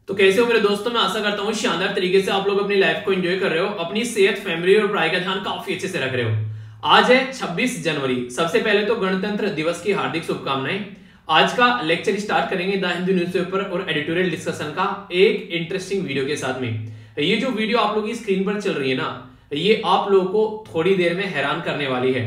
तो कैसे हो मेरे दोस्तों, मैं आशा करता हूँ शानदार तरीके से आप लोग अपनी लाइफ को एंजॉय कर रहे हो, अपनी सेहत, फैमिली और पढ़ाई का ध्यान काफी अच्छे से रख रहे हो। आज है 26 जनवरी। सबसे पहले तो गणतंत्र दिवस की हार्दिक शुभकामनाएं। आज का लेक्चर स्टार्ट करेंगे द हिंदू न्यूज़पेपर और एडिटोरियल डिस्कशन का एक इंटरेस्टिंग वीडियो के साथ में। ये जो वीडियो आप लोगों की स्क्रीन पर चल रही है ना, ये आप लोगों को थोड़ी देर में हैरान करने वाली है।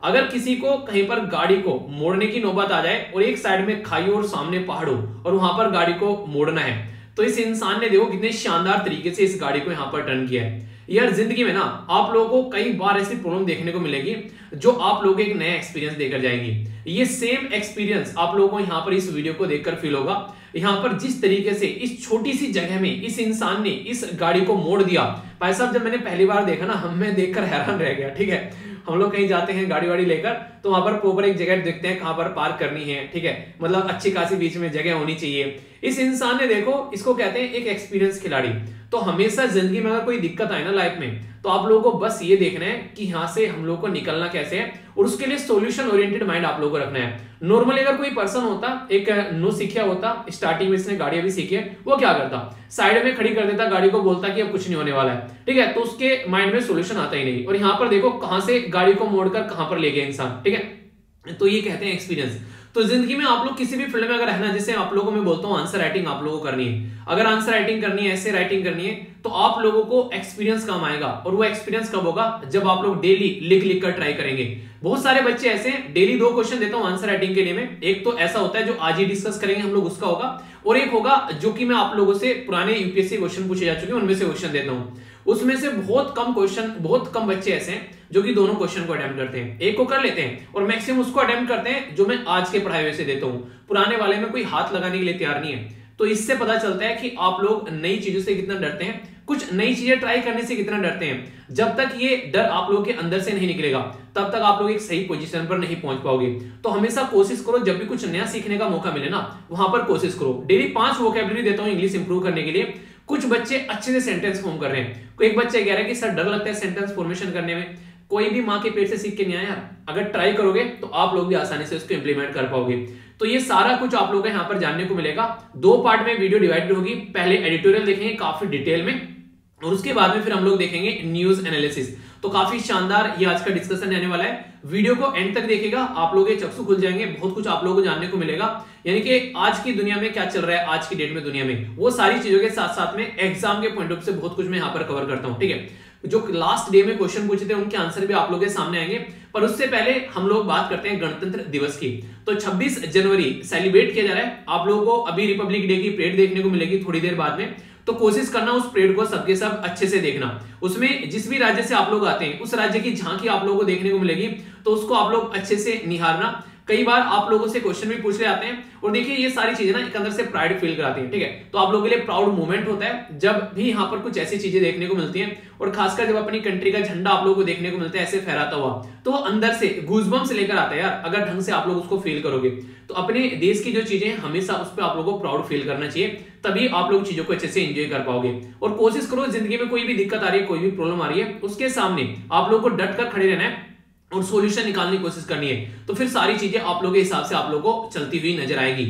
अगर किसी को कहीं पर गाड़ी को मोड़ने की नौबत आ जाए और एक साइड में खाई और सामने पहाड़ हो और वहां पर गाड़ी को मोड़ना है, तो इस इंसान ने देखो कितने शानदार तरीके से इस गाड़ी को यहां पर टर्न किया है। यार जिंदगी में ना आप लोगों को कई बार ऐसी प्रॉब्लम देखने को मिलेगी जो आप लोगों को एक नया एक्सपीरियंस देकर जाएंगी। ये सेम एक्सपीरियंस आप लोगों को यहां पर इस वीडियो को देखकर फील होगा। यहां पर जिस तरीके से इस छोटी सी जगह में इस इंसान ने इस गाड़ी को मोड़ दिया, भाई साहब जब मैंने पहली बार देखा ना, मैं देखकर हैरान रह गया। ठीक है, हम लोग कहीं जाते हैं गाड़ी वाड़ी लेकर तो वहां पर प्रॉपर एक जगह देखते हैं कहां पर पार्क करनी है। ठीक है, मतलब अच्छी खासी बीच में जगह होनी चाहिए। इस इंसान ने देखो, इसको कहते हैं एक एक्सपीरियंस खिलाड़ी। तो हमेशा जिंदगी में अगर कोई दिक्कत आए ना लाइफ में, तो आप लोगों को बस ये देखना है कि यहां से हम लोग को निकलना कैसे है, और उसके लिए सॉल्यूशन ओरिएंटेड माइंड आप लोगों को रखना है। नॉर्मली अगर कोई पर्सन होता, एक नो सीखा होता, स्टार्टिंग में इसने गाड़ी अभी सीखी है, वो क्या करता, साइड में खड़ी कर देता गाड़ी को, बोलता कि अब कुछ नहीं होने वाला है। ठीक है, तो उसके माइंड में सॉल्यूशन आता ही नहीं। और यहां पर देखो कहां से गाड़ी को मोड़कर कहां पर ले गया इंसान। ठीक है, तो ये कहते हैं एक्सपीरियंस। तो जिंदगी में आप लोग किसी भी फील्ड में अगर रहना, जैसे आप लोगों को मैं बोलता हूं आंसर राइटिंग आप लोगों को करनी है, अगर आंसर राइटिंग करनी है, ऐसे राइटिंग करनी है, तो आप लोगों को एक्सपीरियंस काम आएगा। और वो एक्सपीरियंस कब होगा, जब आप लोग डेली लिख लिख कर ट्राई करेंगे। बहुत सारे बच्चे ऐसे हैं, डेली 2 क्वेश्चन देता हूं आंसर राइटिंग के लिए मैं। एक तो ऐसा होता है जो आज ही डिस्कस करेंगे हम लोग, उसका होगा, और एक होगा जो कि मैं आप लोगों से पुराने यूपीएससी क्वेश्चन पूछे जा चुके हैं उनमें से क्वेश्चन देता हूं। उसमें से बहुत कम बच्चे ऐसे हैं जो कि दोनों क्वेश्चन को अटेम्प्ट करते हैं। एक को कर लेते हैं और मैक्सिमम उसको अटेम्प्ट करते हैं जो मैं आज के पढ़ाए हुए से देता हूं। पुराने वाले में कोई हाथ लगाने के लिए तैयार नहीं है। तो इससे पता चलता है कि आप लोग नई चीजों से कितना डरते हैं, कुछ नई चीजें ट्राई करने से कितना डरते हैं। जब तक ये डर आप लोगों के अंदर से नहीं निकलेगा, तब तक आप लोग एक सही पोजीशन पर नहीं पहुंच पाओगे। तो हमेशा कोशिश करो, जब भी कुछ नया सीखने का मौका मिले ना, वहां पर कोशिश करो। डेली 5 वोकैबुलरी देता हूं इंग्लिश इंप्रूव करने के लिए। कुछ बच्चे अच्छे से सेंटेंस फॉर्म कर रहे हैं, कोई एक बच्चा कह रहा है कि सर डर लगता है सेंटेंस फॉर्मेशन करने में। कोई भी मां के पेट से सीख के नहीं आया, अगर ट्राई करोगे तो आप लोग भी आसानी से उसको इंप्लीमेंट कर पाओगे। तो ये सारा कुछ आप लोगों को यहाँ पर जानने को मिलेगा। 2 पार्ट में वीडियो डिवाइड होगी। पहले एडिटोरियल देखेंगे काफी डिटेल में, और उसके बाद में फिर हम लोग देखेंगे न्यूज एनालिसिस। तो काफी शानदार ये आज का डिस्कशन रहने वाला है। वीडियो को एंड तक देखेगा, आप लोगों के चक्षु खुल जाएंगे, बहुत कुछ आप लोगों को जानने को मिलेगा। यानी कि आज की दुनिया में क्या चल रहा है, आज की डेट में दुनिया में, वो सारी चीजों के साथ साथ में एग्जाम के पॉइंट ऑफ व्यू से बहुत कुछ मैं यहाँ पर कवर करता हूँ। ठीक है, जो लास्ट डे में क्वेश्चन पूछे थे उनके आंसर भी आप लोगों के सामने आएंगे। पर उससे पहले हम लोग बात करते हैं गणतंत्र दिवस की। तो 26 जनवरी सेलिब्रेट किया जा रहा है। आप लोगों को अभी रिपब्लिक डे की परेड देखने को मिलेगी थोड़ी देर बाद में। तो कोशिश करना उस परेड को सबके सब अच्छे से देखना। उसमें जिस भी राज्य से आप लोग आते हैं उस राज्य की झांकी आप लोगों को देखने को मिलेगी, तो उसको आप लोग अच्छे से निहारना। कई बार आप लोगों से क्वेश्चन भी पूछ ले जाते हैं, और देखिए ये सारी चीजें ना एक अंदर से प्राइड फील कराती हैं। ठीक है, तो आप लोगों के लिए प्राउड मोमेंट होता है जब भी यहाँ पर कुछ ऐसी चीजें देखने को मिलती हैं, और खासकर जब अपनी कंट्री का झंडा आप लोगों को देखने को मिलता है ऐसे फहराता हुआ, तो वो अंदर से गूज़बम्स लेकर आता है यार, अगर ढंग से आप लोग उसको फील करोगे। तो अपने देश की जो चीजें हैं हमेशा उस पर आप लोगों को प्राउड फील करना चाहिए, तभी आप लोग चीजों को अच्छे से एंजॉय कर पाओगे। और कोशिश करो जिंदगी में कोई भी दिक्कत आ रही है, कोई भी प्रॉब्लम आ रही है, उसके सामने आप लोगों को डट कर खड़े रहना है और सॉल्यूशन निकालने की कोशिश करनी है। तो फिर सारी चीजें आप लोगों के हिसाब से आप लोगों को चलती हुई नजर आएगी।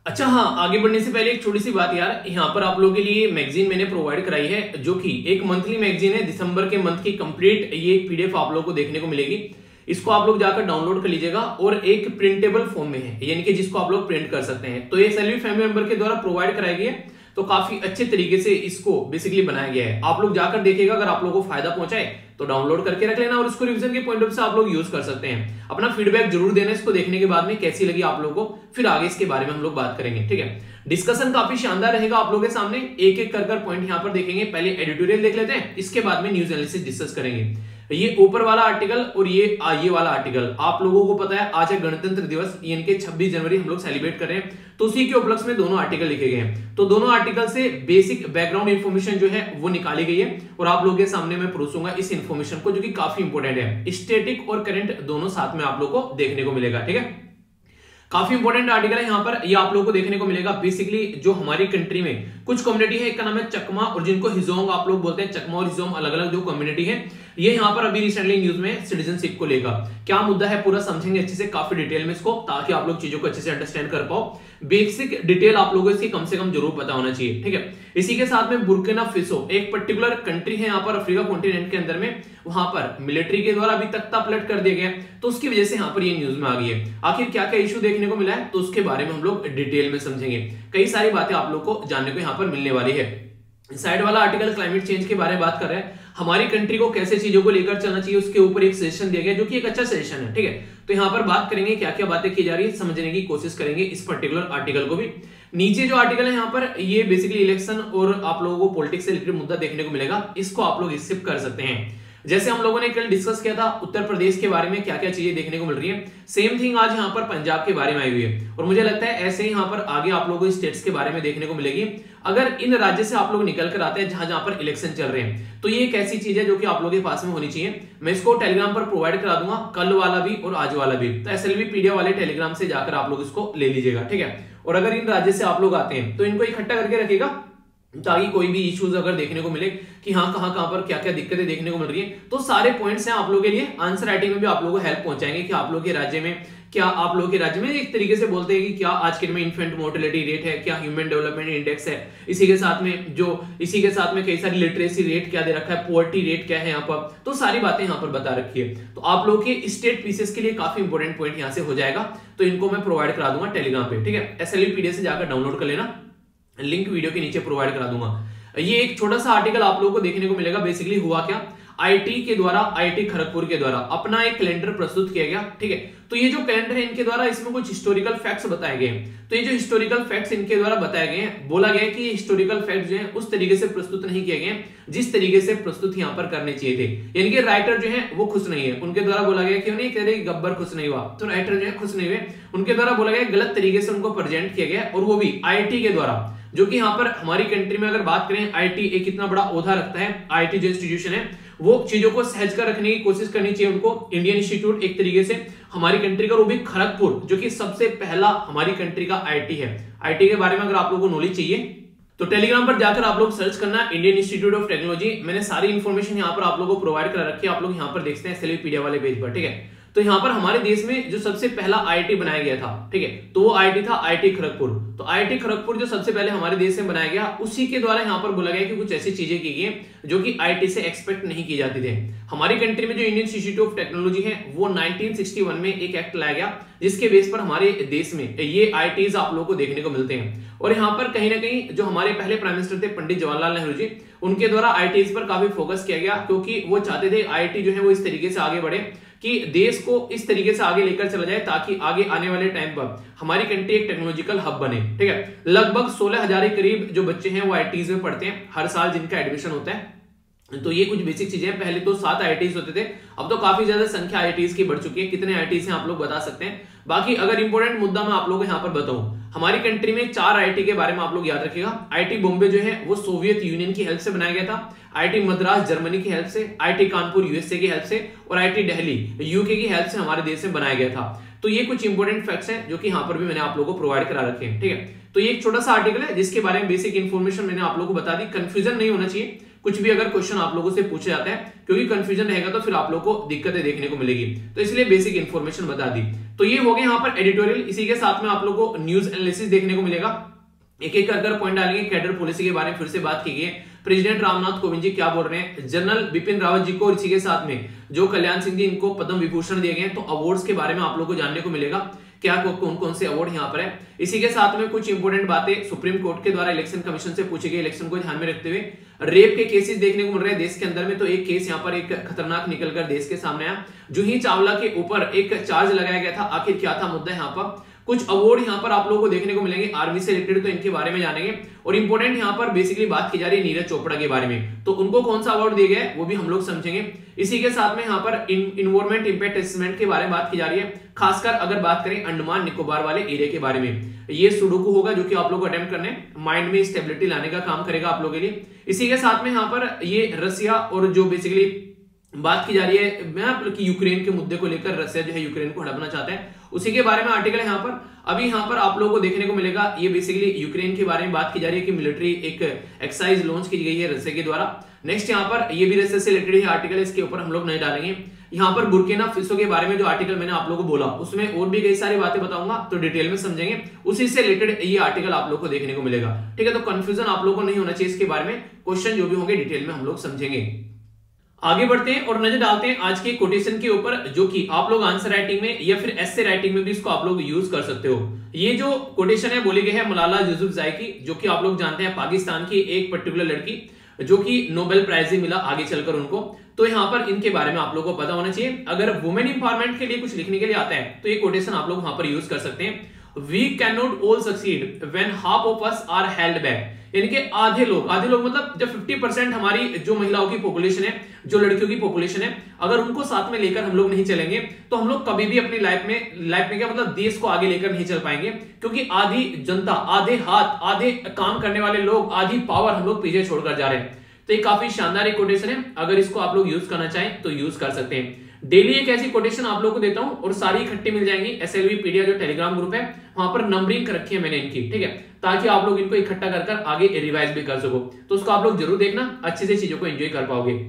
अच्छा हाँ, आगे बढ़ने से पहले एक छोटी सी बात यार, यहाँ पर आप लोगों के लिए मैगजीन मैंने प्रोवाइड कराई है, जो कि एक मंथली मैगजीन है। दिसंबर के मंथ की कंप्लीट ये एक पीडीएफ आप लोगों को देखने को मिलेगी। इसको आप लोग जाकर डाउनलोड कर लीजिएगा, और एक प्रिंटेबल फॉर्म में है, यानी कि जिसको आप लोग प्रिंट कर सकते हैं। तो ये सैलरी फैमिली मेंबर के द्वारा प्रोवाइड कराई गई है, तो काफी अच्छे तरीके से इसको बेसिकली बनाया गया है। आप लोग जाकर देखिएगा, अगर आप लोगों को फायदा पहुंचाए तो डाउनलोड करके रख लेना, और इसको रिवीजन के पॉइंट ऑफ से आप लोग यूज कर सकते हैं। अपना फीडबैक जरूर देना इसको देखने के बाद में, कैसी लगी आप लोगों को, फिर आगे इसके बारे में हम लोग बात करेंगे। ठीक है, डिस्कशन काफी शानदार रहेगा आप लोगों के सामने। एक एक कर पॉइंट यहाँ पर देखेंगे। पहले एडिटोरियल देख लेते हैं, इसके बाद में न्यूज एनालिसिस डिस्कस करेंगे। ये ऊपर वाला आर्टिकल और ये वाला आर्टिकल, आप लोगों को पता है आज है गणतंत्र दिवस, यानी कि 26 जनवरी हम लोग सेलिब्रेट कर रहे हैं, तो उसी के उपलक्ष्य में दोनों आर्टिकल लिखे गए हैं। तो दोनों आर्टिकल से बेसिक बैकग्राउंड इंफॉर्मेशन जो है वो निकाली गई है, और आप लोगों के सामने मैं परोसूंगा इस इंफॉर्मेशन को, जो कि काफी इंपॉर्टेंट है। स्टैटिक और करंट दोनों साथ में आप लोग को देखने को मिलेगा। ठीक है, काफी इंपॉर्टेंट आर्टिकल है यहाँ पर, ये आप लोगों को देखने को मिलेगा। बेसिकली जो हमारी कंट्री में कुछ कम्युनिटी है, एक का नाम है चकमा, और जिनको हिजोंग आप लोग बोलते हैं। चकमा और हिजोंग अलग अलग जो कम्युनिटी है, ये यहाँ पर अभी रिसेंटली न्यूज में सिटीजनशिप को लेकर क्या मुद्दा है पूरा समझेंगे अच्छे से, काफी डिटेल में इसको, ताकि आप लोग चीजों को अच्छे से अंडरस्टैंड कर पाओ। बेसिक डिटेल आप लोगों को इसकी कम से कम जरूर पता होना चाहिए, ठीक है। इसी के साथ में बुर्किना फासो एक पर्टिकुलर कंट्री है यहाँ पर अफ्रीका कॉन्टिनेंट के अंदर में, वहां पर मिलिट्री के द्वारा अभी तख्ता पलट कर दिया गया, तो उसकी वजह से यहाँ पर ये न्यूज में आ गई है। आखिर क्या क्या इशू देखने को मिला है, तो उसके बारे में हम लोग डिटेल में समझेंगे। कई सारी बातें आप लोग को जानने को यहाँ पर मिलने वाली है। साइड वाला आर्टिकल क्लाइमेट चेंज के बारे में बात कर रहे हैं, हमारी कंट्री को कैसे चीजों को लेकर चलना चाहिए, उसके ऊपर एक सजेशन दिया गया जो कि एक अच्छा सजेशन है, ठीक है। तो यहाँ पर बात करेंगे क्या क्या बातें की जा रही है, समझने की कोशिश करेंगे इस पर्टिकुलर आर्टिकल को भी। नीचे जो आर्टिकल है यहाँ पर, ये बेसिकली इलेक्शन और आप लोगों को पॉलिटिक्स से रिलेटेड मुद्दा देखने को मिलेगा, इसको आप लोग स्किप कर सकते हैं। जैसे हम लोगों ने कल डिस्कस किया था उत्तर प्रदेश के बारे में क्या क्या चीजें देखने को मिल रही है, सेम थिंग आज यहाँ पर पंजाब के बारे में आई हुई है, और मुझे लगता है ऐसे ही यहाँ पर आगे आप लोगों को स्टेट्स के बारे में देखने को मिलेगी। अगर इन राज्य से आप लोग निकल कर आते हैं जहां जहां पर इलेक्शन चल रहे हैं, तो ये एक ऐसी चीज है जो कि आप लोगों के पास में होनी चाहिए। मैं इसको टेलीग्राम पर प्रोवाइड करा दूंगा, कल वाला भी और आज वाला भी, तो SLV PDF वाले टेलीग्राम से जाकर आप लोग इसको ले लीजिएगा, ठीक है। और अगर इन राज्य से आप लोग आते हैं तो इनको इकट्ठा करके रखिएगा, ताकि कोई भी इश्यूज अगर देखने को मिले कि हाँ कहां पर क्या क्या दिक्कतें देखने को मिल रही है, तो सारे पॉइंट्स हैं आप लोगों के लिए। आंसर राइटिंग में भी आप लोगों को हेल्प पहुंचाएंगे कि आप लोगों के राज्य में क्या, आप लोगों के राज्य में एक तरीके से बोलते हैं कि क्या आज के में इन्फेंट मोर्टेलिटी रेट है, क्या ह्यूमन डेवलपमेंट इंडेक्स है, इसी के साथ में कई सारी लिटरेसी रेट क्या दे रखा है, पॉवर्टी रेट क्या है यहाँ पर, तो सारी बातें यहाँ पर बता रखी है। तो आप लोगों के स्टेट पीसेस के लिए काफी इंपॉर्टेंट पॉइंट यहाँ से हो जाएगा, तो इनको मैं प्रोवाइड करा दूंगा टेलीग्राम पे, ठीक है। SLV PDF से जाकर डाउनलोड कर लेना, लिंक वीडियो के नीचे प्रोवाइड करा दूंगा। ये एक छोटा सा आर्टिकल आप लोगों को देखने को मिलेगा। बेसिकली हुआ क्या, IIT खड़गपुर के द्वारा अपना एक कैलेंडर प्रस्तुत किया गया, ठीक है। तो ये जो कैलेंडर है इनके द्वारा, इसमें कुछ हिस्टोरिकल फैक्ट्स बताए गए हैं। तो ये जो हिस्टोरिकल फैक्ट्स इनके द्वारा बताए गए हैं, बोला गया है कि हिस्टोरिकल फैक्ट्स जो हैं उस तरीके से प्रस्तुत नहीं किए गए जिस तरीके से प्रस्तुत यहाँ पर करने चाहिए थे। यानी कि राइटर जो है वो खुश नहीं है, उनके द्वारा बोला गया क्यों नहीं कह रहे गब्बर खुश नहीं हुआ, तो राइटर जो है खुश नहीं हुए, उनके द्वारा बोला गया गलत तरीके से उनको प्रेजेंट किया गया, और वो भी IIT के द्वारा, जो कि यहाँ पर हमारी कंट्री में अगर बात करें IIT एक इतना बड़ा ओहदा रखता है। IIT जो इंस्टीट्यूशन है वो चीजों को सहज कर रखने की कोशिश करनी चाहिए उनको। इंडियन इंस्टीट्यूट एक तरीके से हमारी कंट्री का, वो भी खड़गपुर, जो कि सबसे पहला हमारी कंट्री का IIT है। IIT के बारे में अगर आप लोगों को नॉलेज चाहिए तो टेलीग्राम पर जाकर आप लोग सर्च करना इंडियन इंस्टीट्यूट ऑफ टेक्नोलॉजी। मैंने सारी इंफॉर्मेशन यहाँ पर आप लोगों को प्रोवाइड कर रखी है, आप लोग यहाँ पर देखते हैं SLV PDF वाले पेज पर, ठीक है। तो यहाँ पर हमारे देश में जो सबसे पहला IIT बनाया गया था, ठीक है, तो वो IIT था IIT खड़गपुर। तो IIT खड़गपुर जो सबसे पहले हमारे देश में बनाया गया, उसी के द्वारा यहाँ पर बोला गया कि कुछ ऐसी चीजें की गई जो कि IIT से एक्सपेक्ट नहीं की जाती थे। हमारी कंट्री में जो इंडियन इंस्टीट्यूट ऑफ टेक्नोलॉजी है वो 1961 में एक एक्ट लाया गया, जिसके बेस पर हमारे देश में ये IITs आप लोगों को देखने को मिलते हैं। और यहाँ पर कहीं ना कहीं जो हमारे पहले प्राइम मिनिस्टर थे पंडित जवाहरलाल नेहरू जी, उनके द्वारा IITs पर काफी फोकस किया गया, क्योंकि वो चाहते थे IIT जो है वो इस तरीके से आगे बढ़े कि देश को इस तरीके से आगे लेकर चला जाए, ताकि आगे आने वाले टाइम पर हमारी कंट्री एक टेक्नोलॉजिकल हब बने, ठीक है। लगभग 16,000 के करीब जो बच्चे हैं वो IITs में पढ़ते हैं हर साल, जिनका एडमिशन होता है। तो ये कुछ बेसिक चीजें हैं। पहले तो 7 IITs होते थे, अब तो काफी ज्यादा संख्या IITs की बढ़ चुकी है। कितने IITs हैं आप लोग बता सकते हैं। बाकी अगर इंपॉर्टेंट मुद्दा मैं आप लोगों को यहाँ पर बताऊं, हमारी कंट्री में 4 IIT के बारे में आप लोग याद रखिएगा। IIT बॉम्बे जो है वो सोवियत यूनियन की हेल्प से बनाया गया था, IIT मद्रास जर्मनी की हेल्प से, IIT कानपुर USA की हेल्प से, और IIT दिल्ली UK की हेल्प से हमारे देश में बनाया गया था। तो ये कुछ इंपॉर्टेंट फैक्ट्स हैं जो कि यहाँ पर भी मैंने आप लोगों को प्रोवाइड करा रखे हैं, ठीक है। तो ये एक छोटा सा आर्टिकल है जिसके बारे में बेसिक इन्फॉर्मेशन मैंने आप लोगों को बता दी। कंफ्यूजन नहीं होना चाहिए, कुछ भी अगर क्वेश्चन आप लोगों से पूछा जाता है, क्योंकि कंफ्यूजन रहेगा तो फिर आप लोगों को दिक्कतें देखने को मिलेगी, तो इसलिए बेसिक इन्फॉर्मेशन बता दी। तो ये हो गया यहाँ पर एडिटोरियल। इसी के साथ में आप लोगों को न्यूज एनालिसिस देखने को मिलेगा, एक एक कर पॉइंट डालेंगे। कैडर पॉलिसी के बारे में फिर से बात की गई है, प्रेसिडेंट रामनाथ कोविंद जी क्या बोल रहे हैं, जनरल बिपिन रावत जी को, इसी के साथ में जो कल्याण सिंह जी इनको पद्म विभूषण दिए गए, तो अवार्ड्स के बारे में आप लोगों को जानने को मिलेगा क्या कौन कौन से अवार्ड यहाँ पर है। इसी के साथ में कुछ इंपोर्टेंट बातें सुप्रीम कोर्ट के द्वारा इलेक्शन कमीशन से पूछी गई, इलेक्शन को ध्यान में रखते हुए रेप के केसेस देखने को मिल रहे हैं देश के अंदर में। तो एक केस यहाँ पर एक खतरनाक निकलकर देश के सामने आया, जूही चावला के ऊपर एक चार्ज लगाया गया था। आखिर क्या था मुद्दा यहाँ पर, कुछ अवार्ड यहाँ पर आप लोगों को देखने को मिलेंगे आर्मी से रिलेटेड, तो इनके बारे में जानेंगे। और इंपॉर्टेंट यहाँ पर बेसिकली बात की जा रही है नीरज चोपड़ा के बारे में, तो उनको कौन सा अवार्ड दिया गया है वो भी हम लोग समझेंगे। इसी के साथ में यहाँ पर इन्वायरमेंट इंपैक्ट असेसमेंट के बारे में बात की जा रही है, खासकर अगर बात करें अंडमान निकोबार वाले एरिया के बारे में। ये सुडोकू होगा जो कि आप लोग को अटेम्प्ट करने, माइंड में स्टेबिलिटी लाने का काम करेगा आप लोगों के लिए। इसी के साथ में यहाँ पर ये रसिया और जो बेसिकली बात की जा रही है कि यूक्रेन के मुद्दे को लेकर रसिया जो है यूक्रेन को हड़पना चाहता है, उसी के बारे में आर्टिकल है यहाँ पर। अभी यहाँ पर आप लोगों को देखने को मिलेगा, ये बेसिकली यूक्रेन के बारे में बात की जा रही है कि मिलिट्री एक एक्सरसाइज लॉन्च की गई है रसिया के द्वारा, नेक्स्ट यहाँ पर ये भी रसिया से रिलेटेड है आर्टिकल, इसके ऊपर हम लोग नहीं डालेंगे। यहाँ पर बुर्किना फासो के बारे में जो आर्टिकल मैंने आप लोगों को बोला उसमें और भी कई सारी बातें बताऊंगा, तो डिटेल में समझेंगे, उसी से रिलेटेड ये आर्टिकल आप लोग को देखने को मिलेगा। ठीक है, तो कंफ्यूजन आप लोगों को नहीं होना चाहिए इसके बारे में, क्वेश्चन जो भी होंगे डिटेल में हम लोग समझेंगे। आगे बढ़ते हैं और नजर डालते हैं आज के कोटेशन के ऊपर, जो कि आप लोग आंसर राइटिंग में या फिर एस्से राइटिंग में भी इसको आप लोग यूज कर सकते हो। ये जो कोटेशन है बोली गई है मलाला यूसुफजई की, जो कि आप लोग जानते हैं पाकिस्तान की एक पर्टिकुलर लड़की जो कि नोबेल प्राइज ही मिला आगे चलकर उनको। तो यहाँ पर इनके बारे में आप लोगों को पता होना चाहिए। अगर वुमेन इंपावरमेंट के लिए कुछ लिखने के लिए आता है तो ये कोटेशन आप लोग वहां पर यूज कर सकते हैं। We can not all succeed when half of us are held back, यानी कि आधे लोग मतलब जब 50% हमारी जो महिलाओं की पॉपुलेशन है, जो लड़कियों की पॉपुलेशन है, अगर उनको साथ में लेकर हम लोग नहीं चलेंगे तो हम लोग कभी भी अपनी लाइफ में क्या मतलब देश को आगे लेकर नहीं चल पाएंगे, क्योंकि आधी जनता, आधे हाथ, आधे काम करने वाले लोग, आधी पावर हम लोग पीछे छोड़कर जा रहे हैं। तो ये काफी शानदार एक कोटेशन है, अगर इसको आप लोग यूज करना चाहें तो यूज कर सकते हैं। डेली एक ऐसी कोटेशन आप लोगों को देता हूं और सारी इकट्ठी मिल जाएंगी। एसएलवी पीडिया जो टेलीग्राम ग्रुप है वहां पर नंबरिंग कर रखी है मैंने इनकी, ठीक है, ताकि आप लोग इनको इकट्ठा कर आगे रिवाइज भी कर सको। तो उसको आप लोग जरूर देखना, अच्छे से चीजों को एंजॉय कर पाओगे।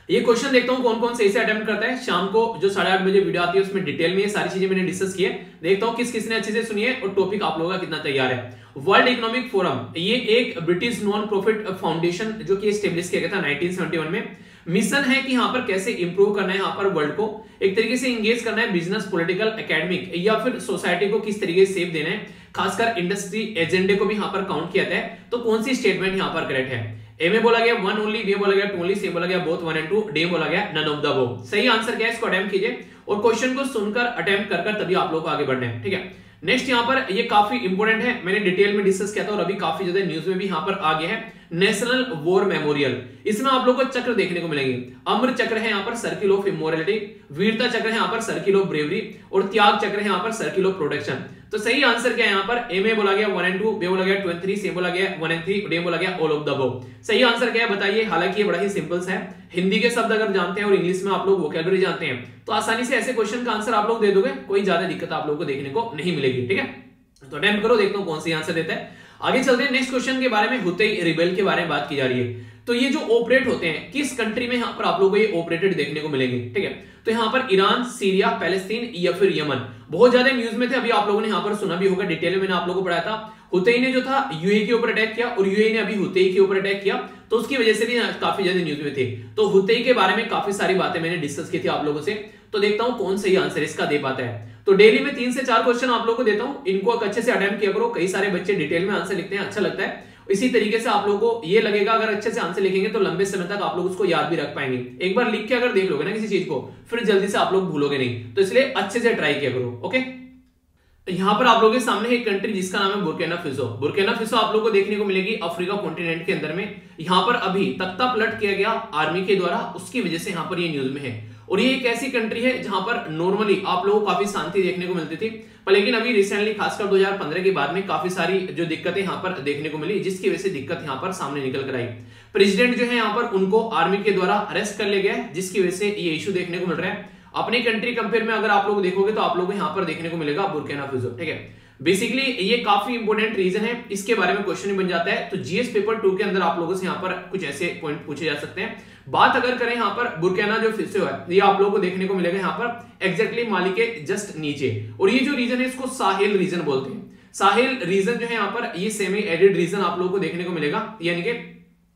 ये क्वेश्चन देखता हूं कौन कौन सही से अटेम्प्ट करता है। शाम को जो 8:30 बजे वीडियो आती है उसमें डिटेल में ये सारी चीजें मैंने डिस्कस की है, देखता हूं किस किसने अच्छे से सुनी है और टॉपिक आप लोगों का कितना तैयार है। वर्ल्ड इकोनॉमिक फोरम ये एक ब्रिटिश नॉन प्रॉफिट फाउंडेशन जो कि एस्टेब्लिश किया गया था 1971 में। मिशन है कि यहाँ पर कैसे इंप्रूव करना है, यहाँ पर वर्ल्ड को एक तरीके से इंगेज करना है, बिजनेस, पॉलिटिकल, एकेडमिक या फिर सोसाइटी को किस तरीके से सेव देना है, खासकर इंडस्ट्री एजेंडे को भी यहाँ पर काउंट किया है। तो कौन सी स्टेटमेंट यहाँ पर करेक्ट है? ए में बोला गया वन ओनली, बी बोला गया टू ओनली, सी बोला गया both one and two, D बोला गया नन ऑफ द अबव। सही आंसर क्या है इसको अटेम्प्ट कीजिए और क्वेश्चन को सुनकर अटेम्प्ट कर तभी आप लोग को आगे बढ़ना है, ठीक है। नेक्स्ट यहाँ पर ये काफी इंपोर्टेंट है, मैंने डिटेल में डिस्कस किया था और अभी काफी ज्यादा न्यूज में भी यहाँ पर आ गया है। नेशनल वॉर मेमोरियल, इसमें आप लोगों को चक्र देखने को मिलेंगे। अमर चक्र है यहाँ पर सर्किल ऑफ इमोरलिटी, वीरता चक्र है यहाँ पर सर्किल ऑफ ब्रेवरी और त्याग चक्र है यहाँ पर सर्किल ऑफ प्रोटेक्शन। तो सही आंसर क्या है यहाँ पर? ए में बोला गया 1 and 2, बी बोला गया 2 and 3, सी बोला गया 1 and 3, डी बोला गया ऑल ऑफ द अबव। सही आंसर क्या है बताइए? हालांकि ये बड़ा ही सिंपल सा है, हिंदी के शब्द अगर जानते हैं और इंग्लिश में आप लोग वोकैबुलरी जानते हैं तो आसानी से ऐसे क्वेश्चन का आंसर आप लोग दे दोगे, कोई ज्यादा दिक्कत आप लोगों को देखने को नहीं मिलेगी, ठीक है। तो अटेम्प्ट करो, देखता हूं कौन सी आंसर देता है। आगे चलते हैं, नेक्स्ट क्वेश्चन के बारे में हुतई रिबेल के बारे में बात की जा रही है। तो ये जो ऑपरेट होते हैं किस कंट्री में यहाँ पर आप लोगों को ये ऑपरेटेड देखने को मिलेंगे, ठीक है। तो यहाँ पर ईरान, सीरिया, पैलेस्तीन या फिर यमन, बहुत ज्यादा न्यूज में थे, अभी आप लोगों ने यहाँ पर सुना भी होगा, डिटेल में मैंने आप लोगों को पढ़ाया था। हुतई ने जो था यूएई के ऊपर अटैक किया और यूएई ने अभी हुतई के ऊपर अटैक किया, तो उसकी वजह से भी काफी ज्यादा न्यूज में थे। तो हुतई के बारे में काफी सारी बातें मैंने डिस्कस की थी आप लोगों से, तो देखता हूं कौन सही आंसर इसका दे पाता है। तो डेली में 3 से 4 क्वेश्चन आप लोगों को देता हूं, इनको अच्छे से अटेम्प्ट किया करो। कई सारे बच्चे डिटेल में आंसर लिखते हैं, अच्छा लगता है। इसी तरीके से आप लोगों को ये लगेगा अगर अच्छे से आंसर लिखेंगे तो लंबे समय तक आप लोग उसको याद भी रख पाएंगे। एक बार लिख के अगर देख लोगे ना किसी चीज को, फिर जल्दी से आप लोग भूलोगे नहीं, तो इसलिए अच्छे से ट्राई किया करो, ओके। यहाँ पर आप लोगों के सामने एक कंट्री जिसका नाम है बुर्किना फासो। बुर्किना फासो आप लोगों को देखने को मिलेगी अफ्रीका कॉन्टिनेंट के अंदर में। यहाँ पर अभी तख्ता पलट किया गया आर्मी के द्वारा, उसकी वजह से यहाँ पर ये न्यूज में है। और ये एक ऐसी कंट्री है जहां पर नॉर्मली आप लोगों को काफी शांति देखने को मिलती थी, पर लेकिन अभी रिसेंटली खासकर 2015 के बाद में काफी सारी जो दिक्कतें यहाँ पर देखने को मिली, जिसकी वजह से दिक्कत यहाँ पर सामने निकल कर आई। प्रेसिडेंट जो है यहाँ पर उनको आर्मी के द्वारा अरेस्ट कर लिया गया है, जिसकी वजह से ये इशू देखने को मिल रहा है। अपनी कंट्री कंपेयर में अगर आप लोग देखोगे तो आप लोग यहाँ पर देखने को मिलेगा बुर्किना फासो, ठीक है। बेसिकली ये काफी इंपोर्टेंट रीजन है, इसके बारे में क्वेश्चन बन जाता है। तो जीएस पेपर 2 के अंदर आप लोगों से यहाँ पर कुछ ऐसे पॉइंट पूछे जा सकते हैं। बात अगर करें यहाँ पर बुर्किना जो फासो है, ये आप लोगों को देखने को मिलेगा यहाँ पर एग्जैक्टली माली के जस्ट नीचे, और ये जो रीजन है इसको साहेल रीजन बोलते हैं। साहेल रीजन जो है यहाँ पर ये सेमी एरिड रीजन आप लोगों को देखने को मिलेगा, यानी कि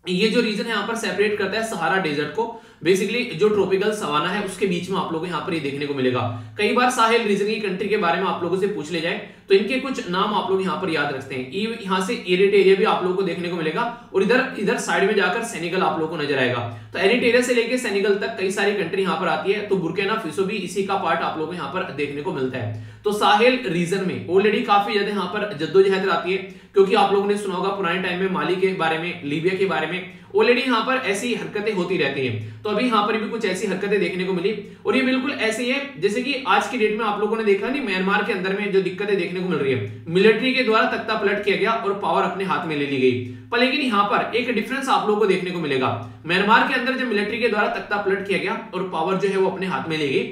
ये जो रीजन है यहाँ पर सेपरेट करता है सहारा डेजर्ट को, बेसिकली जो ट्रॉपिकल सवाना है उसके बीच में आप लोगों को यहाँ पर ये देखने को मिलेगा। कई बार साहेल रीजन की कंट्री के बारे में आप लोगों से पूछ ले जाए तो इनके कुछ नाम आप लोग यहाँ पर याद रखते हैं। यहाँ से एरिटेरिया भी आप लोगों को देखने को मिलेगा और इधर साइड में जाकर सेनेगल आप लोगों को नजर आएगा। तो एरिटेरिया से लेकर सेनेगल तक कई सारी कंट्री यहाँ पर आती है, तो बुर्किना फासो भी इसी का पार्ट आप लोगों को यहाँ पर देखने को मिलता है। तो साहेल रीजन में ऑलरेडी काफी ज्यादा यहाँ पर जद्दोजहद आती है, क्योंकि आप लोगों ने सुना होगा पुराने टाइम में माली के बारे में, लीबिया के बारे में, ऑलरेडी यहाँ पर ऐसी हरकतें होती रहती हैं। तो अभी यहाँ पर भी कुछ ऐसी हरकतें देखने को मिली और ये बिल्कुल ऐसे ही है जैसे कि आज की डेट में आप लोगों ने देखा नहीं, म्यांमार के अंदर में जो दिक्कतें देखने को मिल रही है, मिलिट्री के द्वारा तख्ता पलट किया गया और पावर अपने हाथ में ले ली गई। पर लेकिन यहाँ पर एक डिफरेंस आप लोगों को देखने को मिलेगा। म्यांमार के अंदर जब मिलिट्री के द्वारा तख्ता पलट किया गया और पावर जो है वो अपने हाथ में ले गई,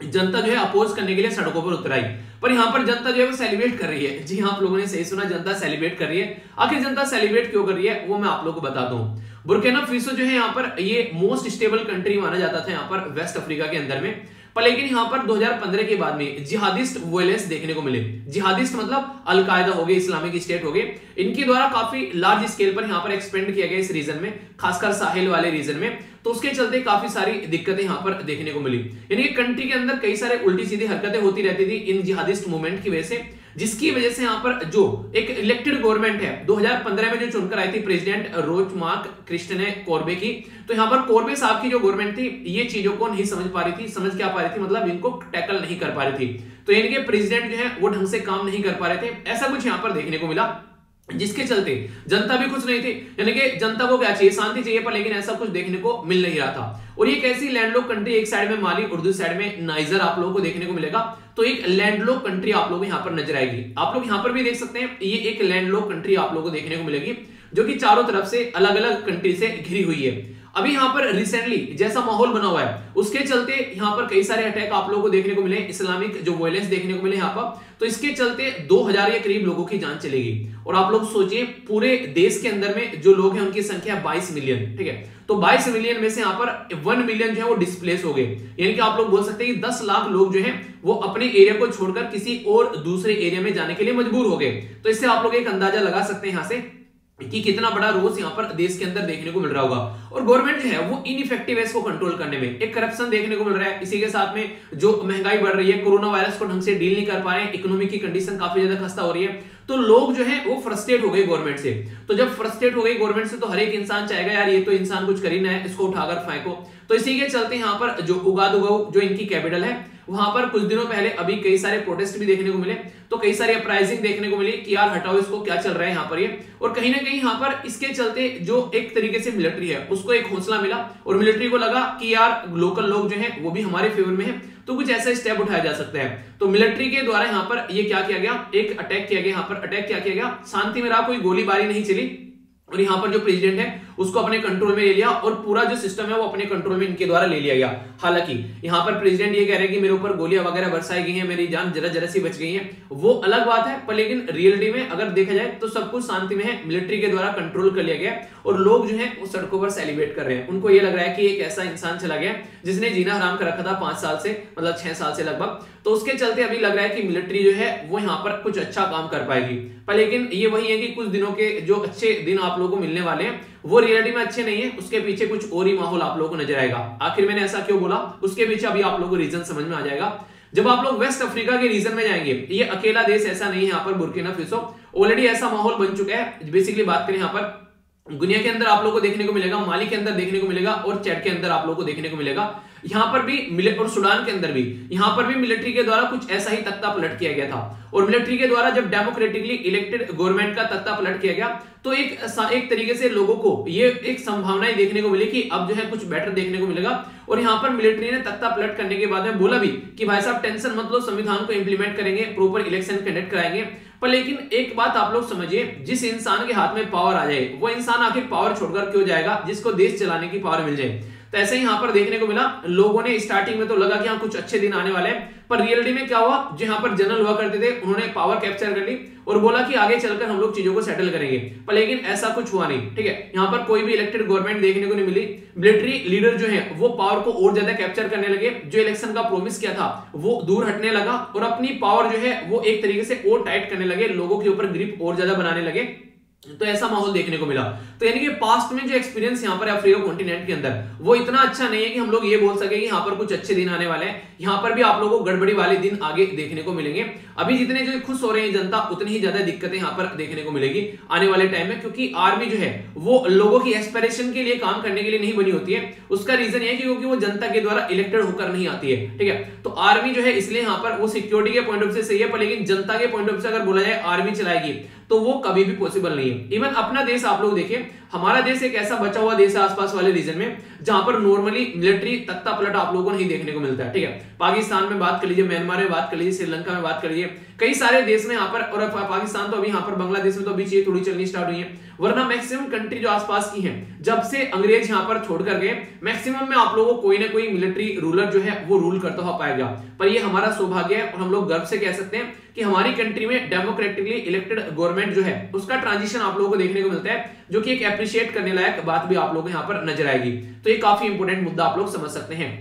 जनता जो है अपोज करने के लिए सड़कों पर उतर आई। पर यहाँ पर जनता जो है वो सेलिब्रेट कर रही है। जी हाँ, आप लोगों ने सही सुना, जनता सेलिब्रेट कर रही है। आखिर जनता सेलिब्रेट क्यों कर रही है वो मैं आप लोगों को बताता हूँ। बुर्किना फासो जो है यहाँ पर ये मोस्ट स्टेबल कंट्री माना जाता था यहाँ पर वेस्ट अफ्रीका के अंदर में। पर लेकिन यहाँ पर 2015 के बाद में जिहादिस्ट वायलेंस देखने को मिले। जिहादिस्ट मतलब अलकायदा हो गए, इस्लामिक स्टेट हो गए, इनके द्वारा काफी लार्ज स्केल पर यहाँ पर एक्सपेंड किया गया इस रीजन में, खासकर साहिल वाले रीजन में। तो उसके चलते काफी सारी दिक्कतें यहाँ पर देखने को मिली। यानी कि कंट्री के अंदर कई सारे उल्टी सीधी हरकतें होती रहती थी इन जिहादिस्ट मूवमेंट की वजह से, जिसकी वजह से यहाँ पर जो एक इलेक्टेड गवर्नमेंट है 2015 में जो चुनकर आई थी प्रेसिडेंट रोचमार्क क्रिस्टने कोर्बे की, तो यहाँ पर कोर्बे साहब की जो गवर्नमेंट थी ये चीजों को नहीं समझ पा रही थी। समझ क्या पा रही थी मतलब इनको टैकल नहीं कर पा रही थी। तो यानी कि प्रेसिडेंट जो है वो ढंग से काम नहीं कर पा रहे थे, ऐसा कुछ यहाँ पर देखने को मिला, जिसके चलते जनता भी खुश नहीं थी। यानी कि जनता को क्या चाहिए, शांति चाहिए, पर लेकिन ऐसा कुछ देखने को मिल नहीं रहा था। और ये कैसी लैंडलॉक कंट्री, एक साइड में माली और दूसरी साइड में नाइजर आप लोगों को देखने को मिलेगा। तो एक लैंडलॉक कंट्री आप लोगों को यहाँ पर नजर आएगी। आप लोग यहाँ पर भी देख सकते हैं, ये एक लैंडलॉक कंट्री आप लोगों को देखने को मिलेगी जो कि चारों तरफ से अलग अलग कंट्री से घिरी हुई है। अभी यहाँ पर रिसेंटली जैसा माहौल बना हुआ है उसके चलते यहाँ पर कई सारे अटैक आप लोगों को देखने को मिले, इस्लामिक जो वायलेंस देखने को मिले यहाँ पर। तो इसके चलते 2000 के करीब लोगों की जान चलेगी। और आप लोग सोचिए पूरे देश के अंदर में जो लोग हैं उनकी संख्या 22 मिलियन, ठीक है। तो 22 मिलियन में से यहाँ पर 1 मिलियन जो है वो डिस्प्लेस हो गए। यानी कि आप लोग बोल सकते हैं कि 10 लाख लोग जो हैं वो अपने एरिया को छोड़कर किसी और दूसरे एरिया में जाने के लिए मजबूर हो गए। तो इससे आप लोग एक अंदाजा लगा सकते हैं यहाँ से कि कितना बड़ा रोष यहाँ पर देश के अंदर देखने को मिल रहा होगा। और गवर्नमेंट जो है वो इनइफेक्टिव है इसको कंट्रोल करने में, एक करप्शन देखने को मिल रहा है। इसी के साथ में जो महंगाई बढ़ रही है, कोरोना वायरस को ढंग से डील नहीं कर पा रहे हैं, इकोनॉमी की कंडीशन काफी ज्यादा खस्ता हो रही है। तो लोग जो है वो फ्रस्ट्रेट हो गए गवर्नमेंट से। तो जब फ्रस्ट्रेट हो गई गवर्नमेंट से तो हर एक इंसान चाहेगा यार ये तो इंसान कुछ कर ही ना है, इसको उठाकर फेंको। तो इसी के चलते यहाँ पर जो उगादुगाऊ जो इनकी कैपिटल है वहां पर कुछ दिनों पहले अभी कई सारे प्रोटेस्ट भी देखने को मिले। तो कई सारी अपराइजिंग देखने को मिली कि यार हटाओ इसको, क्या चल रहा है यहाँ पर ये। और कहीं ना कहीं यहाँ पर इसके चलते जो एक तरीके से मिलिट्री है उसको एक हौसला मिला और मिलिट्री को लगा कि यार लोकल लोग जो है वो भी हमारे फेवर में है, तो कुछ ऐसा स्टेप उठाया जा सकता है। तो मिलिट्री के द्वारा यहाँ पर ये क्या किया गया, एक अटैक किया गया। यहाँ पर अटैक क्या किया गया, शांति में रहा, कोई गोलीबारी नहीं चली। और यहाँ पर जो प्रेसिडेंट है उसको अपने कंट्रोल में ले लिया और पूरा जो सिस्टम है वो अपने कंट्रोल में इनके द्वारा ले लिया गया। हालांकि यहाँ पर प्रेसिडेंट ये कह रहे हैं कि मेरे ऊपर गोलियां वगैरह बरसाई गई हैं, मेरी जान जरा जरा सी बच गई है, वो अलग बात है। पर लेकिन रियलिटी में अगर देखा जाए तो सब कुछ शांति में है, मिलिट्री के द्वारा कंट्रोल कर लिया गया और लोग जो है वो सड़कों पर सेलिब्रेट कर रहे हैं। उनको ये लग रहा है कि एक ऐसा इंसान चला गया जिसने जीना हराम कर रखा था 5 साल से, मतलब 6 साल से लगभग। तो उसके चलते अभी लग रहा है कि मिलिट्री जो है वो यहाँ पर कुछ अच्छा काम कर पाएगी। पर लेकिन ये वही है कि कुछ दिनों के जो अच्छे दिन आप लोगों को मिलने वाले हैं वो रियलिटी में अच्छे नहीं है, उसके पीछे कुछ और ही माहौल आप लोगों को नजर आएगा। आखिर मैंने ऐसा क्यों बोला उसके पीछे अभी आप लोगों को रीजन समझ में आ जाएगा जब आप लोग वेस्ट अफ्रीका के रीजन में जाएंगे। ये अकेला देश ऐसा नहीं है, यहाँ पर बुर्किना फासो ऑलरेडी ऐसा माहौल बन चुका है। बेसिकली बात करें यहाँ पर गुनिया के अंदर आप लोगों को देखने को मिलेगा, माली के अंदर देखने को मिलेगा और चैड के अंदर आप लोगों को देखने को मिलेगा। यहाँ पर भी और सूडान के अंदर भी, यहाँ पर भी मिलिट्री के द्वारा कुछ ऐसा ही तख्ता पलट किया गया था। और मिलिट्री के द्वारा जब डेमोक्रेटिकली इलेक्टेड गवर्नमेंट का तख्ता पलट किया गया तो एक तरीके से लोगों को ये एक संभावना देखने को मिली कि अब जो है कुछ बेटर देखने को मिलेगा। और यहाँ पर मिलिट्री ने तख्ता पलट करने के बाद में बोला भी कि भाई साहब टेंशन मत लो, संविधान को इंप्लीमेंट करेंगे, प्रॉपर इलेक्शन कंडक्ट कराएंगे। पर लेकिन एक बात आप लोग समझिए, जिस इंसान के हाथ में पावर आ जाए वो इंसान आखिर पावर छोड़कर क्यों जाएगा जिसको देश चलाने की पावर मिल जाए। तो ऐसे ही यहाँ पर देखने को मिला, लोगों ने स्टार्टिंग में तो लगा कि हाँ कुछ अच्छे दिन आने वाले हैं, पर रियलिटी में क्या हुआ, जो यहाँ पर जनरल हुआ करते थे उन्होंने पावर कैप्चर कर ली और बोला कि आगे चलकर हम लोग चीजों को सेटल करेंगे। पर लेकिन ऐसा कुछ हुआ नहीं, ठीक है। यहाँ पर कोई भी इलेक्टेड गवर्नमेंट देखने को नहीं मिली। मिलिट्री लीडर जो है वो पावर को और ज्यादा कैप्चर करने लगे, जो इलेक्शन का प्रोमिस किया था वो दूर हटने लगा और अपनी पावर जो है वो एक तरीके से और टाइट करने लगे, लोगों के ऊपर ग्रिप और ज्यादा बनाने लगे। तो ऐसा माहौल देखने को मिला। तो यानी कि पास्ट में जो एक्सपीरियंस यहाँ पर अफ्रीका कॉन्टिनेंट के अंदर वो इतना अच्छा नहीं है कि हम लोग ये बोल सके कि यहाँ पर कुछ अच्छे दिन आने वाले हैं। यहाँ पर भी आप लोगों को गड़बड़ी वाले दिन आगे देखने को मिलेंगे। अभी जितने जो खुश हो रहे हैं जनता, उतनी ही ज्यादा दिक्कतें यहाँ पर देखने को मिलेगी आने वाले टाइम में, क्योंकि आर्मी जो है वो लोगों की एस्पिरेशन के लिए काम करने के लिए नहीं बनी होती है। उसका रीजन ये है क्योंकि वो जनता के द्वारा इलेक्टेड होकर नहीं आती है, ठीक है। तो आर्मी जो है इसलिए यहाँ पर वो सिक्योरिटी के पॉइंट ऑफ से सही है, पर लेकिन जनता के पॉइंट ऑफ से अगर बोला जाए आर्मी चलाएगी तो वो कभी भी पॉसिबल नहीं है। इवन अपना देश आप लोग देखिए, हमारा देश एक ऐसा बचा हुआ देश है आसपास वाले रीजन में जहां पर नॉर्मली मिलिट्री तख्ता पलट आप लोगों को नहीं देखने को मिलता है, ठीक है। पाकिस्तान में बात कर लीजिए, म्यांमार में बात कर लीजिए, श्रीलंका में बात कर लीजिए, कई सारे देश में यहाँ पर, और पाकिस्तान तो अभी यहाँ पर, बांग्लादेश में तो अभी चीजें थोड़ी चलनी स्टार्ट हुई है, वरना मैक्सिमम कंट्री जो आसपास की हैं, जब से अंग्रेज यहाँ पर छोड़ कर गए, मैक्सिमम में आप लोगों को कोई ना कोई मिलिट्री रूलर जो है वो रूल करता हुआ पाएगा। पर ये हमारा सौभाग्य है और हम लोग गर्व से कह सकते हैं कि हमारी कंट्री में डेमोक्रेटिकली इलेक्टेड गवर्नमेंट जो है उसका ट्रांजिशन आप लोगों को देखने को मिलता है, जो कि एक एप्रिशिएट करने लायक बात भी आप लोगों को यहाँ पर नजर आएगी। तो ये काफी इंपोर्टेंट मुद्दा आप लोग समझ सकते हैं।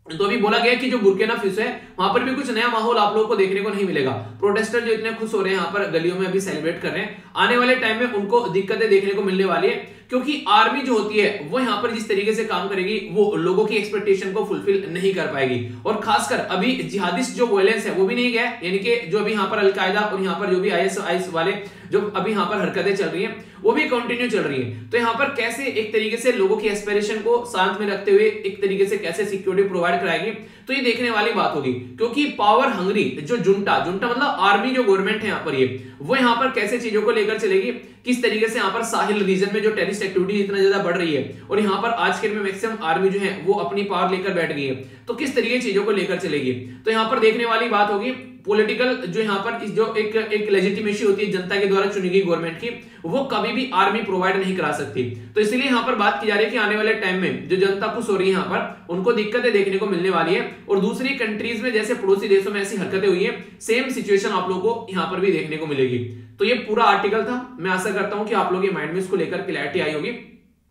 तो अभी बोला गया कि जो बुर्किना फासो है वहां पर भी कुछ नया माहौल आप लोगों को देखने को नहीं मिलेगा। प्रोटेस्टर जो इतने खुश हो रहे हैं यहाँ पर गलियों में अभी सेलिब्रेट कर रहे हैं, आने वाले टाइम में उनको दिक्कतें देखने को मिलने वाली है, क्योंकि आर्मी जो होती है वो यहाँ पर जिस तरीके से काम करेगी वो लोगों की एक्सपेक्टेशन को फुलफिल नहीं कर पाएगी। और खासकर अभी जिहादिस्ट जो वायलेंस है वो भी नहीं गया, यानी कि जो अभी यहाँ पर अलकायदा और यहाँ पर जो भी आईएस वाले जो अभी यहाँ पर हरकतें चल रही हैं वो भी कंटिन्यू चल रही है। तो यहाँ पर कैसे एक तरीके से लोगों की एस्पिरेशन को शांत में रखते हुए एक तरीके से कैसे सिक्योरिटी प्रोवाइड कराएगी, तो ये देखने वाली बात होगी। क्योंकि पावर हंग्री जो जुंटा मतलब आर्मी जो गवर्नमेंट है यहाँ पर वो यहाँ पर कैसे चीजों को लेकर चलेगी, किस तरीके से यहाँ पर साहिल रीजन में जो टेररिस्ट एक्टिविटी इतना ज्यादा बढ़ रही है और यहाँ पर आज के दिन में मैक्सिमम आर्मी जो है वो अपनी पावर लेकर बैठ गई है, तो किस तरीके चीजों को लेकर चलेगी। तो यहाँ पर देखने वाली बात होगी पॉलिटिकल जो यहाँ पर जो एक लेजिटिमेसी होती है जनता के द्वारा चुनी गई गवर्नमेंट की, वो कभी भी आर्मी प्रोवाइड नहीं करा सकती। तो इसलिए यहाँ पर बात की जा रही है कि आने वाले टाइम में जो जनता खुश हो रही है यहाँ पर उनको दिक्कतें देखने को मिलने वाली है, और दूसरी कंट्रीज में जैसे पड़ोसी देशों में ऐसी हरकतें हुई है, सेम सिचुएशन आप लोगों को यहाँ पर भी देखने को मिलेगी। तो ये पूरा आर्टिकल था, मैं आशा करता हूं कि आप लोगों के माइंड में इसको लेकर क्लैरिटी आई होगी।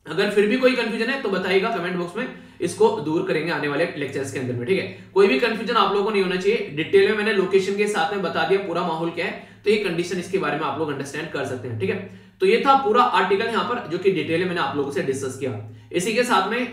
अगर फिर भी कोई कंफ्यूजन है तो बताइएगा कमेंट बॉक्स में, इसको दूर करेंगे आने वाले लेक्चर्स के अंदर में, ठीक है। कोई भी कंफ्यूजन आप लोगों को नहीं होना चाहिए, डिटेल में मैंने लोकेशन के साथ में बता दिया पूरा माहौल क्या है, तो ये कंडीशन इसके बारे में आप लोग अंडरस्टैंड कर सकते हैं, ठीक है। तो ये था पूरा आर्टिकल यहाँ पर जो कि डिटेल में मैंने आप लोगों से डिस्कस किया। इसी के साथ में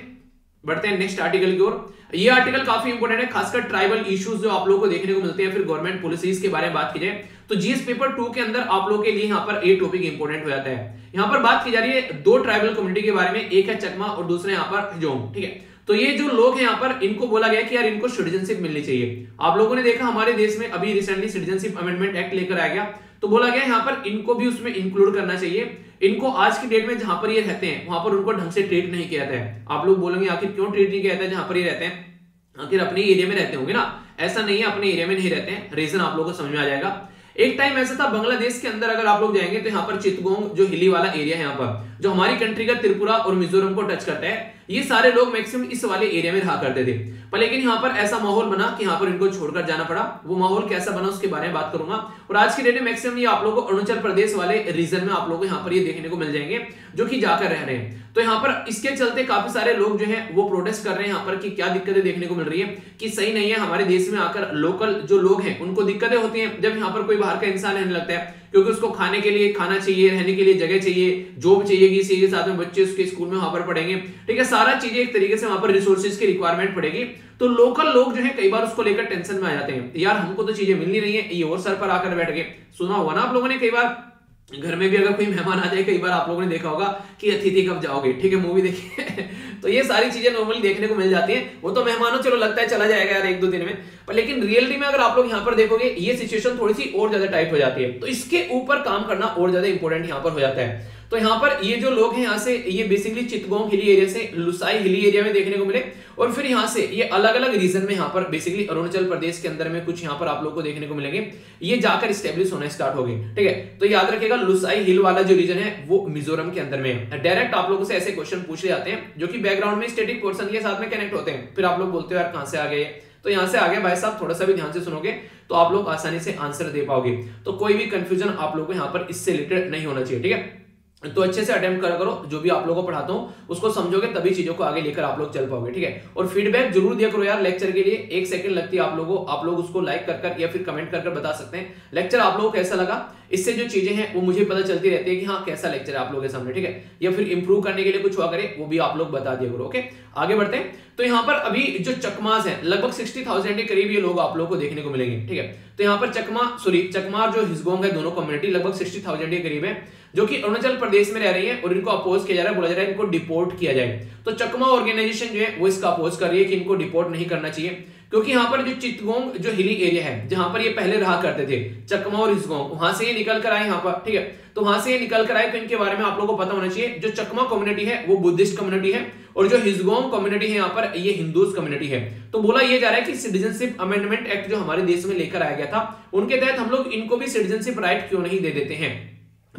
बढ़ते हैं नेक्स्ट आर्टिकल की ओर। ये आर्टिकल काफी इंपोर्टेंट है, खासकर ट्राइबल इश्यूज जो आप लोगों को देखने को मिलते हैं, फिर गवर्नमेंट पॉलिसीज के बारे में बात की जाए तो जीएस पेपर 2 के अंदर आप लोगों के लिए यहाँ पर ये टॉपिक इंपोर्टेंट हो जाता है। यहाँ पर बात की जा रही है दो ट्राइबल कम्युनिटी के बारे में, एक है चकमा और दूसरे यहाँ पर हिजोंग, ठीक है। तो ये जो लोग हैं यहाँ पर इनको बोला गया कि यार इनको सिटीजनशिप मिलनी चाहिए। आप लोगों ने देखा हमारे देश में अभी रिसेंटली सिटीजनशिप अमेंडमेंट एक्ट लेकर आया गया, तो बोला गया यहाँ पर इनको भी उसमें इंक्लूड करना चाहिए। इनको आज की डेट में जहां पर ये रहते हैं वहां पर उनको ढंग से ट्रीट नहीं किया जाता है। आप लोग बोलेंगे आखिर क्यों ट्रीट नहीं किया जाता है, जहां पर ये रहते हैं आखिर अपने एरिया में रहते होंगे ना, ऐसा नहीं है, अपने एरिया में नहीं रहते हैं, रीजन आप लोगों को समझ में आ जाएगा। एक टाइम ऐसा था बांग्लादेश के अंदर अगर आप लोग जाएंगे तो यहाँ पर चितगोंग जो हिली वाला एरिया है, यहाँ पर जो हमारी कंट्री का त्रिपुरा और मिजोरम को टच करता है, ये सारे लोग मैक्सिमम इस वाले एरिया में रहा करते थे। पर लेकिन यहाँ पर ऐसा माहौल बना कि यहाँ पर इनको छोड़कर जाना पड़ा। वो माहौल कैसा बना उसके बारे में बात करूंगा। और आज की डेट में मैक्सिमम ये आप लोगों को अरुणाचल प्रदेश वाले रीजन में आप लोगों को यहाँ पर ये देखने को मिल जाएंगे जो कि जाकर रह रहे हैं। तो यहाँ पर इसके चलते काफी सारे लोग जो हैं वो प्रोटेस्ट कर रहे हैं यहाँ पर कि क्या दिक्कतें देखने को मिल रही है, कि सही नहीं है हमारे देश में आकर लोकल जो लोग हैं उनको दिक्कतें होती हैं जब यहाँ पर कोई बाहर का इंसान रहने लगता है, क्योंकि उसको खाने के लिए खाना चाहिए, रहने के लिए जगह चाहिए, जॉब चाहिए, किसी के साथ में बच्चे उसके स्कूल में वहां पर पढ़ेंगे, ठीक है, सारा चीजें एक तरीके से वहां पर रिसोर्सेज की रिक्वायरमेंट पड़ेगी। तो लोकल लोग जो है कई बार उसको लेकर टेंशन में आ जाते हैं, यार हमको तो चीजें मिल नहीं रही है, ये और सर पर आकर बैठ गए। सुना होगा ना आप लोगों ने, कई बार घर में भी अगर कोई मेहमान आ जाए, कई बार आप लोगों ने देखा होगा कि अतिथि कब जाओगे, ठीक है, मूवी देखिए तो ये सारी चीजें नॉर्मली देखने को मिल जाती हैं। वो तो मेहमानों चलो लगता है चला जाएगा यार 1-2 दिन में, पर लेकिन रियलिटी में अगर आप लोग यहाँ पर देखोगे ये सिचुएशन थोड़ी सी और ज्यादा टाइट हो जाती है। तो इसके ऊपर काम करना और ज्यादा इंपॉर्टेंट यहाँ पर हो जाता है। तो यहाँ पर ये जो लोग हैं यहाँ से ये बेसिकली चितगोंग हिली एरिया से लुसाई हिली एरिया में देखने को मिले, और फिर यहाँ से ये अलग अलग रीजन में यहाँ पर बेसिकली अरुणाचल प्रदेश के अंदर में कुछ यहाँ पर आप लोग को देखने को मिलेंगे, ये जाकर स्टेब्लिश होना स्टार्ट हो गए, ठीक है। तो याद रखिएगा लुसाई हिल वाला जो रीजन है वो मिजोरम के अंदर में है। डायरेक्ट आप लोगों से ऐसे क्वेश्चन पूछ ले जाते हैं जो कि बैकग्राउंड में स्टैटिक पोर्शन के साथ में कनेक्ट होते हैं, फिर आप लोग बोलते हो यार कहां से आ गए, तो यहां से आ गए भाई साहब, थोड़ा सा भी ध्यान से सुनोगे तो आप लोग आसानी से आंसर दे पाओगे। तो कोई भी कंफ्यूजन आप लोगों को यहाँ पर इससे रिलेटेड नहीं होना चाहिए, ठीक है। तो अच्छे से अटेम्प्ट करा करो, जो भी आप लोगों को पढ़ाता हूं उसको समझोगे तभी चीजों को आगे लेकर आप लोग चल पाओगे, ठीक है। और फीडबैक जरूर दिया करो यार लेक्चर के लिए, 1 सेकंड लगती है आप लोग उसको लाइक कर या फिर कमेंट कर बता सकते हैं लेक्चर आप लोगों को कैसा लगा। इससे जो चीजें हैं वो मुझे पता चलती रहती है कि हाँ कैसा लेक्चर है आप लोगों के सामने, ठीक है, या फिर इंप्रूव करने के लिए कुछ हुआ करे वो भी आप लोग बता दिया करो, ओके। आगे बढ़ते हैं। तो यहाँ पर अभी जो चकमास हैं लगभग 60,000 के करीब ये लोग आप लोगों को देखने को मिलेंगे, ठीक है। तो यहाँ पर चकमा जो हिजगोंग है, दोनों कम्युनिटी लगभग 60,000 के करीब है जो कि अरुणाचल प्रदेश में रह रही है, और इनको अपोज किया जा रहा है, बोला जा रहा है इनको डिपोर्ट किया जाए। तो चकमा ऑर्गेनाइजेशन जो है वो इसका अपोज कर रही है कि इनको डिपोर्ट नहीं करना चाहिए, क्योंकि यहाँ पर जो चित्तगोंग जो हिली एरिया है जहां पर ये पहले रहा करते थे, चकमा और हिजगोंग, वहां से ये निकल कर आए यहाँ पर, ठीक है। तो वहां से ये निकल कर आए, तो इनके बारे में आप लोगों को पता होना चाहिए। जो चकमा कम्युनिटी है वो बुद्धिस्ट कम्युनिटी है और जो हिजगोंग कम्युनिटी है यहाँ पर ये हिंदूज कम्युनिटी है। तो बोला ये जा रहा है कि सिटीजनशिप अमेंडमेंट एक्ट जो हमारे देश में लेकर आया गया था, उनके तहत हम लोग इनको भी सिटीजनशिप राइट क्यों नहीं दे देते हैं,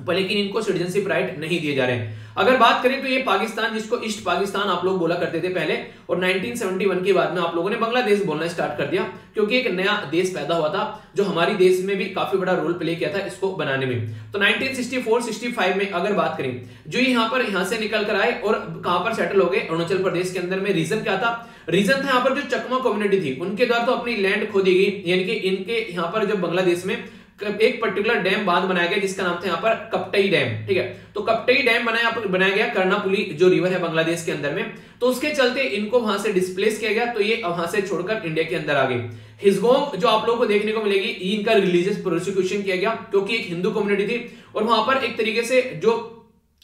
लेकिन इनको सिटीजनशिप राइट नहीं दिए जा रहे हैं। अगर बात करें तो ये पाकिस्तान, जिसको ईस्ट पाकिस्तान आप लोग बोला करते थे पहले, और 1971 के बाद में आप लोगों ने बांग्लादेश बोलना स्टार्ट कर दिया, क्योंकि एक नया देश पैदा हुआ था जो हमारी देश में भी काफी बड़ा रोल प्ले किया था इसको बनाने में। तो 1964-65 में अगर बात करें, जो यहाँ पर यहाँ से निकल कर आए और कहां पर सेटल हो गए, अरुणाचल प्रदेश के अंदर में। रीजन क्या था? रीजन था यहाँ पर जो चकमा कम्युनिटी थी उनके द्वारा तो अपनी लैंड खो दी गई, यानी कि इनके यहाँ पर जो बांग्लादेश में एक पर्टिकुलर डैम बांध बनाया गया जिसका नाम था यहाँ पर कपटई डैम, ठीक है। तो कपटई डैम बनाया गया कर्णापुली जो रिवर है बांग्लादेश के अंदर में, तो उसके चलते इनको वहां से डिस्प्लेस किया गया, तो ये वहां से छोड़कर इंडिया के अंदर आ गए। हिजगोंग जो आप लोगों को देखने को मिलेगी, इनका रिलीजियस प्रोसिक्यूशन किया गया क्योंकि एक हिंदू कम्युनिटी थी और वहां पर एक तरीके से जो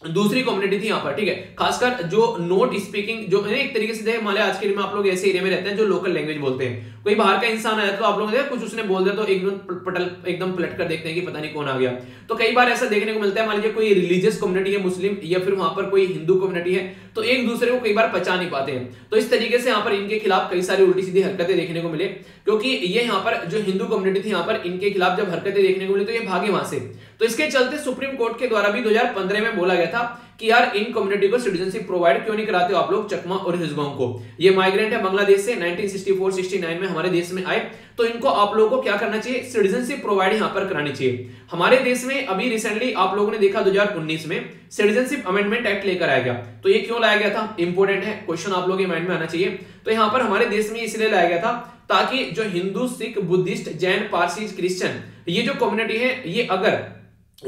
दूसरी कम्युनिटी थी यहाँ पर, ठीक है, खासकर जो नोट स्पीकिंग जो एक तरीके से मान लिया आज के दिन में आप लोग ऐसे एरिया में रहते हैं जो लोकल लैंग्वेज बोलते हैं, कोई बाहर का इंसान आया तो आप लोग कुछ उसने बोल दिया तो एकदम पलट कर देखते हैं कि पता नहीं कौन आ गया। तो कई बार ऐसा देखने को मिलता है, मान लीजिए कोई रिलीजियस कम्युनिटी है मुस्लिम या फिर वहां पर कोई हिंदू कम्युनिटी है, तो एक दूसरे को कई बार पहचान नहीं पाते हैं। तो इस तरीके से यहाँ पर इनके खिलाफ कई सारी उल्टी सीधी हरकतें देखने को मिले, क्योंकि ये यहाँ पर जो हिंदू कम्युनिटी थी यहाँ पर इनके खिलाफ जब हरकतें देखने को मिली तो ये भागे वहां से। तो इसके चलते सुप्रीम कोर्ट के द्वारा भी 2015 में बोला गया था कि यार इन कम्युनिटी को सिटीजनशिप प्रोवाइड क्यों नहीं कराते हो आप लोग, चकमा और हिजगोंग को। ये माइग्रेंट है बांग्लादेश से, 1964-69 में हमारे देश में आए, तो इनको आप लोगों को क्या करना चाहिए, सिटीजनशिप प्रोवाइड यहां पर करानी चाहिए। हमारे देश में अभी रिसेंटली आप लोगों ने देखा 2019 में सिटीजनशिप अमेंडमेंट एक्ट लेकर आया गया। तो ये क्यों लाया गया था, इंपोर्टेंट है, क्वेश्चन आप लोगों के माइंड में आना चाहिए। तो यहां पर हमारे देश में इसलिए लाया गया था ताकि जो हिंदू, सिख, बुद्धिस्ट, जैन, पारसी, क्रिश्चियन, ये जो कम्युनिटी है, ये अगर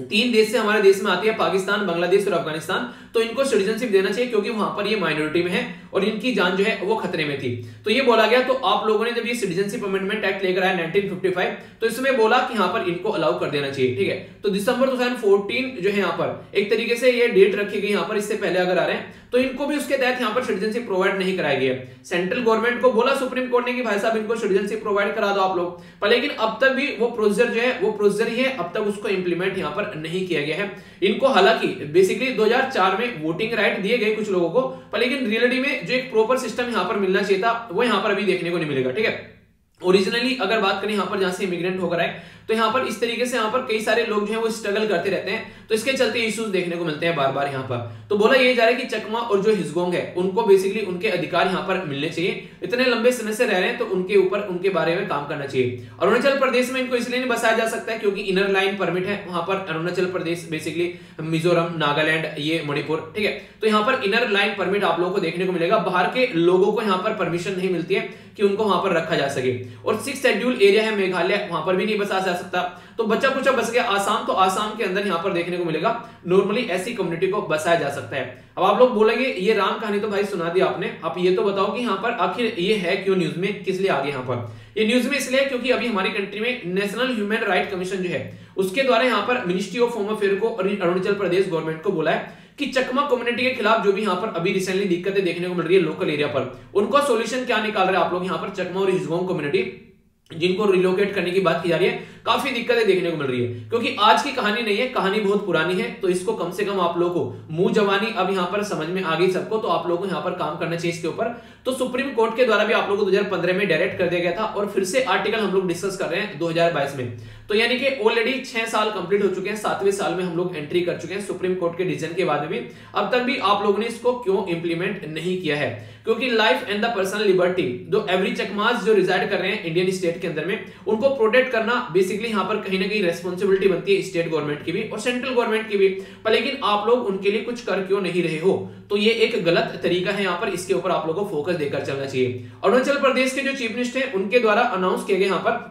3 देश से हमारे देश में आती है, पाकिस्तान, बांग्लादेश और अफगानिस्तान, तो इनको सिटीजनशिप देना चाहिए क्योंकि वहां पर ये माइनॉरिटी में है और इनकी जान जो है वो खतरे में थी। तो ये बोला गया। तो आप लोगों ने जब ये सिटीजनशिप अमेंडमेंट एक्ट लेकर आया 1955, तो इसमें बोला कि यहाँ पर इनको अलाउ कर देना चाहिए, ठीक है। तो दिसंबर 2014 जो है यहाँ पर एक तरीके से ये डेट रखी गई यहाँ पर, इससे पहले अगर आ रहे हैं तो इनको भी उसके तहत यहाँ पर सिटीजनशिप प्रोवाइड नहीं कराई गई है। सेंट्रल गवर्नमेंट को बोला सुप्रीम कोर्ट ने कि भाई साहब इनको सिटीजनशिप प्रोवाइड करा दो आप लोग, पर लेकिन अब तक भी वो प्रोसीजर जो है वो प्रोसीजर ही है, अब तक उसको इंप्लीमेंट यहाँ पर नहीं किया गया है इनको। हालांकि बेसिकली 2004 में वोटिंग राइट दिए गए कुछ लोगों को, पर लेकिन रियलिटी में जो एक प्रॉपर सिस्टम यहाँ पर मिलना चाहिए था वो यहाँ पर अभी देखने को नहीं मिलेगा, ठीक है। ओरिजिनली अगर बात करें यहाँ पर जहां से इमिग्रेंट होकर आए, तो यहाँ पर इस तरीके से यहाँ पर कई सारे लोग जो हैं वो स्ट्रगल करते रहते हैं, तो इसके चलते इश्यूज देखने को मिलते हैं बार बार यहाँ पर। तो बोला ये जा रहा है कि चकमा और जो हिजगोंग है उनको बेसिकली उनके अधिकार यहाँ पर मिलने चाहिए, इतने लंबे समय से रह रहे हैं तो उनके ऊपर उनके बारे में काम करना चाहिए। अरुणाचल प्रदेश में इनको इसलिए नहीं बसाया जा सकता है क्योंकि इनर लाइन परमिट है वहां पर, अरुणाचल प्रदेश बेसिकली मिजोरम, नागालैंड, ये मणिपुर, ठीक है। तो यहाँ पर इनर लाइन परमिट आप लोगों को देखने को मिलेगा, बाहर के लोगों को यहाँ पर परमिशन नहीं मिलती है कि उनको वहां पर रखा जा सके। और 6 शेड्यूल एरिया है मेघालय, वहां पर भी नहीं बसा जा सकता। तो बच्चा कुछ बस गया आसाम, तो आसाम के अंदर यहाँ पर देखने को मिलेगा नॉर्मली ऐसी कम्युनिटी को बसाया जा सकता है। अब आप लोग बोलेंगे ये राम कहानी तो भाई सुना दी आपने, आप ये तो बताओ कि यहाँ पर आखिर ये है क्यों न्यूज में, किस लिए आगे यहाँ पर। ये न्यूज में इसलिए क्योंकि अभी हमारी कंट्री में नेशनल ह्यूमन राइट कमीशन जो है उसके द्वारा यहाँ पर मिनिस्ट्री ऑफ होम अफेयर को और अरुणाचल प्रदेश गवर्नमेंट को बोला है कि चकमा कम्युनिटी के खिलाफ जो भी यहाँ पर अभी रिसेंटली दिक्कतें देखने को मिल रही है लोकल एरिया पर, उनको सॉल्यूशन क्या निकाल रहे हैं आप लोग। यहाँ पर चकमा और हिजगोंग कम्युनिटी जिनको रिलोकेट करने की बात की जा रही है, काफी दिक्कतें देखने को मिल रही है क्योंकि आज की कहानी नहीं है, कहानी बहुत पुरानी है। तो इसको कम से कम आप लोगों को मुंह जवानी अब यहाँ पर समझ में आ गई सबको, तो आप लोगों को यहाँ पर काम करना चाहिए इसके ऊपर। तो सुप्रीम कोर्ट के द्वारा भी आप लोगों को 2015 में डायरेक्ट कर दिया गया था और फिर से आर्टिकल हम लोग डिस्कस कर रहे हैं 2022 में। तो यानी कि ऑलरेडी 6 साल कंप्लीट हो चुके हैं, 7वें साल में हम लोग एंट्री कर चुके हैं सुप्रीम कोर्ट के डिसीजन के बाद में भी। अब तक भी आप लोगों ने इसको क्यों इंप्लीमेंट नहीं किया है, क्योंकि life and the personal liberty जो एवरी चकमास जो रिजाइड कर रहे हैं इंडियन स्टेट के अंदर में, उनको प्रोटेक्ट करना बेसिकली यहाँ पर कहीं ना कहीं रेस्पॉन्सिबिलिटी बनती है स्टेट गवर्नमेंट की भी और सेंट्रल गवर्नमेंट की भी, पर लेकिन आप लोग उनके लिए कुछ कर क्यों नहीं रहे हो। तो ये एक गलत तरीका है यहाँ पर, इसके ऊपर आप लोगों को फोकस देकर चलना चाहिए। अरुणाचल प्रदेश के जो चीफ मिनिस्टर हैं उनके द्वारा अनाउंस किए गए यहाँ पर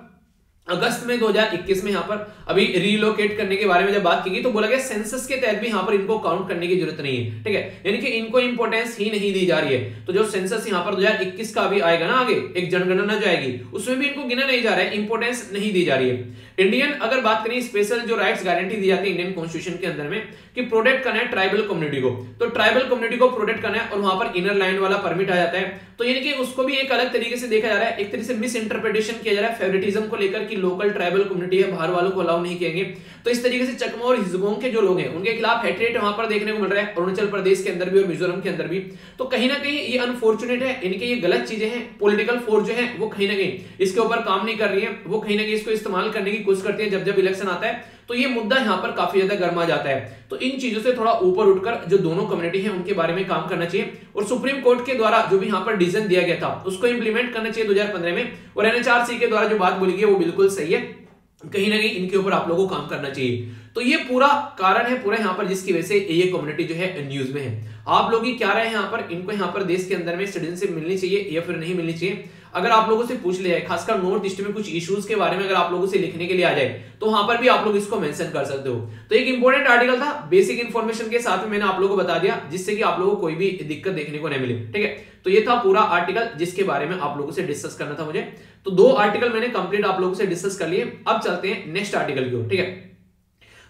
अगस्त में 2021 में यहाँ पर अभी रीलोकेट करने के बारे में जब बात की गई तो बोला गया सेंसस के तहत भी यहाँ पर इनको काउंट करने की जरूरत नहीं है, ठीक है, यानी कि इनको इंपॉर्टेंस ही नहीं दी जा रही है। तो जो सेंसस यहाँ पर 2021 का भी आएगा ना आगे, एक जनगणना जो आएगी उसमें भी इनको गिना नहीं जा रहा है, इंपॉर्टेंस नहीं दी जा रही है। इंडियन अगर बात करें स्पेशल जो राइट्स गारंटी दी जाती है इंडियन कॉन्स्टिट्यूशन के अंदर में कि प्रोटेक्ट करना है ट्राइबल कम्युनिटी को, तो ट्राइबल कम्युनिटी को प्रोटेक्ट करना है और वहां पर इनर लाइन वाला परमिट आ जाता है। तो यानी कि उसको भी एक अलग तरीके से देखा जा रहा है, एक तरीके से मिस इंटरप्रिटेशन किया जा रहा है फेवरेटिज्म को लेकर कि लोकल ट्राइबल कम्युनिटी है बाहर वालों को अलाउ नहीं किएंगे। तो इस तरीके से चकमा और हिजबोंग के जो लोग हैं उनके खिलाफ हेट्रेट वहां पर देखने को मिल रहा है, अरुणाचल प्रदेश के अंदर भी और मिजोरम के अंदर भी। तो कहीं ना कहीं ये अनफॉर्चुनेट है, इनके ये गलत चीजें हैं। पॉलिटिकल फोर्स जो है वो कहीं ना कहीं इसके ऊपर काम नहीं कर रही है, वो कहीं ना कहीं इसको इस्तेमाल करने की कोशिश करती है जब जब इलेक्शन आता है। तो ये मुद्दा यहाँ पर काफी ज्यादा गर्मा जाता है। तो इन चीजों से थोड़ा ऊपर उठकर जो दोनों कम्युनिटी है उनके बारे में काम करना चाहिए और सुप्रीम कोर्ट के द्वारा जो भी यहाँ पर डिसीजन दिया गया था उसको इंप्लीमेंट करना चाहिए 2015 में। और एनएचआरसी के द्वारा जो बात बोली गई वो बिल्कुल सही है, कहीं ना कहीं इनके ऊपर आप लोगों को काम करना चाहिए। तो ये पूरा कारण है पूरा यहाँ पर जिसकी वजह से ये कम्युनिटी जो है न्यूज में है। आप लोग की क्या राय है यहाँ पर, इनको यहाँ पर देश के अंदर में सिटीजनशिप मिलनी चाहिए या फिर नहीं मिलनी चाहिए? अगर आप लोगों से पूछ लिया है, खासकर नॉर्थ ईस्ट में कुछ इश्यूज के बारे में अगर आप लोगों से लिखने के लिए आ जाए तो वहां पर भी आप लोग इसको मेंशन कर सकते हो। तो एक इंपॉर्टेंट आर्टिकल था, बेसिक इन्फॉर्मेशन के साथ में मैंने आप लोगों को बता दिया जिससे कि आप लोगों को कोई भी दिक्कत देखने को नहीं मिले, ठीक है। तो ये था पूरा आर्टिकल जिसके बारे में आप लोगों से डिस्कस करना था मुझे। तो 2 आर्टिकल मैंने कंप्लीट आप लोगों से डिस्कस कर लिए। अब चलते हैं नेक्स्ट आर्टिकल की ओर, ठीक है।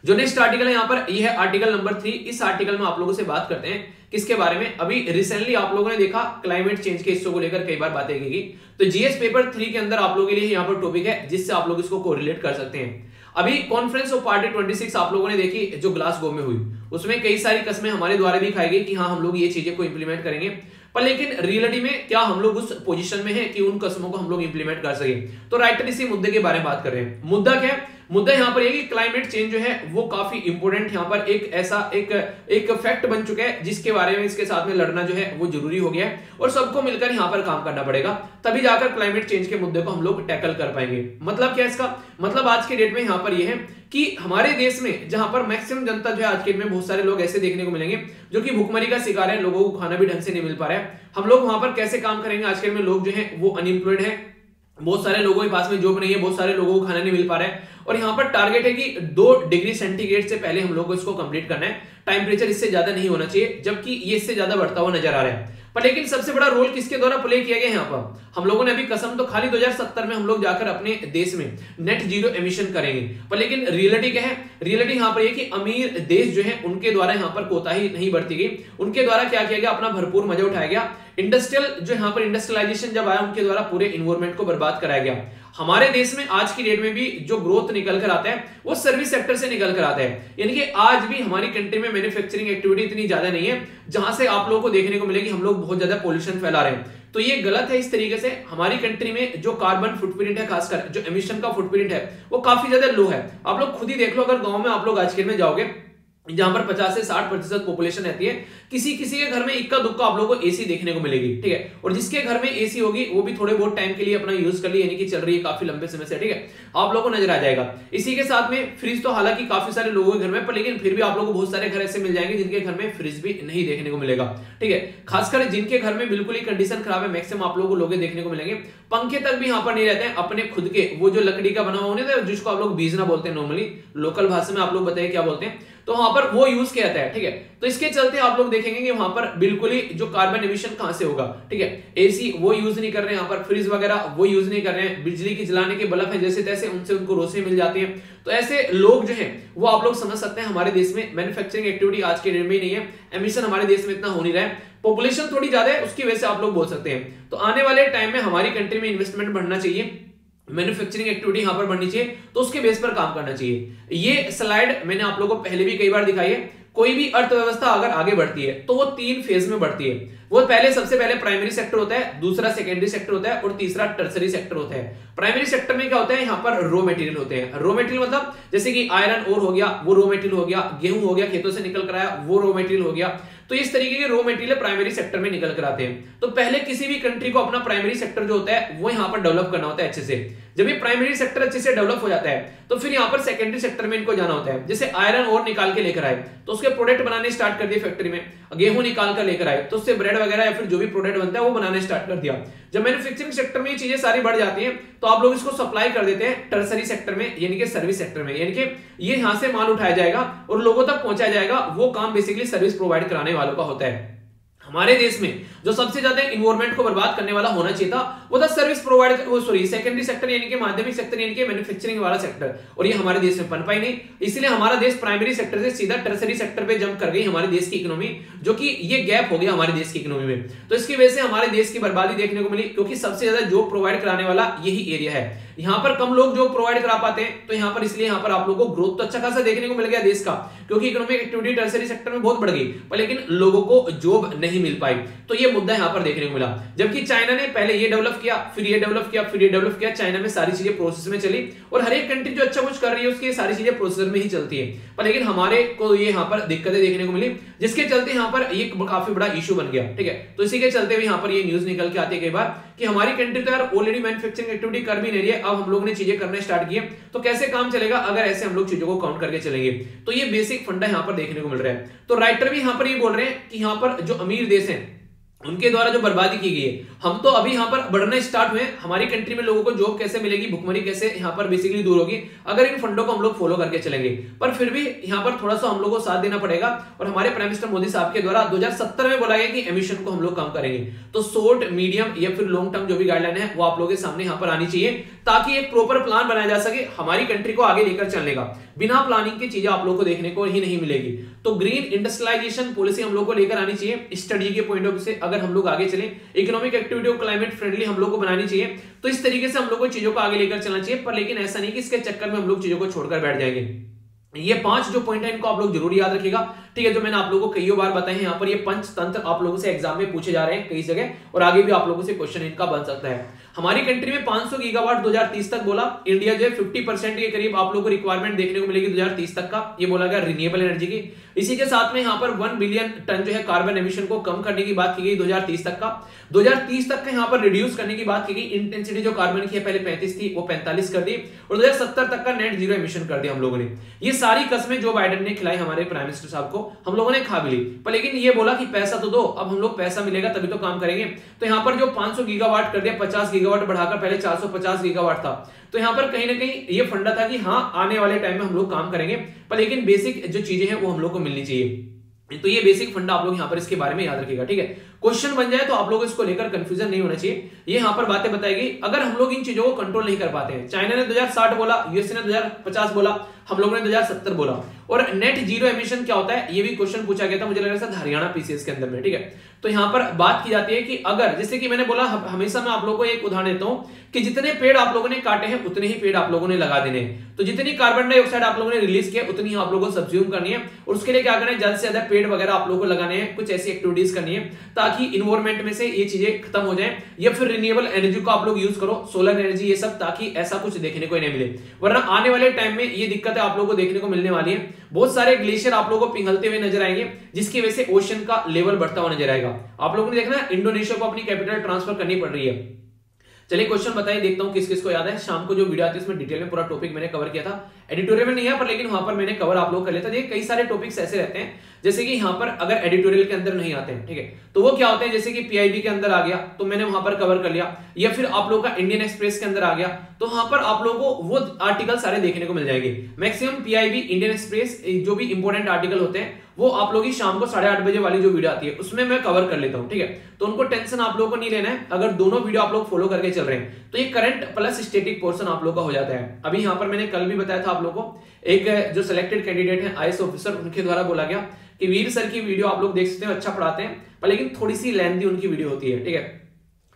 जो नेक्स्ट आर्टिकल है यहाँ पर ये है आर्टिकल नंबर 3। इस आर्टिकल में आप लोगों से बात करते हैं किसके बारे में? अभी रिसेंटली आप लोगों ने देखा क्लाइमेट चेंज के इश्यू को लेकर कई बार बातें की गई। तो जीएस पेपर 3 के अंदर आप लोगों के लिए यहाँ पर टॉपिक है जिससे आप लोग इसको कोरिलेट कर सकते हैं। अभी कॉन्फ्रेंस ऑफ पार्टी 26 आप लोगों ने देखी जो ग्लासगो में हुई, उसमें कई सारी कस्में हमारे द्वारा भी खाई गई कि हाँ हम लोग ये चीजें को इंप्लीमेंट करेंगे, पर लेकिन रियलिटी में क्या हम लोग उस पोजीशन में हैं कि उन कस्मों को हम लोग इंप्लीमेंट कर सके? तो राइटर इसी मुद्दे के बारे में बात कर रहे हैं। मुद्दा क्या है? मुद्दा यहाँ पर ये कि क्लाइमेट चेंज जो है वो काफी इंपोर्टेंट यहाँ पर एक ऐसा एक फैक्ट बन चुका है जिसके बारे में इसके साथ में लड़ना जो है वो जरूरी हो गया है और सबको मिलकर यहाँ पर काम करना पड़ेगा, तभी जाकर क्लाइमेट चेंज के मुद्दे को हम लोग टैकल कर पाएंगे। मतलब क्या इसका मतलब? आज के डेट में यहाँ पर ये है कि हमारे देश में जहां पर मैक्सिमम जनता जो है आज के डेट में बहुत सारे लोग ऐसे देखने को मिलेंगे जो कि भूखमरी का शिकार है, लोगों को खाना भी ढंग से नहीं मिल पा रहा है। हम लोग वहां पर कैसे काम करेंगे? आज के डेट में लोग जो है वो अनएम्प्लॉयड है, बहुत सारे लोगों के पास में जॉब नहीं है, बहुत सारे लोगों को खाना नहीं मिल पा रहा है और यहाँ पर टारगेट है कि 2 डिग्री सेंटीग्रेड से पहले हम लोग को इसको कंप्लीट करना है। टेम्परेचर इससे ज्यादा नहीं होना चाहिए, जबकि ये इससे ज्यादा बढ़ता हुआ नजर आ रहा है। पर लेकिन सबसे बड़ा रोल किसके द्वारा प्ले किया गया यहाँ पर? हम लोगों ने अभी कसम तो खाली 2070 में हम लोग जाकर अपने देश में नेट जीरो एमिशन करेंगे, पर लेकिन रियलिटी क्या है? रियलिटी यहाँ पर ये कि अमीर देश जो है उनके द्वारा यहाँ पर कोताही नहीं बरती गई, उनके द्वारा क्या किया गया? अपना भरपूर मजा उठाया गया। इंडस्ट्रियल जो यहाँ पर इंडस्ट्रियलाइजेशन जब आया उनके द्वारा पूरे इन्वायरमेंट को बर्बाद कराया गया। हमारे देश में आज की डेट में भी जो ग्रोथ निकल कर आता है वो सर्विस सेक्टर से निकल कर आता है, यानी कि आज भी हमारी कंट्री में मैन्युफैक्चरिंग एक्टिविटी इतनी ज्यादा नहीं है जहां से आप लोगों को देखने को मिलेगी हम लोग बहुत ज्यादा पोल्यूशन फैला रहे हैं। तो ये गलत है। इस तरीके से हमारी कंट्री में जो कार्बन फुटप्रिंट है, खासकर जो एमिशन का फुटप्रिंट है वो काफी ज्यादा लो है। आप लोग खुद ही देख लो, अगर गांव में आप लोग आज के डेट में जाओगे जहां पर 50 से 60% पॉपुलेशन रहती है, किसी किसी के घर में इक्का दुक्का आप लोगों को एसी देखने को मिलेगी, ठीक है। और जिसके घर में एसी होगी वो भी थोड़े बहुत टाइम के लिए अपना यूज कर ली, यानी कि चल रही है काफी लंबे समय से, ठीक है, आप लोगों को नजर आ जाएगा। इसी के साथ में फ्रिज तो हालांकि काफी सारे लोगों के घर में, पर लेकिन फिर भी आप लोगों को बहुत सारे घर ऐसे मिल जाएंगे जिनके घर में फ्रिज भी नहीं देखने को मिलेगा, ठीक है। खासकर जिनके घर में बिल्कुल ही कंडीशन खराब है, मैक्सिमम आप लोगों को लोग देखने को मिलेंगे पंखे तक भी यहाँ पर नहीं रहते हैं अपने खुद के, वो जो लकड़ी का बना हुआ होने जिसको आप लोग बीजना बोलते हैं, नॉर्मली लोकल भाषा में आप लोग बताइए क्या बोलते हैं, तो वहां पर वो यूज किया जाता है, ठीक है। तो इसके चलते आप लोग देखेंगे कि वहां पर बिल्कुल ही जो कार्बन एमिशन कहां से होगा, ठीक है। एसी वो यूज नहीं कर रहे हैं, यहाँ पर फ्रिज वगैरह वो यूज नहीं कर रहे हैं, बिजली की जलाने के बल्ब है जैसे तैसे उनसे उनको रोशनी मिल जाती है। तो ऐसे लोग जो है वो आप लोग समझ सकते हैं हमारे देश में मैन्युफैक्चरिंग एक्टिविटी आज के डेट में नहीं है, एमिशन हमारे देश में इतना हो नहीं रहा है, पॉपुलेशन थोड़ी ज्यादा है उसकी वजह से आप लोग बोल सकते हैं। तो आने वाले टाइम में हमारी कंट्री में इन्वेस्टमेंट बढ़ना चाहिए, मैन्युफैक्चरिंग एक्टिविटी यहां पर बढ़नी चाहिए, तो उसके बेस पर काम करना चाहिए। ये स्लाइड मैंने आप लोगों को पहले भी कई बार दिखाई है। कोई भी अर्थव्यवस्था अगर आगे बढ़ती है तो वो 3 फेज में बढ़ती है। वो सबसे पहले प्राइमरी सेक्टर होता है, दूसरा सेकेंडरी सेक्टर होता है और तीसरा टर्सरी सेक्टर होता है। प्राइमरी सेक्टर में क्या होता है? यहाँ पर रॉ मटेरियल होते हैं। रॉ मटेरियल मतलब जैसे कि आयरन ओर हो गया, वो रॉ मटेरियल हो गया, गेहूं हो गया खेतों से निकल कर आया, वो रॉ मटेरियल हो गया। तो इस तरीके के रॉ मटेरियल प्राइमरी सेक्टर में निकल कर आते हैं। तो पहले किसी भी कंट्री को अपना प्राइमरी सेक्टर जो होता है वो यहाँ पर डेवलप करना होता है अच्छे से। जब ये प्राइमरी सेक्टर अच्छे से डेवलप हो जाता है तो फिर यहाँ पर सेकेंडरी सेक्टर में इनको जाना होता है। जैसे आयरन ओर निकाल के लेकर आए तो उसके प्रोडक्ट बनाने स्टार्ट कर दिए फैक्ट्री में, गेहूं निकाल कर लेकर आए तो उससे ब्रेड वगैरह या फिर जो भी प्रोडक्ट बनता है वो बनाने स्टार्ट कर दिया। जब मैन्युफैक्चरिंग सेक्टर में ये चीजें सारी बढ़ जाती हैं तो आप लोग इसको सप्लाई कर देते हैं टर्सरी सेक्टर में, यानी कि सर्विस सेक्टर में, यानी कि ये यहां से माल उठाया जाएगा और लोगों तक पहुंचाया जाएगा। वो काम बेसिकली सर्विस प्रोवाइड कराने वालों का होता है। हमारे देश में जो सबसे ज्यादा इन्वायरमेंट को बर्बाद करने वाला होना चाहिए था वो था सर्विस प्रोवाइडर, वो सॉरी सेकेंडरी सेक्टर यानी कि माध्यमिक सेक्टर यानी कि मैन्युफैक्चरिंग वाला सेक्टर, और ये हमारे देश में पनपा ही नहीं। इसलिए हमारा देश प्राइमरी सेक्टर से सीधा टर्सरी सेक्टर पे जंप कर गई हमारे देश की इकोनॉमी, जो कि ये गैप हो गया हमारे देश की इकोनॉमी में। तो इसकी वजह से हमारे देश की बर्बादी देखने को मिली, क्योंकि सबसे ज्यादा जॉब प्रोवाइड कराने वाला यही एरिया है। यहाँ पर कम लोग जॉब प्रोवाइड करा पाते हैं, तो यहाँ पर इसलिए यहाँ पर आप लोगों को ग्रोथ तो अच्छा खासा देखने को मिल गया देश का, क्योंकि इकोनॉमिक एक्टिविटी टर्सरी सेक्टर में बहुत बढ़ गई, पर लेकिन लोगों को जॉब नहीं मिल पाई। तो ये मुद्दा यहाँ पर देखने को मिला। जबकि चाइना ने पहले ये डेवलप किया, फिर ये डेवलप किया, फिर ये डेवलप किया। चाइना में सारी चीजें प्रोसेस में चली, और हर एक कंट्री जो अच्छा कुछ कर रही है उसकी सारी चीजें प्रोसेस में ही चलती है। पर लेकिन हमारे को ये यहाँ पर दिक्कतें देखने को मिली, जिसके चलते यहाँ पर ये काफी बड़ा इशू बन गया। ठीक है, तो इसी के चलते भी यहाँ पर ये न्यूज निकल के आती है कई बार कि हमारी कंट्री तो यार ऑलरेडी मैन्युफैक्चरिंग एक्टिविटी कर भी नहीं रही है, अब हम लोगों ने चीजें करने स्टार्ट किए, तो कैसे काम चलेगा अगर ऐसे हम लोग चीजों को काउंट करके चलेंगे। तो ये बेसिक फंडा यहाँ पर देखने को मिल रहा है। तो राइटर भी यहाँ पर ये बोल रहे हैं कि यहाँ पर जो अमीर देश हैं उनके द्वारा जो बर्बादी की गई है, हम तो अभी यहाँ पर बढ़ना स्टार्ट हुए। हमारी कंट्री में लोगों को जॉब कैसे मिलेगी, भुखमरी कैसे यहाँ पर बेसिकली दूर होगी अगर इन फंडों को हम लोग फॉलो करके चलेंगे। पर फिर भी यहाँ पर थोड़ा सा हम लोग को साथ देना पड़ेगा, और हमारे प्राइम मिनिस्टर मोदी साहब के द्वारा 2070 में बोला गया कि एमिशन को हम लोग कम करेंगे। तो शॉर्ट, मीडियम या फिर लॉन्ग टर्म जो भी गाइडलाइन है वो आप लोगों के सामने यहाँ पर आनी चाहिए, ताकि एक प्रॉपर प्लान बनाया जा सके हमारी कंट्री को आगे लेकर चलने का। बिना प्लानिंग की चीजें आप लोगों को देखने को ही नहीं मिलेगी। तो ग्रीन इंडस्ट्रियलाइजेशन पॉलिसी हम लोग को लेकर आनी चाहिए स्टडी के पॉइंट ऑफ व्यू से। अगर हम लोग आगे चले, इकोनॉमिक एक्टिविटी को क्लाइमेट फ्रेंडली हम लोग को बनानी चाहिए। तो इस तरीके से हम लोग को चीजों को आगे लेकर चलना चाहिए, पर लेकिन ऐसा नहीं कि इसके चक्कर में हम लोग चीजों को छोड़कर बैठ जाएंगे। ये 5 जो पॉइंट है इनको आप लोग जरूर याद रखिएगा। ठीक है, जो मैंने आप लोगों को कई बार बताए हैं, यहाँ पर ये पंचतंत्र आप लोगों से एग्जाम में पूछे जा रहे हैं कई जगह, और आगे भी आप लोगों से क्वेश्चन इनका बन सकता है। हमारी कंट्री में 500 गीगावाट 2030 तक बोला। इंडिया जो है 50% के करीब आप लोगों को रिक्वायरमेंट देखने को मिलेगी 2030 तक का, ये बोला गया रिन्यूएबल एनर्जी की। इसी के साथ में यहाँ पर 1 बिलियन टन जो है कार्बन एमिशन को कम करने की बात की गई 2030 तक का। 2030 तक का यहाँ पर रिड्यूस करने की बात की गई। इंटेंसिटी जो कार्बन की है पहले 35 थी, वो 45 कर दी, और 2070 तक का नेट जीरो एमिशन कर दिया हम लोगों ने। ये सारी कस्में जो बाइडेन ने खिलाई हमारे प्राइम मिनिस्टर साहब को, हम लोगों ने खा भी ली। पर लेकिन ये बोला कि पैसा तो दो, अब हम लोग पैसा मिलेगा तभी तो काम करेंगे। तो यहाँ पर जो 500 गीगावाट कर दिया, 50 गीगावाट बढ़ाकर पहले 450 गीगावाट था। तो यहाँ पर कहीं ना कहीं ये फंडा था कि हाँ आने वाले टाइम में हम लोग काम करेंगे, पर लेकिन बेसिक जो चीजें हैं वो हम लोग को मिलनी चाहिए। तो ये बेसिक फंडा आप लोग यहाँ पर इसके बारे में याद रखिएगा। ठीक है, क्वेश्चन बन जाए तो आप लोग इसको लेकर कंफ्यूजन नहीं होना चाहिए। ये यहाँ पर बातें बताएगी अगर हम लोग इन चीजों को कंट्रोल नहीं कर पाते हैं। चाइना ने 2060 बोला, यूएसए ने 2050 बोला, हम लोगों ने 2070 बोला। और नेट जीरो एमिशन क्या होता है ये भी क्वेश्चन पूछा गया था, मुझे लग रहा है हरियाणा पीसीएस के अंदर में। ठीक है, तो यहाँ पर बात की जाती है कि अगर, जैसे कि मैंने बोला हमेशा मैं आप लोगों को एक उदाहरण देता हूं कि जितने पेड़ आप लोगों ने काटे हैं उतने ही पेड़ आप लोगों ने लगा देने हैं। तो जितनी कार्बन डाइऑक्साइड आप लोगों ने रिलीज किया उतनी ही आप लोगों को सब्ज्यूम करनी है, और उसके लिए क्या करना है, ज्यादा से ज्यादा पेड़ वगैरह आप लोगों को लगाने हैं, कुछ ऐसी एक्टिविटीज करनी है ताकि इन्वायरमेंट में से ये चीजें खत्म हो जाए। या फिर रिन्यूएबल एनर्जी को आप लोग यूज करो, सोलर एनर्जी ये सब, ताकि ऐसा कुछ देखने को नहीं मिले। वरना आने वाले टाइम में ये दिक्कतें आप लोगों को देखने को मिलने वाली है। बहुत सारे ग्लेशियर आप लोगों को पिघलते हुए नजर आएंगे, जिसकी वजह से ओशन का लेवल बढ़ता हुआ नजर आएगा। आप लोगों ने देखना इंडोनेशिया को अपनी कैपिटल ट्रांसफर करनी पड़ रही है। चलिए क्वेश्चन बताइए, देखता हूं किस किस को याद है। शाम को जो वीडियो आती है उसमें डिटेल में पूरा टॉपिक मैंने कवर किया था। एडिटोरियल में नहीं है, पर लेकिन वहां पर मैंने कवर आप लोग कर लेता। देखिए कई सारे टॉपिक्स ऐसे रहते हैं जैसे कि यहाँ पर अगर एडिटोरियल के अंदर नहीं आते हैं, ठीक है, तो वो क्या होते हैं, जैसे कि पीआईबी के अंदर आ गया तो मैंने वहां पर कवर कर लिया, या फिर आप लोग का इंडियन एक्सप्रेस के अंदर आ गया तो वहां पर आप लोगों को वो आर्टिकल सारे देखने को मिल जाएंगे। मैक्सिमम पीआईबी, इंडियन एक्सप्रेस जो भी इंपॉर्टेंट आर्टिकल होते हैं वो आप लोग की शाम को 8:30 बजे वाली जो वीडियो आती है उसमें मैं कवर कर लेता हूं। ठीक है, तो उनको टेंशन आप लोगों को नहीं लेना है अगर दोनों वीडियो आप लोग फॉलो करके चल रहे हैं। तो ये करंट प्लस स्टैटिक पोर्शन आप लोग का हो जाता है। अभी यहाँ पर मैंने कल भी बताया था आप लोग को, एक जो सिलेक्टेड कैंडिडेट है आईएएस ऑफिसर, उनके द्वारा बोला गया कि वीर सर की वीडियो आप लोग देख सकते हैं, अच्छा पढ़ाते हैं, पर लेकिन थोड़ी सी लेंथी उनकी वीडियो होती है। ठीक है,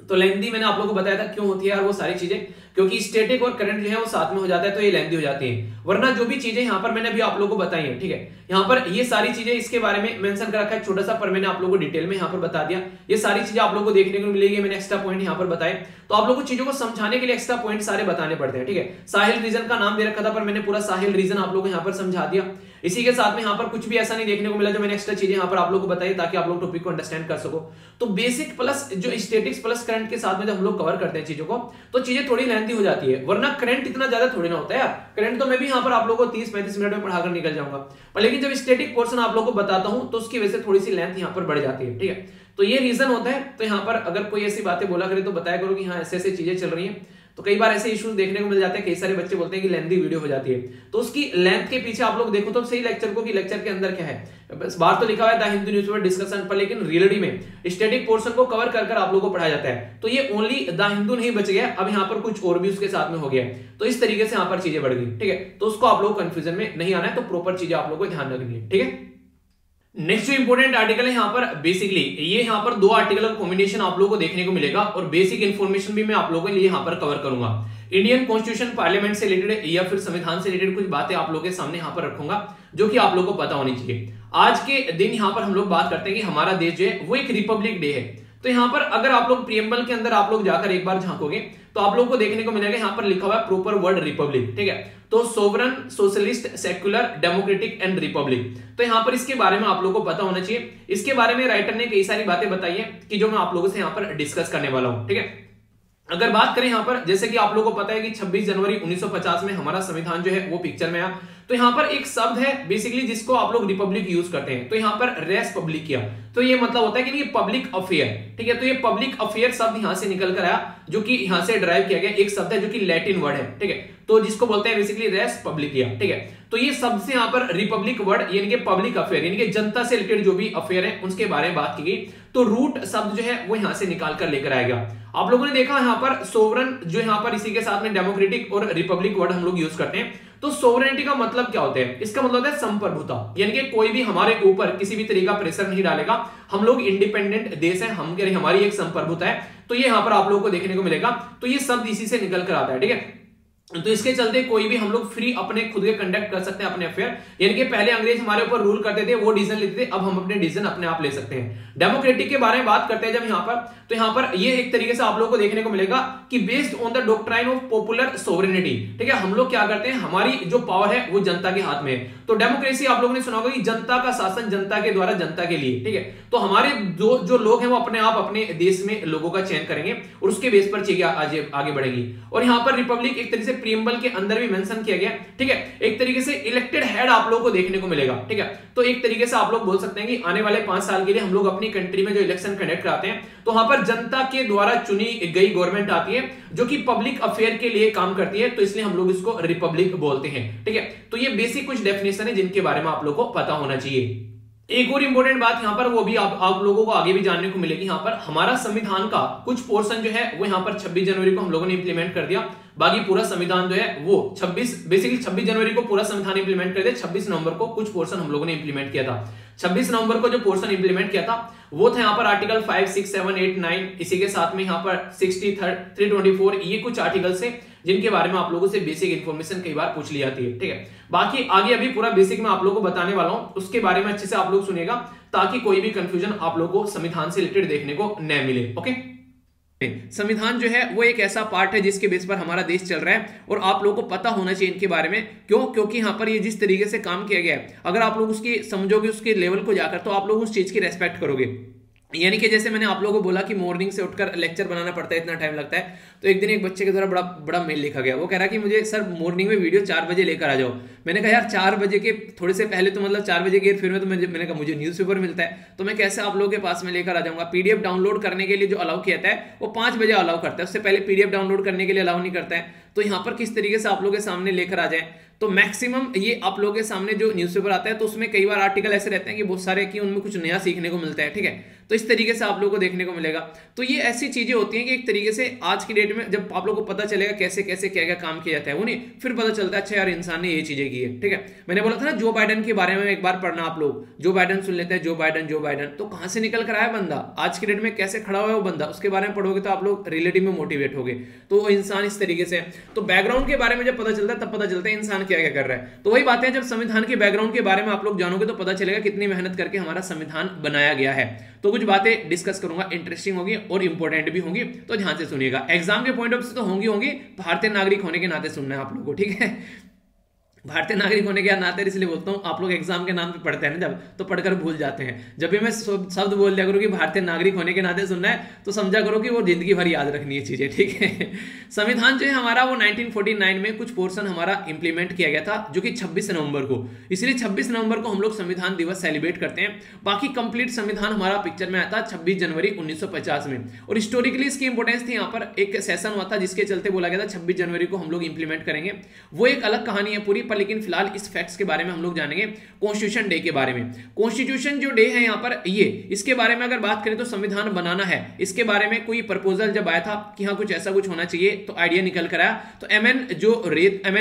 तो लेंथी मैंने आप लोगों को बताया था क्यों होती है यार वो सारी चीजें, क्योंकि स्टैटिक और करंट जो है वो साथ में हो जाता है तो ये लेंथी हो जाती है। वरना जो भी चीजें यहाँ पर मैंने अभी आप लोगों को बताई है, ठीक है, यहाँ पर ये सारी चीजें इसके बारे में मेंशन कर रखा है छोटा सा, पर मैंने आप लोगों को डिटेल में यहाँ पर बता दिया। ये सारी चीजें आप लोगों को देखने को मिलेगी, मैंने एक्स्ट्रा पॉइंट यहाँ पर बताए। तो आप लोगों को चीजों को समझाने के लिए एक्स्ट्रा पॉइंट सारे बताने पड़ते हैं। ठीक है, साहिल रीजन का नाम दे रखा था पर मैंने पूरा साहिल रीजन आप लोगों को यहाँ पर समझा दिया। इसी के साथ में यहाँ पर कुछ भी ऐसा नहीं देखने को मिला जो मैंने एक्स्ट्रा चीजें यहाँ पर आप लोगों को बताई ताकि आप लोग टॉपिक को अंडरस्टैंड कर सको। तो बेसिक प्लस जो स्टैटिक्स प्लस करंट के साथ में जब हम लोग कवर करते हैं चीजों को तो चीजें थोड़ी लेंथी हो जाती है। वरना करंट इतना ज्यादा थोड़ी ना होता है यार, करंट तो मैं भी यहाँ पर आप लोगों को 30-35 मिनट में पढ़ाकर निकल जाऊंगा, पर लेकिन जब स्टैटिक पोर्शन आप लोगों को बताता हूं तो उसकी वजह से थोड़ी सी लेंथ यहाँ पर बढ़ जाती है। ठीक है, तो ये रीजन होता है। तो यहाँ पर अगर कोई ऐसी बातें बोला करे तो बताया करो कि हाँ ऐसे ऐसे चीजें चल रही हैं, तो कई बार ऐसे इश्यूज देखने को मिल जाते हैं, कई सारे बच्चे बोलते हैं कि लेंथी वीडियो हो जाती है, तो उसकी लेंथ के पीछे आप लोग देखो तो सही लेक्चर को कि लेक्चर के अंदर क्या है। बस बाहर तो लिखा हुआ है द हिंदू न्यूज़पेपर डिस्कशन पर, लेकिन रियलिटी में स्टैटिक पोर्शन को कवर कर कर आप लोगों को पढ़ाया जाता है। तो ये ओनली द हिंदू नहीं बच गया, अब यहाँ पर कुछ और भी उसके साथ में हो गया, तो इस तरीके से यहाँ पर चीजें बढ़ गई, ठीक है। तो उसको आप लोग कंफ्यूजन में नहीं आना है, तो प्रॉपर चीजें आप लोग को ध्यान रखनी है, ठीक है। नेक्स्ट जो इंपॉर्टेंट आर्टिकल है यहाँ पर बेसिकली ये यहाँ पर दो आर्टिकल का कॉम्बिनेशन आप लोगों को देखने को मिलेगा और बेसिक इंफॉर्मेशन भी मैं आप लोगों के लिए यहाँ पर कवर करूंगा। इंडियन कॉन्स्टिट्यूशन पार्लियामेंट से रिलेटेड या फिर संविधान से रिलेटेड कुछ बातें आप लोगों के सामने यहाँ पर रखूंगा जो कि आप लोगों को पता होनी चाहिए। आज के दिन यहाँ पर हम लोग बात करते हैं कि हमारा देश जो है वो एक रिपब्लिक डे है। तो यहाँ पर अगर आप लोग प्रियम्बल के अंदर आप लोग जाकर एक बार झांकोगे तो आप लोगों को देखने को मिलेगा यहाँ पर लिखा हुआ है प्रॉपर वर्ड रिपब्लिक, ठीक है। तो sovereign, socialist, secular, democratic and Republic, तो यहाँ पर इसके बारे में आप लोगों को पता होना चाहिए। इसके बारे में राइटर ने कई सारी बातें बताई है कि जो मैं आप लोगों से यहाँ पर डिस्कस करने वाला हूँ, ठीक है। अगर बात करें यहाँ पर, जैसे कि आप लोगों को पता है कि 26 जनवरी 1950 में हमारा संविधान जो है वो पिक्चर में आया, तो यहाँ पर एक शब्द है बेसिकली जिसको आप लोग रिपब्लिक यूज करते हैं, तो यहाँ पर रेस पब्लिक किया, तो ये मतलब होता है कि ये पब्लिक अफेयर, ठीक है। तो ये पब्लिक अफेयर शब्द यहाँ से निकल कर आया, जो कि यहाँ से ड्राइव किया गया एक शब्द है जो कि लैटिन वर्ड है, ठीक है। तो जिसको बोलते हैं बेसिकली रेस पब्लिक किया, ठीक है। तो ये शब्द से यहाँ पर रिपब्लिक वर्ड यानी कि पब्लिक अफेयर यानी कि जनता से रिलेटेड जो भी अफेयर है उसके बारे में बात की गई, तो रूट शब्द जो है वो यहाँ से निकाल कर लेकर आएगा। आप लोगों ने देखा यहाँ पर सोवरन जो यहाँ पर इसी के साथ में डेमोक्रेटिक और रिपब्लिक वर्ड हम लोग यूज करते हैं। तो सोवरेनिटी का मतलब क्या होता है? इसका मतलब होता है संप्रभुता, यानी कि कोई भी हमारे ऊपर किसी भी तरीका प्रेशर नहीं डालेगा, हम लोग इंडिपेंडेंट देश है, हम कह रहे हमारी एक संप्रभुता है। तो ये यहाँ पर आप लोगों को देखने को मिलेगा, तो ये शब्द इसी से निकल कर आता है, ठीक है। तो इसके चलते कोई भी हम लोग फ्री अपने खुद के कंडक्ट कर सकते हैं अपने अफेयर, यानी कि पहले अंग्रेज हमारे ऊपर रूल करते थे, वो डिसीजन लेते थे, अब हम अपने डिसीजन अपने आप ले सकते हैं। डेमोक्रेटिक के बारे में बात करते हैं जब यहाँ पर, तो यहाँ पर ये एक तरीके से आप लोगों को देखने को मिलेगा कि based on the doctrine of popular sovereignty, ठीक है। हम लोग क्या करते हैं, हमारी जो पावर है वो जनता के हाथ में है। तो डेमोक्रेसी आप लोगों ने सुना होगा कि जनता का शासन जनता के द्वारा जनता के लिए, ठीक है। तो हमारे जो लोग हैं वो अपने आप अपने देश में लोगों का चयन करेंगे और उसके बेस पर चीजें आगे बढ़ेंगी। और यहाँ पर रिपब्लिक एक तरीके से प्रीएम्बल के अंदर भी मेंशन किया गया, ठीक है। एक तरीके से इलेक्टेड हेड आप लोगों को देखने को मिलेगा, ठीक है। तो एक तरीके से आप लोग बोल सकते हैं कि आने वाले 5 साल के लिए हम लोग अपनी कंट्री में जो इलेक्शन कंडक्ट कराते हैं, तो वहां पर जनता के द्वारा चुनी गई गवर्नमेंट आती है जो कि पब्लिक अफेयर के लिए काम करती है, तो इसलिए हम लोग इसको रिपब्लिक बोलते हैं, ठीक है। तो ये बेसिक कुछ डेफिनेशन है जिनके बारे में आप लोग को पता होना चाहिए। एक और इंपॉर्टेंट बात यहाँ पर वो भी आप लोगों को आगे भी जानने को मिलेगी। यहाँ पर हमारा संविधान का कुछ पोर्शन जो है वो यहाँ पर 26 जनवरी को हम लोगों ने इंप्लीमेंट कर दिया, बाकी पूरा संविधान जो है वो 26 जनवरी को पूरा संविधान इंप्लीमेंट कर दिया। 26 नवंबर को कुछ पोर्शन हम लोगों ने इंप्लीमेंट किया था। 26 नवंबर को जो पोर्शन इंप्लीमेंट किया था वो था यहाँ पर आर्टिकल 5, 6, 7, 8, 9, इसी के साथ में यहाँ पर 60, 324, ये कुछ आर्टिकल्स है जिनके बारे में आप लोगों से बेसिक इंफॉर्मेशन कई बार पूछ ली जाती है, ठीक है। बाकी आगे अभी पूरा बेसिक मैं आप लोगों को बताने वाला हूं, उसके बारे में अच्छे से आप लोग सुनिएगा ताकि कोई भी कंफ्यूजन आप लोगों को संविधान से रिलेटेड देखने को न मिले, ओके। संविधान जो है वो एक ऐसा पार्ट है जिसके बेस पर हमारा देश चल रहा है और आप लोगों को पता होना चाहिए इनके बारे में। क्यों? क्योंकि यहाँ पर ये जिस तरीके से काम किया गया है, अगर आप लोग उसकी समझोगे उसके लेवल को जाकर, तो आप लोग उस चीज की रेस्पेक्ट करोगे। यानी कि जैसे मैंने आप लोगों को बोला कि मॉर्निंग से उठकर लेक्चर बनाना पड़ता है, इतना टाइम लगता है, तो एक दिन एक बच्चे के द्वारा बड़ा मेल लिखा गया। वो कह रहा कि मुझे सर मॉर्निंग में वीडियो 4 बजे लेकर आ जाओ। मैंने कहा यार 4 बजे के थोड़े से पहले तो मतलब 4 बजे के फिर में तो मैंने कहा मुझे न्यूज़पेपर मिलता है, तो मैं कैसे आप लोगों के पास में लेकर आ जाऊंगा। पीडीएफ डाउनलोड करने के लिए जो अलाउ किया है वो 5 बजे अलाउ करता है, उससे पहले पीडीएफ डाउनलोड करने के लिए अलाउ नहीं करता है। तो यहाँ पर किस तरीके से आप लोगों के सामने लेकर आ जाए, तो मैक्सिमम ये आप लोगों के सामने जो न्यूज़पेपर आता है तो उसमें कई बार आर्टिकल ऐसे रहते हैं कि बहुत सारे कि उनमें कुछ नया सीखने को मिलता है, ठीक है। तो इस तरीके से आप लोगों को देखने को मिलेगा। तो ये ऐसी चीजें होती हैं कि एक तरीके से आज की डेट में जब आप लोगों को पता चलेगा कैसे कैसे क्या क्या काम किया जाता है, वो नहीं फिर पता चलता है अच्छा यार इंसान ने ये चीजें की है, ठीक है। मैंने बोला था ना जो बाइडन के बारे में एक बार पढ़ना, आप लोग जो बाइडन सुन लेते हैं, जो बाइडन, तो कहां से निकल कर आया बंदा, आज की डेट में कैसे खड़ा हुआ है वो बंदा, उसके बारे में पढ़ोगे तो आप लोग रिलेटिव में मोटिवेट होगे। तो वो इंसान इस तरीके से, तो बैकग्राउंड के बारे में जब पता चलता है तब पता चलता है इंसान क्या क्या कर रहा है। तो वही बात है, जब संविधान के बैकग्राउंड के बारे में आप लोग जानोगे तो पता चलेगा कितनी मेहनत करके हमारा संविधान बनाया गया है। तो कुछ बातें डिस्कस करूंगा, इंटरेस्टिंग होगी और इंपॉर्टेंट भी होंगी, तो ध्यान से सुनिएगा। एग्जाम के पॉइंट ऑफ व्यू से तो होंगी, भारतीय नागरिक होने के नाते सुनना है आप लोगों को, ठीक है। भारतीय नागरिक होने के नाते इसलिए बोलता हूँ, आप लोग एग्जाम के नाम पे पढ़ते हैं ना जब, तो पढ़कर भूल जाते हैं। जब भी मैं शब्द बोल दिया करूँ कि भारतीय नागरिक होने के नाते सुनना है, तो समझा करो कि वो जिंदगी भर याद रखनी है चीजें, ठीक है। संविधान जो है हमारा वो 1949 में कुछ पोर्शन हमारा इंप्लीमेंट किया गया था, जो कि 26 नवंबर को, इसलिए 26 नवंबर को हम लोग संविधान दिवस सेलिब्रेट करते हैं। बाकी कंप्लीट संविधान हमारा पिक्चर में आता है 26 जनवरी 1950 में। और हिस्टोरिकली इसकी इंपोर्टेंस थी, यहाँ पर एक सेशन हुआ था जिसके चलते बोला गया था 26 जनवरी को हम लोग इंप्लीमेंट करेंगे। वो एक अलग कहानी है पूरी, पर लेकिन फिलहाल इस फैक्ट्स के बारे में हम लोग जानेंगे, कॉन्स्टिट्यूशन डे के बारे में। कॉन्स्टिट्यूशन जो डे है यहाँ पर ये, इसके बारे में अगर बात करें तो संविधान बनाना है, इसके बारे में कोई प्रपोजल जब आया था कि हाँ कुछ ऐसा कुछ होना चाहिए, तो आइडिया निकल कर आया। तो एमएन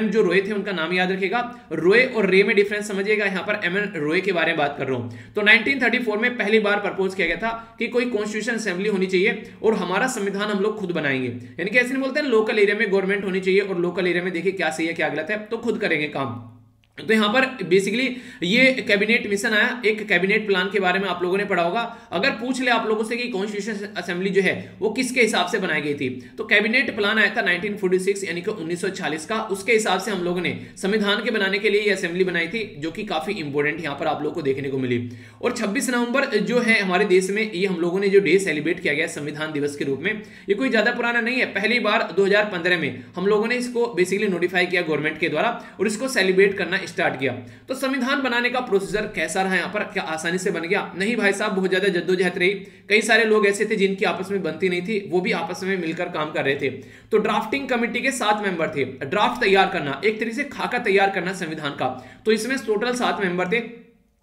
जो रोय थे उनका नाम याद रखिएगा, रोय और रे में डिफरेंस समझिएगा, यहाँ पर एमएन रोय के बारे में बात कर रहा हूं। तो 1934 में पहली बार प्रपोज किया गया था कि कोई कॉन्स्टिट्यूशन असेंबली होनी चाहिए और हमारा संविधान हम लोग खुद बनाएंगे। यानी कि ऐसे नहीं बोलते हैं लोकल एरिया में गवर्नमेंट होनी चाहिए और लोकल एरिया में देखिए क्या सही है क्या गलत है, तो खुद करेंगे काम। तो यहां पर बेसिकली ये कैबिनेट मिशन आया, एक कैबिनेट प्लान के बारे में आप लोगों ने पढ़ा होगा। अगर पूछ ले आप लोगों से कि कॉन्स्टिट्यूशन असेंबली जो है वो किसके हिसाब से बनाई गई थी, तो कैबिनेट प्लान आया था 1946 यानी कि 1940 का। उसके हिसाब से हम लोगों ने संविधान के बनाने के लिए ये असेंबली बनाई थी, जो कि काफी इंपॉर्टेंट यहां पर आप लोगों को देखने को मिली। और 26 नवंबर जो है हमारे देश में, ये हम लोगों ने जो डे सेलिब्रेट किया गया संविधान दिवस के रूप में, ये कोई ज्यादा पुराना नहीं है। पहली बार 2015 में हम लोगों ने इसको बेसिकली नोटिफाई किया गवर्नमेंट के द्वारा और इसको सेलिब्रेट करना स्टार्ट किया। तो संविधान बनाने का प्रोसीजर कैसा रहा यहाँ पर, क्या आसानी से बन गया? नहीं भाई साहब, बहुत ज्यादा जद्दोजहद रही। कई सारे लोग ऐसे थे जिनकी आपस में बनती नहीं थी, वो भी आपस में मिलकर काम कर रहे थे। तो ड्राफ्टिंग कमेटी के 7 मेंबर थे। ड्राफ्ट तैयार करना, एक तरीके से खाका तैयार करना संविधान का, तो इसमें टोटल 7 मेंबर थे।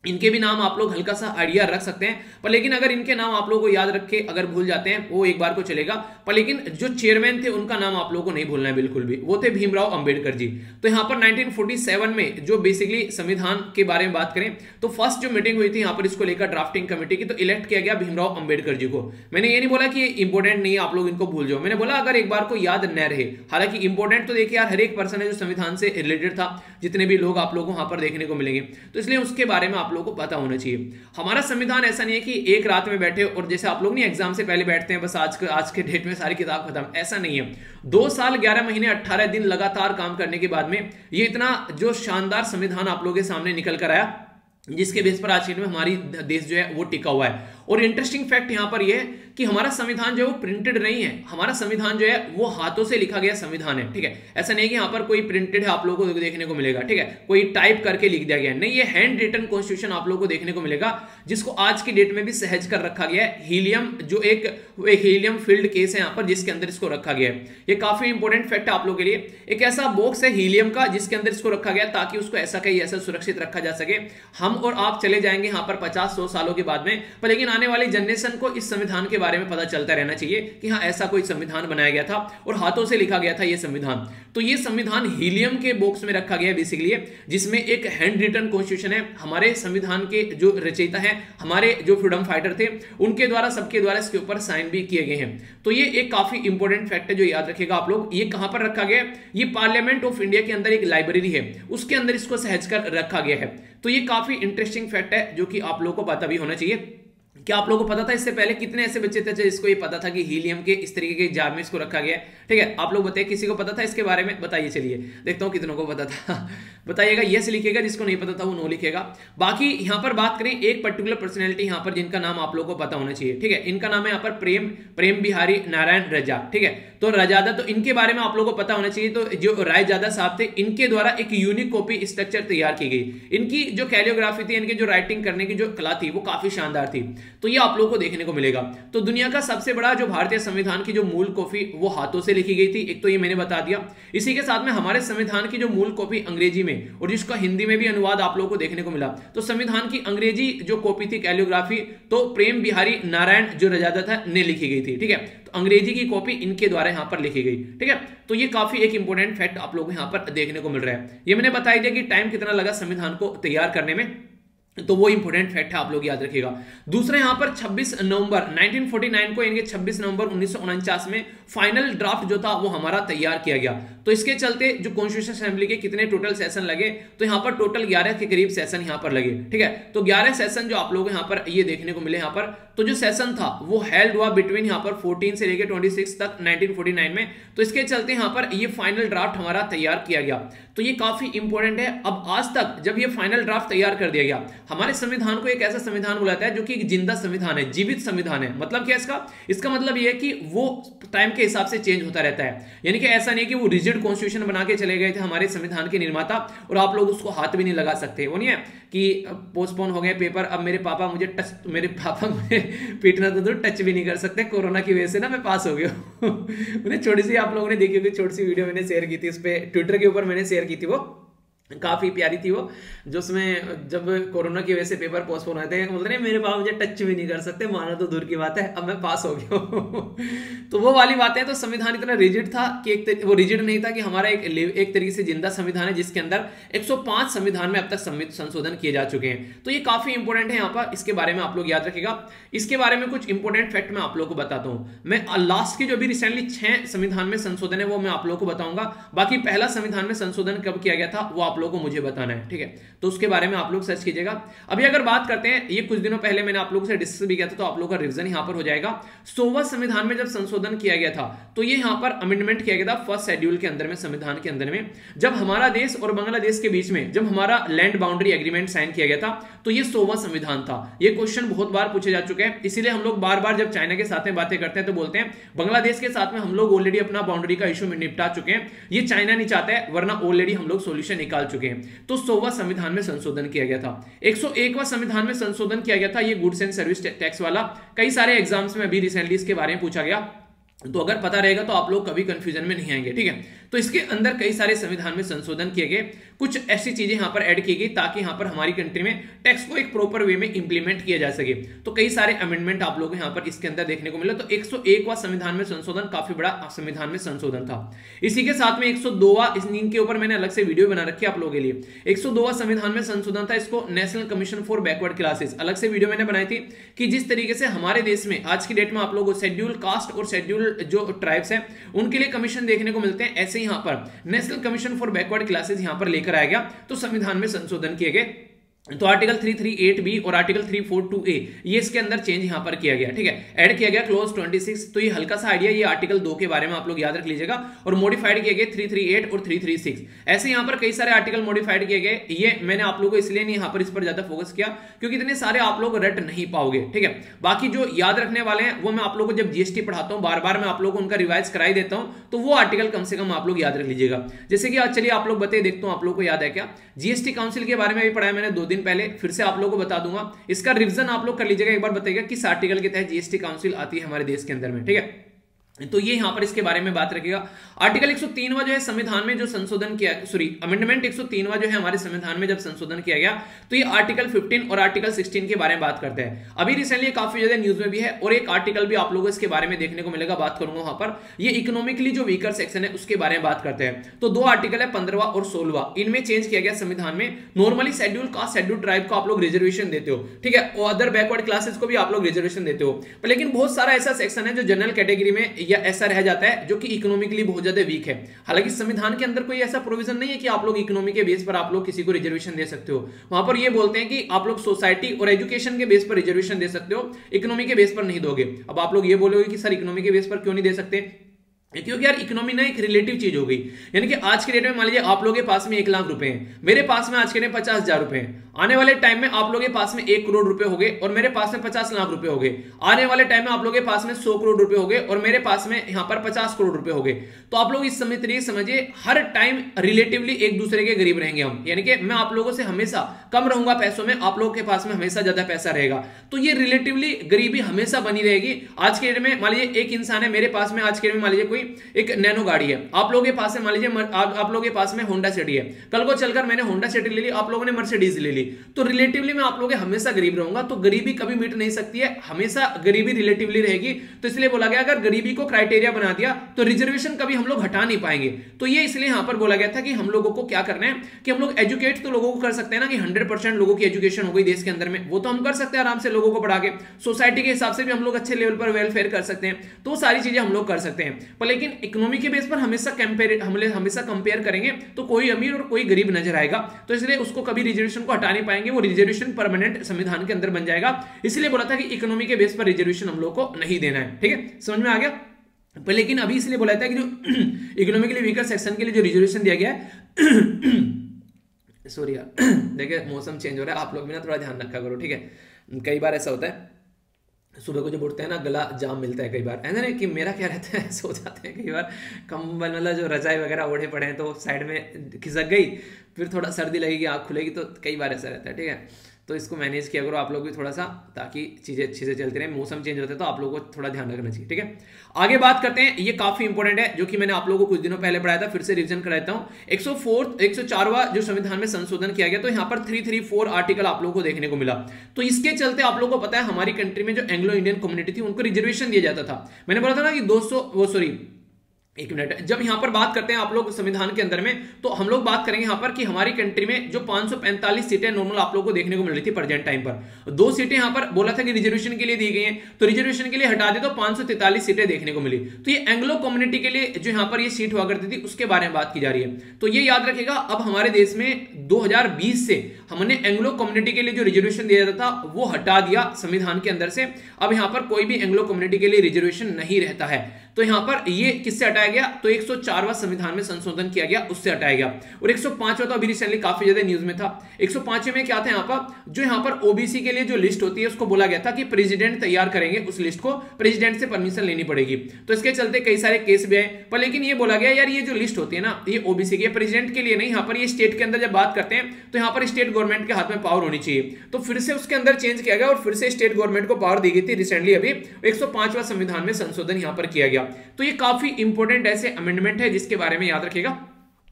इनके भी नाम आप लोग हल्का सा आइडिया रख सकते हैं, पर लेकिन अगर इनके नाम आप लोगों को याद रखे, अगर भूल जाते हैं वो एक बार को चलेगा, पर लेकिन जो चेयरमैन थे उनका नाम आप लोगों को नहीं भूलना है बिल्कुल भी, वो थे भीमराव अंबेडकर जी। तो यहाँ पर 1947 में जो बेसिकली संविधान के बारे में बात करें, तो फर्स्ट जो मीटिंग हुई थी यहाँ पर इसको लेकर ड्राफ्टिंग कमेटी की, तो इलेक्ट किया गया भीमराव अंबेडकर जी को। मैंने ये नहीं बोला कि इंपॉर्टेंट नहीं है आप लोग इनको भूल जाओ, मैंने बोला अगर एक बार को याद न रहे। हालांकि इंपॉर्टेंट तो देखिए यार हर एक पर्सन है जो संविधान से रिलेटेड था, जितने भी लोग आप लोगों को वहां पर देखने को मिलेंगे, तो इसलिए उसके बारे में आप लोगों को पता होना चाहिए। हमारा संविधान ऐसा नहीं है कि एक रात में बैठे और जैसे आप लोग नहीं एग्जाम से पहले बैठते हैं बस आज के डेट में सारी किताब खत्म, ऐसा नहीं है। 2 साल 11 महीने 18 दिन लगातार काम करने के बाद में ये इतना जो शानदार संविधान आप लोगों के सामने निकल कर आया, जिसके बेस पर आज के दिन में हमारी देश जो है वो टिका हुआ है। और इंटरेस्टिंग फैक्ट यहां पर यह है कि हमारा संविधान जो है वो प्रिंटेड नहीं है, हमारा संविधान जो है वो हाथों से लिखा गया संविधान है, ठीक है। ऐसा नहीं है कि यहां पर कोई प्रिंटेड है आप लोगों को देखने को मिलेगा, ठीक है, कोई टाइप करके लिख दिया गया है, नहीं, ये हैंड रिटन कॉन्स्टिट्यूशन आप लोगों को देखने को मिलेगा, जिसको आज की डेट में भी सहज कर रखा गया है। हीलियम जो एक हीलियम फील्ड केस है यहाँ पर, जिसके अंदर इसको रखा गया है। ये काफी इंपॉर्टेंट फैक्ट है आप लोगों के लिए। एक ऐसा बॉक्स है हीलियम का जिसके अंदर इसको रखा गया ताकि उसको ऐसा कहीं ऐसा सुरक्षित रखा जा सके। हम और आप चले जाएंगे यहाँ पर 50-100 सालों के बाद में, पर लेकिन आने वाली जनरेशन को इस संविधान के बारे में पता चलता रहना चाहिए कि हाँ ऐसा कोई संविधान बनाया गया था और हाथों से लिखा गया था ये संविधान। तो ये संविधान हीलियम के बॉक्स में रखा गया बेसिकली, जिसमें एक हैंड रिटन कॉन्स्टिट्यूशन है। हमारे संविधान के जो रचयिता है, हमारे जो फ्रीडम फाइटर थे, उनके द्वारा सबके द्वारा इसके ऊपर साइन भी किए गए हैं। तो ये एक काफी इंपॉर्टेंट फैक्ट है जो याद रखिएगा आप लोग। ये कहां पर रखा गया? ये पार्लियामेंट ऑफ इंडिया के अंदर एक लाइब्रेरी है, उसके अंदर इसको सहज कर रखा गया है। तो ये काफी इंटरेस्टिंग फैक्ट है जो कि आप लोगों को पता भी होना चाहिए। क्या आप लोगों को पता था इससे पहले कितने ऐसे बच्चे थे जिसको ये पता था कि हीलियम के इस तरीके के जार में इसको रखा गया है? ठीक है, आप लोग बताइए, किसी को पता था इसके बारे में? बताइए, चलिए देखता हूं कितनों को पता था। बताइएगा, यस लिखिएगा, जिसको नहीं पता था वो नो लिखेगा। बाकी यहां पर बात करें एक पर्टिकुलर पर्सनैलिटी यहां पर जिनका नाम आप लोगों को पता होना चाहिए, ठीक है। इनका नाम है यहाँ पर प्रेम बिहारी नारायण रजा, ठीक है। तो रजादा, तो इनके बारे में आप लोगों को पता होना चाहिए। तो जो रायजादा साहब थे, इनके द्वारा एक यूनिक कॉपी स्ट्रक्चर तैयार की गई। इनकी जो कैलियोग्राफी थी, इनकी जो राइटिंग करने की जो कला थी, वो काफी शानदार थी। तो ये आप लोगों को देखने को मिलेगा। तो दुनिया का सबसे बड़ा जो भारतीय संविधान की जो मूल कॉपी वो हाथों से लिखी गई थी, एक तो ये मैंने बता दिया। इसी के साथ में हमारे संविधान की जो मूल कॉपी अंग्रेजी में और जिसका हिंदी में भी अनुवाद आप लोगों को देखने को मिला। तो संविधान की अंग्रेजी जो कॉपी थी कैलियोग्राफी, तो प्रेम बिहारी नारायण जो रजादा था ने लिखी गई थी, ठीक है। तो अंग्रेजी की कॉपी इनके द्वारा यहां पर लिखी गई, ठीक है। तो ये काफी एक इंपॉर्टेंट फैक्ट आप लोगों को यहां पर देखने को मिल रहा है। ये मैंने बताया दिया कि टाइम कितना लगा संविधान को तैयार करने में। तो वो इंपॉर्टेंट फैक्ट है, आप लोग याद रखिएगा। दूसरा यहां पर 26 नवंबर 1949 को यानी 26 नवंबर 1949 में फाइनल ड्राफ्ट जो था वो हमारा तैयार किया गया। तो इसके चलते जो कॉन्स्टिट्यूशन असेंबली के कितने टोटल सेशन लगे, तो यहां पर टोटल 11 के करीब सेशन यहां पर लगे, ठीक है। तो 11 सेशन जो आप लोग यहां पर ये देखने को मिले यहां पर, तो जो सेशन था वो हेल्ड हुआ बिटवीन यहां पर 14 से लेकर 26 तक 1949 में। तो इसके चलते यहां पर ये फाइनल ड्राफ्ट हमारा तैयार किया गया। तो ये काफी इंपॉर्टेंट है। अब आज तक जब ये फाइनल ड्राफ्ट तैयार कर दिया गया, हमारे संविधान को एक ऐसा संविधान बुलाता है जो कि एक जिंदा संविधान है, जीवित संविधान है। मतलब क्या इसका मतलब ये है कि वो टाइम के हिसाब से चेंज होता रहता है। यानी कि ऐसा नहीं है कि वो रिजिड कॉन्स्टिट्यूशन बना के चले गए थे हमारे संविधान के निर्माता और आप लोग उसको हाथ भी नहीं लगा सकते। वो नहीं है कि पोस्टपोन हो गए पेपर, अब मेरे पापा मुझे पीटना तो टच भी नहीं कर सकते, कोरोना की वजह से ना मैं पास हो गया मैंने छोटी सी, आप लोगों ने देखी होगी, छोटी सी वीडियो मैंने शेयर की थी, उस पे ट्विटर के ऊपर मैंने शेयर की थी, वो काफी प्यारी थी वो, जो उसमें जब कोरोना की वजह से पेपर पोस्टपोन हुए थे, बोलते नहीं मेरे पापा मुझे टच भी नहीं कर सकते, माना तो दूर की बात है, अब मैं पास हो गया तो वो वाली बातें। तो संविधान इतना रिजिड था कि वो रिजिड नहीं था कि हमारा एक तरीके से जिंदा संविधान है जिसके अंदर 105 संविधान में अब तक संशोधन किए जा चुके हैं। तो ये काफी इंपॉर्टेंट है यहाँ पर, इसके बारे में आप लोग याद रखिएगा। इसके बारे में कुछ इंपॉर्टेंट फैक्ट मैं आप लोगों को बताता हूँ। मैं लास्ट की जो भी रिसेंटली 6 संविधान में संशोधन है वो मैं आप लोगों को बताऊंगा। बाकी पहला संविधान में संशोधन कब किया गया था वो आप लोगों को मुझे बताना है, ठीक है। तो उसके बारे में आप लोग सर्च कीजिएगा। अभी अगर बात करते हैं, ये कुछ दिनों पहले मैंने आप लोगों से डिस्कस भी किया था, तो आप लोगों का रिवीजन यहां पर हो जाएगा। 100वां संविधान में जब संशोधन किया गया था तो ये यहां पर अमेंडमेंट किया गया था फर्स्ट शेड्यूल के अंदर में, संविधान के अंदर में, जब हमारा देश और बांग्लादेश के बीच में जब हमारा लैंड बाउंड्री एग्रीमेंट साइन किया गया था, तो ये 100वां संविधान था। ये क्वेश्चन बहुत बार पूछे जा चुके हैं, इसीलिए हम लोग बार बार जब चाइना के साथ में बातें करते हैं तो बोलते हैं बांग्लादेश के साथ में हम लोग ऑलरेडी अपना बाउंड्री का इशू में निपटा चुके हैं, ये चाइना नहीं चाहता है, वरना ऑलरेडी हम लोग सोल्यूशन निकाल चुके हैं। तो 100वां संविधान में संशोधन किया गया था। 101वां संविधान में संशोधन किया गया था, ये गुड्स एंड सर्विस टैक्स वाला। कई सारे एग्जाम्स में अभी रिसेंटली इसके बारे में पूछा गया, तो अगर पता रहेगा तो आप लोग कभी कंफ्यूजन में नहीं आएंगे, ठीक है। तो इसके अंदर कई सारे संविधान में संशोधन किए गए, कुछ ऐसी चीजें यहां पर ऐड की गई ताकि यहां पर हमारी कंट्री में टैक्स को एक प्रॉपर वे में इंप्लीमेंट किया जा सके। तो कई सारे अमेंडमेंट आप लोगों को यहां पर इसके अंदर देखने को मिला। तो 101वां संविधान में संशोधन काफी बड़ा संविधान में संशोधन था। इसी के साथ में 102वां, इनके ऊपर मैंने अलग से वीडियो बना रखी है आप लोगों के लिए। 102वां संविधान में संशोधन था, इसको national commission for backward classes, अलग से वीडियो मैंने बनाई थी कि जिस तरीके से हमारे देश में आज की डेट में आप लोगों को शेड्यूल कास्ट और शेड्यूल जो ट्राइब्स हैं उनके लिए कमीशन देखने को मिलते हैं, ऐसे यहां पर national commission for backward classes यहां पर लेकर आया गया। तो संविधान में संशोधन किए गए। तो आर्टिकल 338B और आर्टिकल 342A ये इसके अंदर चेंज यहां पर किया गया, ठीक है, ऐड किया गया क्लॉज 26। तो ये हल्का सा आइडिया, ये आर्टिकल 2 के बारे में आप लोग याद रख लीजिएगा। और मॉडिफाइड किए गए 338 और 336, ऐसे यहां पर कई सारे आर्टिकल मॉडिफाइड किए गए। ये मैंने आप लोगों को इसलिए नहीं यहां पर इस पर ज्यादा फोकस किया क्योंकि इतने सारे आप लोग रट नहीं पाओगे, ठीक है। बाकी जो याद रखने वाले हैं वो मैं आप लोगों को जब जीएसटी पढ़ाता हूं बार बार मैं आप लोगों को उनका रिवाइज कराई देता हूं, तो वो आर्टिकल कम से कम आप लोग याद रख लीजिएगा। जैसे कि आज चलिए आप लोग बताइए, देखता हूं आप लोग को याद है क्या। जीएसटी काउंसिल के बारे में भी पढ़ाया मैंने 2 दिन पहले, फिर से आप लोगों को बता दूंगा। इसका रिवीजन आप लोग कर लीजिएगा, एक बार बताइएगा किस आर्टिकल के तहत जीएसटी काउंसिल आती है हमारे देश के अंदर में, ठीक है। तो ये यहां पर इसके बारे में बात रखिएगा। आर्टिकल 103वां जो है संविधान में जो संशोधन किया, अमेंडमेंट 103वां जो है हमारे संविधान में जब संशोधन किया गया, तो ये आर्टिकल 15 और आर्टिकल 16 के बारे में बात करते हैं। अभी रिसेंटली काफी ज्यादा न्यूज में भी है, और एक आर्टिकल भी आप लोगों को इसके बारे में देखने को मिलेगा, बात करूंगा वहां पर। ये इकोनॉमिकली जो वीकर सेक्शन है उसके बारे में बात करते हैं। तो 2 आर्टिकल है 15वां और 16वां, इनमें चेंज किया गया संविधान में। Normally schedule caste schedule tribe को आप लोग रिजर्वेशन देते हो, ठीक है, और अदर बैकवर्ड क्लासेस को भी आप लोग रिजर्वेशन देते हो, लेकिन बहुत सारा ऐसा सेक्शन है जो जनरल कैटेगरी में या ऐसा रह जाता है जो कि इकोनॉमिकली बहुत ज्यादा वीक है। हालांकि संविधान के अंदर कोई ऐसा प्रोविजन नहीं है कि आप लोग इकोनॉमी के बेस पर आप लोग किसी को रिजर्वेशन दे सकते हो। वहां पर ये बोलते हैं कि आप लोग सोसाइटी और एजुकेशन के बेस पर रिजर्वेशन दे सकते हो, इकोनॉमी के बेस पर नहीं दोगे। अब आप लोग ये बोलोगे कि सर इकोनॉमी के बेस पर क्यों नहीं दे सकते, क्योंकि यार इकोनॉमी ना एक रिलेटिव चीज हो गई। यानी कि आज के डेट में मान लीजिए आप लोगों के पास में 1 लाख रुपए हैं, मेरे पास में आज के डेट 50,000 रुपए हैं। आने वाले टाइम में आप लोगों के पास में 1 करोड़ रुपए हो गए और मेरे पास में 50 लाख रुपए हो गए। आने वाले टाइम में आप लोगों के पास में 100 करोड़ रुपए हो गए और मेरे पास में यहां पर 50 करोड़ रुपए हो गए। तो आप लोग इस समय तरीके समझिए, हर टाइम रिलेटिवली एक दूसरे के गरीब रहेंगे हम। यानी कि मैं आप लोगों से हमेशा कम रहूंगा पैसों में, आप लोगों के पास में हमेशा ज्यादा पैसा रहेगा। तो ये रिलेटिवली गरीबी हमेशा बनी रहेगी। आज के डेट में मान लीजिए एक इंसान है, मेरे पास में आज के डेट में मान लीजिए कोई एक नैनो गाड़ी है, आप लोगों के पास है मान लीजिए आप लोगों के पास में होंडा सिटी है, कल को चलकर मैंने होंडा सिटी ले ली, आप लोगों ने मर्सिडीज ले ली, तो रिलेटिवली मैं आप लोगों के हमेशा गरीब रहूंगा। तो गरीबी कभी मिट नहीं सकती है, हमेशा गरीबी रिलेटिवली रहेगी। तो इसलिए बोला गया अगर गरीबी को क्राइटेरिया बना दिया तो रिजर्वेशन कभी हम लोग हटा नहीं पाएंगे। तो ये इसलिए यहां पर बोला गया था कि हम लोगों को क्या करना है कि हम लोग एजुकेट तो लोगों को कर सकते हैं ना कि 100% लोगों की एजुकेशन हो गई देश के अंदर में, वो तो हम कर सकते हैं आराम से लोगों को पढ़ा के, सोसाइटी के हिसाब से भी हम लोग अच्छे लेवल पर वेलफेयर कर सकते हैं, तो सारी चीजें हम लोग कर सकते हैं। पर लेकिन इकोनॉमी के बेस पर हमेशा कंपेयर करेंगे तो कोई अमीर और कोई गरीब नजर आएगा, तो इसलिए उसको कभी रिजर्वेशन को हटा नहीं पाएंगे, वो रिजर्वेशन परमानेंट संविधान के अंदर बन जाएगा। इसलिए बोला था कि इकोनॉमी के बेस पर रिजर्वेशन हम लोग को नहीं देना है। ठीक है, समझ में आ गया। पर लेकिन अभी इसलिए बोला था कि जो इकोनॉमिकली वीकर सेक्शन के लिए जो रिजर्वेशन दिया गया है सॉरी यार देखिए मौसम चेंज हो रहा है, आप लोग भी ना थोड़ा ध्यान रखा करो। ठीक है, कई बार ऐसा होता है सुबह को जब उठते हैं ना गला जाम मिलता है कई बार, है ना कि मेरा क्या रहता है सो जाते हैं कई बार, कंबल मतलब जो रजाई वगैरह ओढ़े पड़े हैं तो साइड में खिसक गई, फिर थोड़ा सर्दी लगेगी आँख खुलेगी, तो कई बार ऐसा रहता है। ठीक है, तो इसको मैनेज किया करो आप लोग भी थोड़ा सा, ताकि चीज़ें अच्छे से चलती रहे। मौसम चेंज होता है तो आप लोगों को थोड़ा ध्यान रखना चाहिए। ठीक है, आगे बात करते हैं, ये काफी इंपॉर्टेंट है जो कि मैंने आप लोगों को कुछ दिनों पहले पढ़ाया था, फिर से रिवीजन कराता हूं। 104वां जो संविधान में संशोधन किया गया, तो यहाँ पर 334 आर्टिकल आप लोगों को देखने को मिला। तो इसके चलते आप लोगों को पता है हमारी कंट्री में जो एंग्लो इंडियन कम्युनिटी थी उनको रिजर्वेशन दिया जाता था। मैंने बोला था ना कि एक मिनट, जब यहां पर बात करते हैं आप लोग संविधान के अंदर में, तो हम लोग बात करेंगे यहां पर कि हमारी कंट्री में जो 545 सीटें नॉर्मल आप लोगों को देखने को मिल रही थी प्रेजेंट टाइम पर, 2 सीटें यहां पर बोला था कि रिजर्वेशन के लिए दी गई हैं, तो रिजर्वेशन के लिए हटा दे तो 543 सीटें देखने को मिली। तो ये एंग्लो कम्युनिटी के लिए जो यहां पर ये सीट हुआ करती थी उसके बारे में बात की जा रही है। तो ये याद रखेगा, अब हमारे देश में 2020 से हमने एंग्लो कम्युनिटी के लिए जो रिजर्वेशन दिया जाता था वो हटा दिया संविधान के अंदर से। अब यहां पर कोई भी एंग्लो कम्युनिटी के लिए रिजर्वेशन नहीं रहता है। तो यहां पर ये किससे हटाया गया, तो 104वां संविधान में संशोधन किया गया, उससे हटाया गया। और 105वां तो अभी रिसेंटली काफी ज्यादा न्यूज में था। 105वें में क्या था, यहां पर जो यहां पर ओबीसी के लिए जो लिस्ट होती है उसको बोला गया था कि प्रेसिडेंट तैयार करेंगे, उस लिस्ट को प्रेसिडेंट से परमिशन लेनी पड़ेगी। तो इसके चलते कई सारे केस भी आए, पर लेकिन ये बोला गया यार ये जो लिस्ट होती है ना ये ओबीसी की, प्रेसिडेंट के लिए नहीं, यहाँ पर ये स्टेट के अंदर जब बात करते हैं तो यहाँ पर स्टेट गवर्नमेंट के हाथ में पावर होनी चाहिए। तो फिर से उसके अंदर चेंज किया गया और फिर से स्टेट गवर्नमेंट को पावर दी गई थी रिसेंटली, अभी 105वां संविधान में संशोधन यहाँ पर किया गया। तो ये काफी इंपॉर्टेंट ऐसे अमेंडमेंट है जिसके बारे में याद रखिएगा।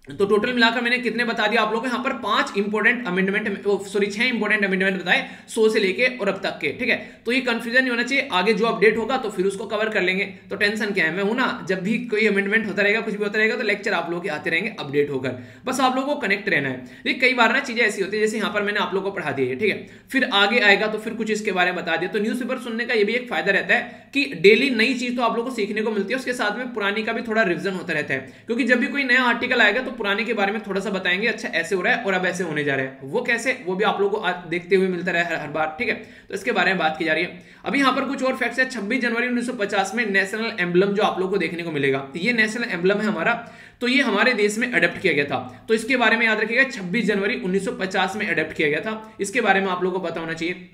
तो टोटल मिलाकर मैंने कितने बता दिया आप लोगों को, यहाँ पर 5 इंपोर्टेंट अमेंडमेंट, 6 इंपोर्टेंट अमेंडमेंट बताए 100 से लेके और अब तक के। ठीक है, तो ये कंफ्यूजन नहीं होना चाहिए, आगे जो अपडेट होगा तो फिर उसको कवर कर लेंगे। तो टेंशन क्या है, मैं हूं ना, जब भी कोई अमेंडमेंट होता रहेगा कुछ भी होता रहेगा तो लेक्चर आप लोगों के आते रहेंगे अपडेट होकर, बस आप लोगों को कनेक्ट रहना है। देखिए कई बार ना चीजें ऐसी होती है, जैसे यहाँ पर मैंने आप लोगों को पढ़ा दी है, ठीक है, फिर आगे आएगा तो फिर कुछ इसके बारे में बता दिया। तो न्यूज़पेपर सुनने का ये भी एक फायदा रहता है कि डेली नई चीज तो आप लोगों को सीखने को मिलती है, उसके साथ में पुरानी का भी थोड़ा रिविजन होता रहता है, क्योंकि जब भी कोई नया आर्टिकल आएगा तो पुराने के बारे में थोड़ा सा बताएंगे, अच्छा ऐसे हो रहा है और अब ऐसे होने जा रहा है, वो कैसे, वो भी आप लोगों को देखते हुए मिलता रहा हर बार। ठीक है, तो इसके बारे में बात की जा रही है। अभी यहाँ पर कुछ और फैक्ट्स है। 26 जनवरी 1950 में नेशनल एम्बलम जो आप लोगों को देखने को मिलेगा, ये नेशनल एम्बलम है हमारा, तो ये हमारे देश में अडॉप्ट किया गया था। तो इसके बारे में याद रखिएगा, 26 जनवरी 1950 में अडॉप्ट किया गया था, इसके बारे में आप लोगों को पता होना चाहिए।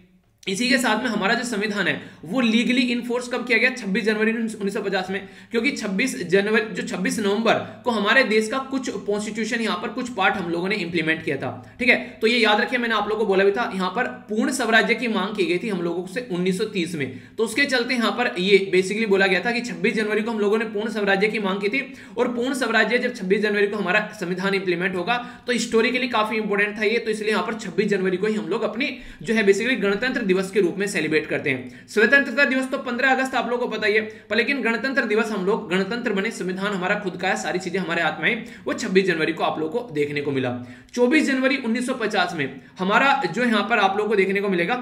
इसी के साथ में हमारा जो संविधान है वो लीगली इनफोर्स कब किया गया, 26 जनवरी 1950 में, क्योंकि 26 नवंबर को हमारे देश का कुछ कॉन्स्टिट्यूशन यहाँ पर कुछ पार्ट हम लोगों ने इंप्लीमेंट किया था। ठीक है, तो ये याद रखिए, मैंने आप लोगों को बोला भी था, यहाँ पर पूर्ण स्वराज्य की मांग की गई थी हम लोगों से 1930 में, तो उसके चलते यहाँ पर ये बेसिकली बोला गया था कि 26 जनवरी को हम लोगों ने पूर्ण स्वराज्य की मांग की थी, और पूर्ण स्वराज्य जब 26 जनवरी को हमारा संविधान इंप्लीमेंट होगा तो हिस्टोरिकली काफी इंपॉर्टेंट था ये, तो इसलिए यहाँ पर 26 जनवरी को ही हम लोग अपनी जो है बेसिकली गणतंत्र दिवस के रूप में सेलिब्रेट करते हैं। स्वतंत्रता दिवस तो 15 अगस्त आप लोगों को पता ही है, पर लेकिन गणतंत्र दिवस हम लोग गणतंत्र बने, संविधान हमारा खुद का है, सारी चीजें हमारे हाथ में आई, वो 26 जनवरी को आप लोगों को देखने को मिला। 24 जनवरी 1950 में हमारा जो यहां पर आप लोगों को देखने को मिलेगा,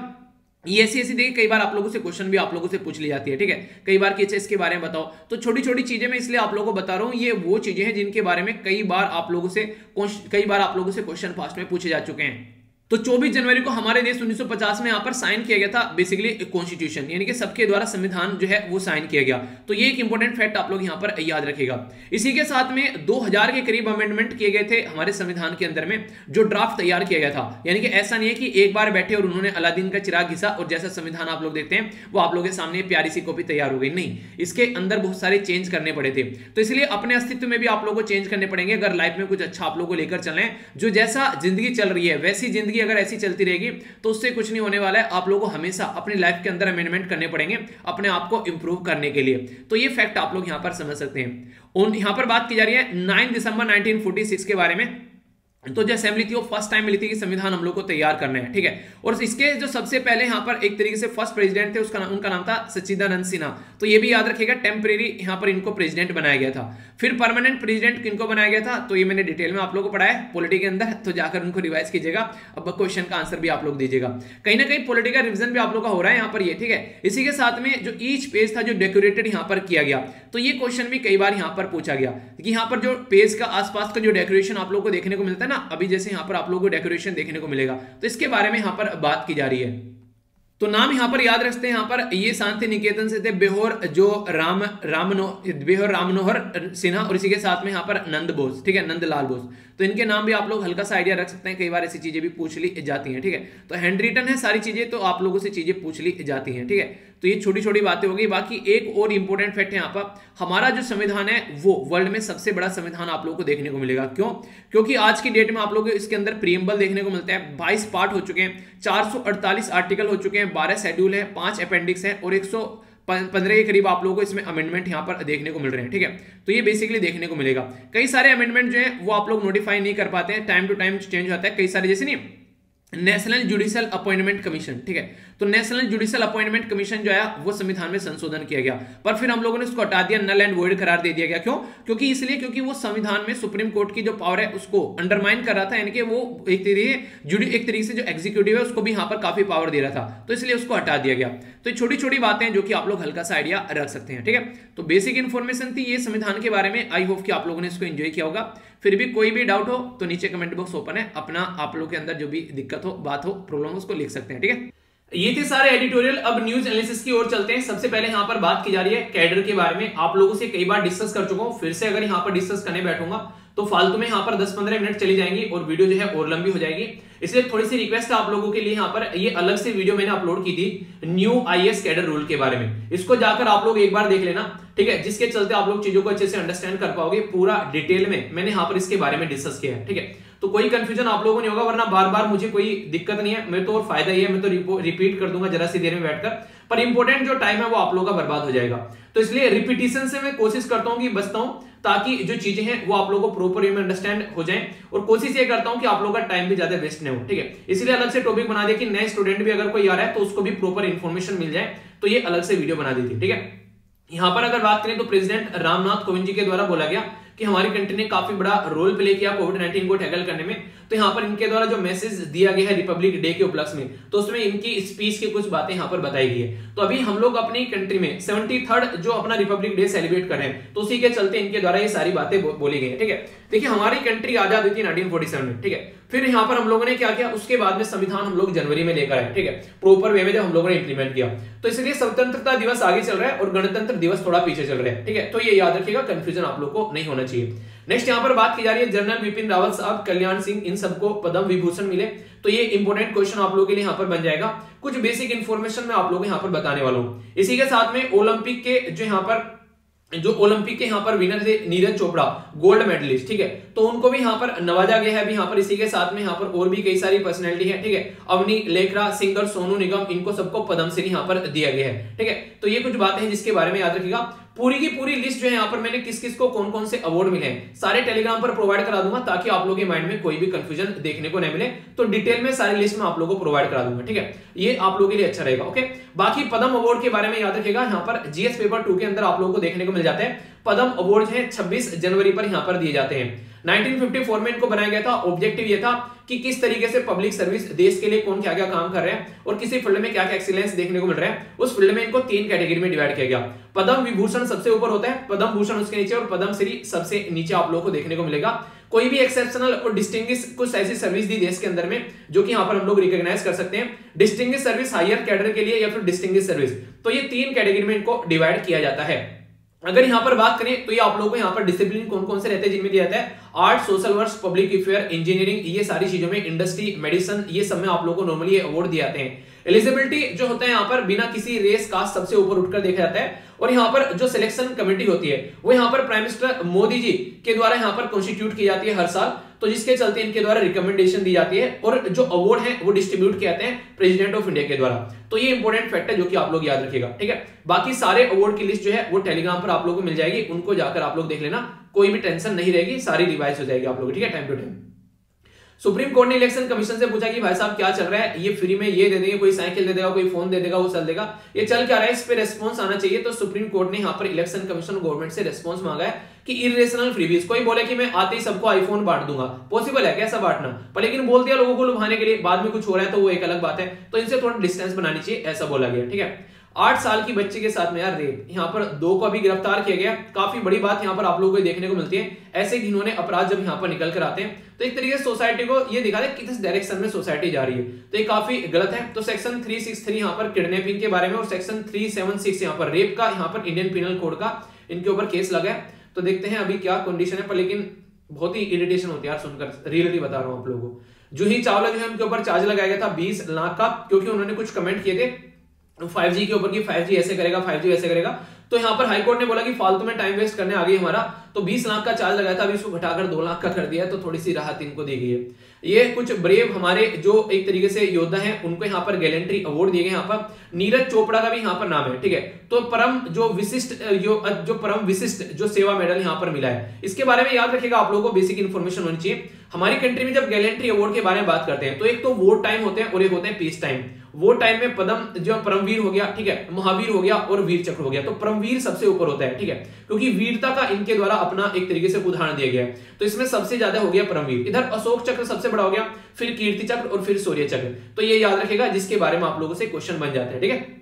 ये ऐसी देखिए कई बार आप लोगों से क्वेश्चन भी आप लोगों से पूछ ली जाती है। ठीक है, कई बार कि इसके बारे में बताओ, तो छोटी छोटी चीजें मैं इसलिए आप लोगों को बता रहा हूं, ये वो चीजें हैं जिनके बारे में कई बार आप लोगों से क्वेश्चन पास्ट में पूछे जा चुके हैं। तो 24 जनवरी को हमारे देश 1950 में यहाँ पर साइन किया गया था बेसिकली कॉन्स्टिट्यूशन, यानी कि सबके द्वारा संविधान जो है वो साइन किया गया। तो ये एक इंपॉर्टेंट फैक्ट आप लोग यहाँ पर याद रखिएगा। इसी के साथ में 2000 के करीब अमेंडमेंट किए गए थे हमारे संविधान के अंदर में, जो ड्राफ्ट तैयार किया गया था, यानी कि ऐसा नहीं है कि एक बार बैठे और उन्होंने अलादीन का चिराग घिसा और जैसा संविधान आप लोग देखते हैं वो आप लोगों के सामने प्यारी सी कॉपी तैयार हो गई, नहीं, इसके अंदर बहुत सारे चेंज करने पड़े थे। तो इसलिए अपने अस्तित्व में भी आप लोगों को चेंज करने पड़ेंगे अगर लाइफ में कुछ अच्छा आप लोगों को लेकर चलें। जो जैसा जिंदगी चल रही है वैसी जिंदगी अगर ऐसी चलती रहेगी तो उससे कुछ नहीं होने वाला है। आप लोगों को हमेशा अपनी लाइफ के अंदर अमेंडमेंट करने पड़ेंगे अपने आप को इंप्रूव करने के लिए। तो ये फैक्ट आप लोग यहां पर समझ सकते हैं। और यहां पर बात की जा रही है 9 दिसंबर 1946 के बारे में। तो जो असेंबली थी वो फर्स्ट टाइम मिली थी कि संविधान हम लोग को तैयार करना है, ठीक है। और इसके जो सबसे पहले यहाँ पर एक तरीके से फर्स्ट प्रेसिडेंट थे उनका नाम था सच्चिदानंद सिन्हा। तो ये भी याद रखिएगा, टेम्परेरी यहाँ पर इनको प्रेसिडेंट बनाया गया था। फिर परमानेंट प्रेसिडेंट किनको बनाया गया था, तो ये मैंने डिटेल में आप लोगों को पढ़ाया है पॉलिटी के अंदर, तो जाकर उनको रिवाइज कीजिएगा। अब क्वेश्चन का आंसर भी आप लोग दीजिएगा। कहीं ना कहीं पॉलिटिकल रिविजन भी आप लोग का हो रहा है यहाँ पर ये, ठीक है। इसी के साथ में जो ईच पेज था जो डेकोरेटेड यहाँ पर किया गया, तो ये क्वेश्चन भी कई बार यहाँ पर पूछा गया कि यहाँ पर जो पेज का आसपास का जो डेकोरेशन आप लोग को देखने को मिलता है ना, अभी जैसे यहाँ पर आप लोगों को डेकोरेशन देखने को मिलेगा, तो इसके बारे में यहाँ पर बात की जा रही है। तो नाम यहाँ पर याद रखते हैं, यहाँ पर ये शांति निकेतन से थे बेहोर जो बेहोर राम मनोहर सिन्हा, और इसी के साथ में यहाँ पर नंद बोस, ठीक है, नंदलाल बोस। तो इनके नाम भी आप लोग हल्का सा आइडिया रख सकते हैं, कई बार ऐसी चीजें भी पूछ ली जाती हैं, ठीक है। तो हैंड रिटन है सारी चीजें, तो आप लोगों से चीजें पूछ ली जाती हैं, ठीक है। तो ये छोटी छोटी बातें हो गई। बाकी एक और इंपॉर्टेंट फैक्ट है यहाँ पर, हमारा जो संविधान है वो वर्ल्ड में सबसे बड़ा संविधान आप लोगों को देखने को मिलेगा। क्यों? क्योंकि आज की डेट में आप लोगों को इसके अंदर प्रीएम्बल देखने को मिलता है, 22 पार्ट हो चुके हैं, 448 आर्टिकल हो चुके हैं, 12 शेड्यूल है, 5 अपेंडिक्स है और 115 के करीब आप लोगों को इसमें अमेंडमेंट यहाँ पर देखने को मिल रहे हैं, ठीक है। तो ये बेसिकली देखने को मिलेगा। कई सारे अमेंडमेंट जो है वो आप लोग नोटिफाई नहीं कर पाते हैं, टाइम टू टाइम चेंज होता है, कई सारे जैसे नहीं नेशनल जुडिशियल अपॉइंटमेंट कमीशन, ठीक है। तो नेशनल जुडिशियल अपॉइंटमेंट कमीशन जो है वो संविधान में संशोधन किया गया, पर फिर हम लोगों ने उसको हटा दिया, नल एंड वॉइड करार दे दिया गया। क्यों? क्योंकि इसलिए क्योंकि वो संविधान में सुप्रीम कोर्ट की जो पावर है उसको अंडरमाइन कर रहा था, यानी कि वो एक तरीके से जो एग्जीक्यूटिव है उसको भी यहाँ पर काफी पावर दे रहा था, तो इसलिए उसको हटा दिया गया। तो छोटी छोटी बातें हैं जो कि आप लोग हल्का सा आइडिया रख सकते हैं, ठीक है। तो बेसिक इन्फॉर्मेशन थी ये संविधान के बारे में। आई होप कि आप लोगों ने इसको एंजॉय किया होगा। फिर भी कोई भी डाउट हो तो नीचे कमेंट बॉक्स ओपन है, अपना आप लोग के अंदर जो भी दिक्कत हो, बात हो, प्रॉब्लम हो, उसको लिख सकते हैं, ठीक है। ये थे सारे एडिटोरियल। अब न्यूज एनालिसिस की ओर चलते हैं। सबसे पहले यहाँ पर बात की जा रही है कैडर के बारे में। आप लोगों से कई बार डिस्कस कर चुका हूं, फिर से अगर यहाँ पर डिस्कस करने बैठूंगा तो फालतू में यहाँ पर 10-15 मिनट चली जाएंगी और वीडियो जो है और लंबी हो जाएगी। इसलिए थोड़ी सी रिक्वेस्ट है आप लोगों के लिए, यहाँ पर ये अलग से वीडियो मैंने अपलोड की थी न्यू आईएएस कैडर रूल के बारे में, इसको जाकर आप लोग एक बार देख लेना, ठीक है, जिसके चलते आप लोग चीजों को अच्छे से अंडरस्टैंड कर पाओगे। पूरा डिटेल में मैंने यहाँ पर इसके बारे में डिस्कस किया है, ठीक है। तो कोई कंफ्यूजन आप लोगों को नहीं होगा, वरना बार बार मुझे कोई दिक्कत नहीं है, मैं तो और फायदा ही है, मैं तो रिपीट कर दूंगा जरा सी देर में बैठकर, पर इंपॉर्टेंट जो टाइम है वो आप लोगों का बर्बाद हो जाएगा। तो इसलिए रिपीटिशन से मैं कोशिश करता हूं कि बचता हूं, ताकि जो चीजें हैं वो आप लोगों को प्रॉपर वे में अंडरस्टैंड हो जाएं, और कोशिश ये करता हूं कि आप लोगों का टाइम भी ज्यादा वेस्ट नहीं हो, ठीक है। इसलिए अलग से टॉपिक बना दिया कि नए स्टूडेंट भी अगर कोई आ रहा है तो उसको भी प्रॉपर इंफॉर्मेशन मिल जाए, तो ये अलग से वीडियो बना दी थी, ठीक है। यहां पर अगर बात करें तो प्रेसिडेंट रामनाथ कोविंद जी के द्वारा बोला गया कि हमारी कंट्री ने काफी बड़ा रोल प्ले किया कोविड-19 को टैकल करने में। तो यहाँ पर इनके द्वारा जो मैसेज दिया गया है रिपब्लिक डे के उपलक्ष्य में, तो उसमें इनकी स्पीच की कुछ बातें यहाँ पर बताई गई है। तो अभी हम लोग अपनी कंट्री में 73rd जो अपना रिपब्लिक डे सेलिब्रेट कर रहे हैं, तो उसी के चलते इनके द्वारा ये सारी बातें बोली गई है, ठीक है। देखिए हमारी कंट्री आजाद हुई थी 1947 में, ठीक है। फिर यहाँ पर हम लोगों ने क्या किया, उसके बाद में संविधान हम लोग जनवरी में लेकर आए, ठीक है, प्रॉपर वे में जब हम लोगों ने इंप्लीमेंट किया। तो इसलिए स्वतंत्रता दिवस आगे चल रहा है और गणतंत्र दिवस थोड़ा पीछे चल रहा है, ठीक है। तो ये याद रखिएगा, कंफ्यूजन आप लोग को नहीं होना चाहिए। नेक्स्ट यहाँ पर बात की जा रही है जनरल विपिन रावत साहब, कल्याण सिंह, इन सबको पद्म विभूषण मिले। तो ये इंपॉर्टेंट क्वेश्चन आप लोगों के लिए यहाँ पर बन जाएगा। कुछ बेसिक इंफॉर्मेशन मैं आप लोगों को यहाँ पर बताने वाला हूँ। इसी के साथ में ओलंपिक के जो ओलंपिक के यहाँ पर विनर थे नीरज चोपड़ा, गोल्ड मेडलिस्ट, ठीक है, तो उनको भी यहाँ पर नवाजा गया है अभी यहाँ पर। इसी के साथ में यहाँ पर और भी कई सारी पर्सनैलिटी है, ठीक है, अवनी लेखरा, सिंगर सोनू निगम, इनको सबको पद्मश्री यहाँ पर दिया गया है, ठीक है। तो ये कुछ बातें हैं जिसके बारे में याद रखिएगा। पूरी की पूरी लिस्ट जो है यहाँ पर मैंने किस किस को कौन कौन से अवार्ड मिले हैं सारे टेलीग्राम पर प्रोवाइड करा दूंगा, ताकि आप लोगों के माइंड में कोई भी कंफ्यूजन देखने को नहीं मिले। तो डिटेल में सारी लिस्ट में आप लोगों को प्रोवाइड करा दूंगा, ठीक है, ये आप लोगों के लिए अच्छा रहेगा, ओके। बाकी पद्म अवार्ड के बारे में याद रखिएगा, यहाँ पर जीएस पेपर 2 के अंदर आप लोगों को देखने को मिल जाते हैं। पद्म अवार्ड है 26 जनवरी पर यहाँ पर दिए जाते हैं। 1954 में इनको बनाया गया था। ऑब्जेक्टिव ये था कि किस तरीके से पब्लिक सर्विस देश के लिए कौन क्या क्या काम कर रहे हैं और किसी फील्ड में क्या क्या एक्सीलेंस देखने को मिल रहा है, उस फील्ड में इनको 3 कैटेगरी में डिवाइड किया गया। पद्म विभूषण सबसे ऊपर होता है, पद्म भूषण उसके नीचे और पद्म श्री सबसे नीचे आप लोगों को देखने को मिलेगा। कोई भी एक्सेप्शनल और डिस्टिंग्विश कुछ ऐसी सर्विस दी देश के अंदर में जो कि यहाँ पर हम लोग रिकॉग्नाइज कर सकते हैं, डिस्टिंग्विश सर्विस हायर कैडर के लिए या फिर डिस्टिंग्विश सर्विस, तो ये 3 कैटेगरी में इनको डिवाइड किया जाता है। अगर यहाँ पर बात करें तो ये आप लोगों को यहाँ पर डिसिप्लिन कौन कौन से रहते हैं जिनमें दिया जाता है, art, social work, public affair, engineering, ये सारी चीजों में, इंडस्ट्री, मेडिसिन, ये सब में आप लोगों को नॉर्मली अवार्ड दिए जाते हैं। एलिजिबिलिटी जो होता है यहाँ पर बिना किसी रेस कास्ट सबसे ऊपर उठकर देखा जाता है। और यहाँ पर जो सिलेक्शन कमेटी होती है वो यहाँ पर प्राइम मिनिस्टर मोदी जी के द्वारा यहाँ पर कॉन्स्टिट्यूट की जाती है हर साल। तो जिसके चलते इनके द्वारा रिकमेंडेशन दी जाती है और जो अवार्ड है वो डिस्ट्रीब्यूट किए जाते हैं प्रेसिडेंट ऑफ इंडिया के द्वारा। तो ये इंपॉर्टेंट फैक्ट है जो कि आप लोग याद रखिएगा, ठीक है। बाकी सारे अवार्ड की लिस्ट जो है वो टेलीग्राम पर आप लोगों को मिल जाएगी, उनको जाकर आप लोग देख लेना, कोई भी टेंशन नहीं रहेगी, सारी रिवाइज हो जाएगी आप लोग, ठीक है, time to time. Supreme Court ने इलेक्शन कमीशन से पूछा कि भाई साहब क्या चल रहा है, ये फ्री में ये दे देंगे, कोई साइकिल दे देगा, कोई फोन दे देगा, वो चल देगा, ये चल क्या रहा है, इस पे रेस्पॉन्स आना चाहिए। तो सुप्रीम कोर्ट ने यहाँ पर इलेक्शन कमीशन गवर्नमेंट से रेस्पॉन्स मांगा है कि इरेशनल फ्रीबीज, कोई बोले कि मैं आते ही सबको आईफोन बांट दूंगा, पॉसिबल है कैसा बांटना, पर लेकिन बोल दिया लोगों को लुभाने के लिए, बाद में कुछ हो रहा है तो वो एक अलग बात है, तो इनसे थोड़ा डिस्टेंस बनानी चाहिए, ऐसा बोला गया, ठीक है। 8 साल की बच्ची के साथ में यार रेप, यहाँ पर 2 को अभी गिरफ्तार किया गया, काफी बड़ी बात यहाँ पर आप लोगों को देखने को मिलती है। ऐसे घिनौने अपराध जब यहाँ पर निकल कर आते हैं तो एक तरीके से सोसाइटी को ये दिखा दे कि किस डायरेक्शन में सोसाइटी जा रही है, तो ये काफी गलत है। तो सेक्शन 363 यहाँ पर किडनैपिंग के बारे में और सेक्शन 376 यहाँ पर रेप का, यहाँ पर इंडियन पिनल कोड का इनके ऊपर केस लगा है। तो देखते हैं अभी क्या कंडीशन है, पर लेकिन बहुत ही इरिटेशन होती है यार सुनकर, रियलिटी बता रहा हूं आप लोगों को। जूही चावला जो है उनके ऊपर चार्ज लगाया गया था 20 लाख का, क्योंकि उन्होंने कुछ कमेंट किए थे 5G के ऊपर कि 5G ऐसे करेगा, 5G वैसे करेगा। तो यहाँ पर हाईकोर्ट ने बोला कि फालतू में टाइम वेस्ट करने आ गई हमारा, तो 20 लाख का चार्ज लगाया था, अभी इसको घटाकर 2 लाख का कर दिया, तो थोड़ी सी राहत इनको दी गई है। ये कुछ ब्रेव हमारे जो एक तरीके से योद्धा हैं उनको यहाँ पर गैलेंट्री अवार्ड दिए गए। यहाँ पर नीरज चोपड़ा का भी यहाँ पर नाम है, ठीक है। तो परम विशिष्ट जो सेवा मेडल यहाँ पर मिला है, इसके बारे में याद रखिएगा, आप लोगों को बेसिक इन्फॉर्मेशन होनी चाहिए। हमारी कंट्री में जब गैलेंट्री अवार्ड के बारे में बात करते हैं तो एक तो वोट टाइम होते हैं और एक होते हैं पीस टाइम। वो टाइम में पदम जो परमवीर हो गया, ठीक है, महावीर हो गया और वीर चक्र हो गया। तो परमवीर सबसे ऊपर होता है, ठीक है, क्योंकि वीरता का इनके द्वारा अपना एक तरीके से उदाहरण दिया गया है। तो इसमें सबसे ज्यादा हो गया परमवीर, इधर अशोक चक्र सबसे बड़ा हो गया, फिर कीर्ति चक्र और फिर शौर्य चक्र। तो ये याद रखेगा, जिसके बारे में आप लोगों से क्वेश्चन बन जाते हैं, ठीक है।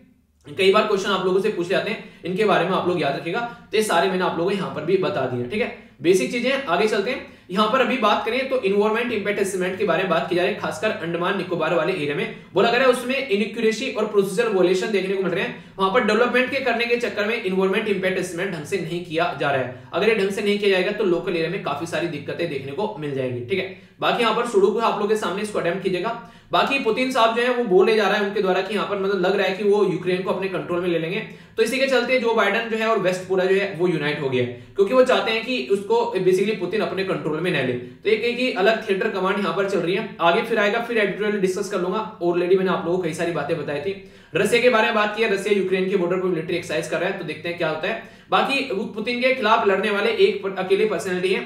कई बार क्वेश्चन आप लोगों से पूछ जाते हैं, इनके बारे में आप लोग याद रखिएगा। तो ये सारे मैंने आप लोगों को यहाँ पर भी बता दिए, ठीक है, बेसिक चीजें। आगे चलते हैं, यहाँ पर अभी बात करें तो इन्वायरमेंट इंपैक्ट एसेसमेंट के बारे में बात की जा रही है, खासकर अंडमान निकोबार वाले एरिया में बोला गया है, उसमें इनएक्यूरेसी और प्रोसीजर वोलेशन देखने को मिल रहे हैं। वहां पर डेवलपमेंट के करने के चक्कर में इन्वायरमेंट इंपैक्ट एसेसमेंट ढंग से नहीं किया जा रहा है। अगर ये ढंग से नहीं किया जाएगा तो लोकल एरिया में काफी सारी दिक्कतें देखने को मिल जाएगी, ठीक है। बाकी यहाँ पर सुडोकू आप लोगों के सामने इसको अटेम्प्ट कीजिएगा। बाकी पुतिन साहब जो है वो बोले जा रहा है उनके द्वारा कि यहाँ पर मतलब लग रहा है कि वो यूक्रेन को अपने कंट्रोल में ले लेंगे। तो इसी के चलते जो बाइडेन जो है और वेस्ट पूरा जो है वो यूनाइट हो गया है, क्योंकि वो चाहते हैं कि उसको बेसिकली पुतिन अपने कंट्रोल में न ले। तो एक अलग थिएटर कमांड यहाँ पर चल रही है, आगे फिर आएगा, फिर एडिटोरियल डिस्कस कर लूंगा। ऑलरेडी मैंने आप लोगों को कई सारी बातें बताई थी। रशिया के बारे में बात की है, रशिया यूक्रेन के बॉर्डर पर मिलिट्री एक्सरसाइज कर रहा है, तो देखते हैं क्या होता है। बाकी पुतिन के खिलाफ लड़ने वाले एक अकेले पर्सनैलिटी है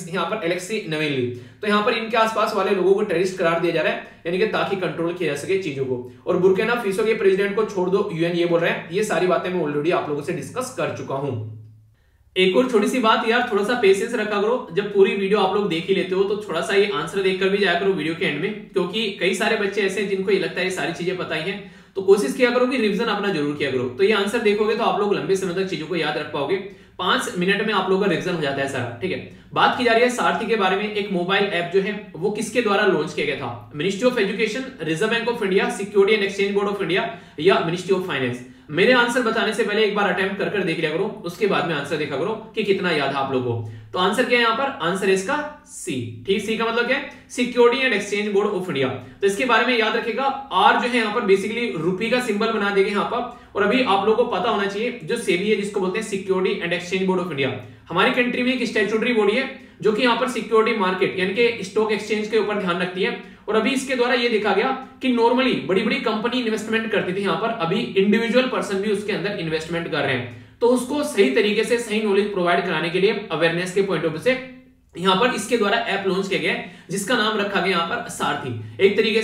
यहाँ पर अलेक्सी नवेली। तो यहाँ पर इनके आसपास वाले लोगों को टेररिस्ट करार दिया जा रहा है, यानी कि ताकि कंट्रोल किया जा सके चीजों को। और बुर्किना फासो के प्रेसिडेंट को छोड़ दो, यूएन ये बोल रहा है। ये सारी बातें मैं ऑलरेडी आप लोगों से डिस्कस कर चुका हूं। एक और छोटी सी बात यार, थोड़ा सा पेशेंस रखा करो, जब पूरी वीडियो आप लोग देख ही लेते हो तो थोड़ा सा ये आंसर देखकर भी जाया करो वीडियो के एंड में, क्योंकि कई सारे बच्चे ऐसे हैं जिनको ये लगता है ये सारी चीजें पता ही हैं। तो कोशिश किया करो कि रिवीजन अपना जरूर किया करो। तो ये आंसर देखोगे तो आप लोग लंबे समय तक चीजों को याद रख पाओगे। 5 मिनट में आप लोगों का रिवीजन हो जाता है सारा, ठीक है। बात की जा रही है सारथी के बारे में। एक मोबाइल ऐप जो है वो किसके द्वारा लॉन्च किया गया था? Ministry of education, reserve bank of India, security and exchange board of India या मिनिस्ट्री ऑफ फाइनेंस? मेरे आंसर बताने से पहले एक बार अटेम्प्ट कर देख लिया करो, उसके बाद में आंसर देखा करो कि कितना याद है आप लोगों को। तो आंसर क्या है यहाँ पर? आंसर है इसका सी, ठीक। सी का मतलब क्या है? Security and exchange board of India. तो इसके बारे में याद रखिएगा, आर जो है यहाँ पर बेसिकली रुपी का सिंबल बना देंगे यहाँ पर। और अभी आप लोगों को पता होना चाहिए, जो सेबी है जिसको बोलते हैं security and exchange board of India, हमारी कंट्री में एक स्टैट्यूटरी बॉडी है जो कि यहाँ पर सिक्योरिटी मार्केट यानी कि स्टॉक एक्सचेंज के ऊपर ध्यान रखती है। और अभी इसके द्वारा ये देखा गया कि नॉर्मली बड़ी बड़ी कंपनी इन्वेस्टमेंट करती थी यहाँ पर, अभी इंडिविजुअल पर्सन भी उसके अंदर इन्वेस्टमेंट कर रहे हैं। तो उसको सही तरीके से सही नॉलेज प्रोवाइड कराने के लिए अवेयरनेस के पॉइंट ऑफ व्यू से यहाँ पर इसके द्वारा ऐप लॉन्च किया गया है, जिसका नाम रखा गया यहाँ पर सारथी। एक तरीके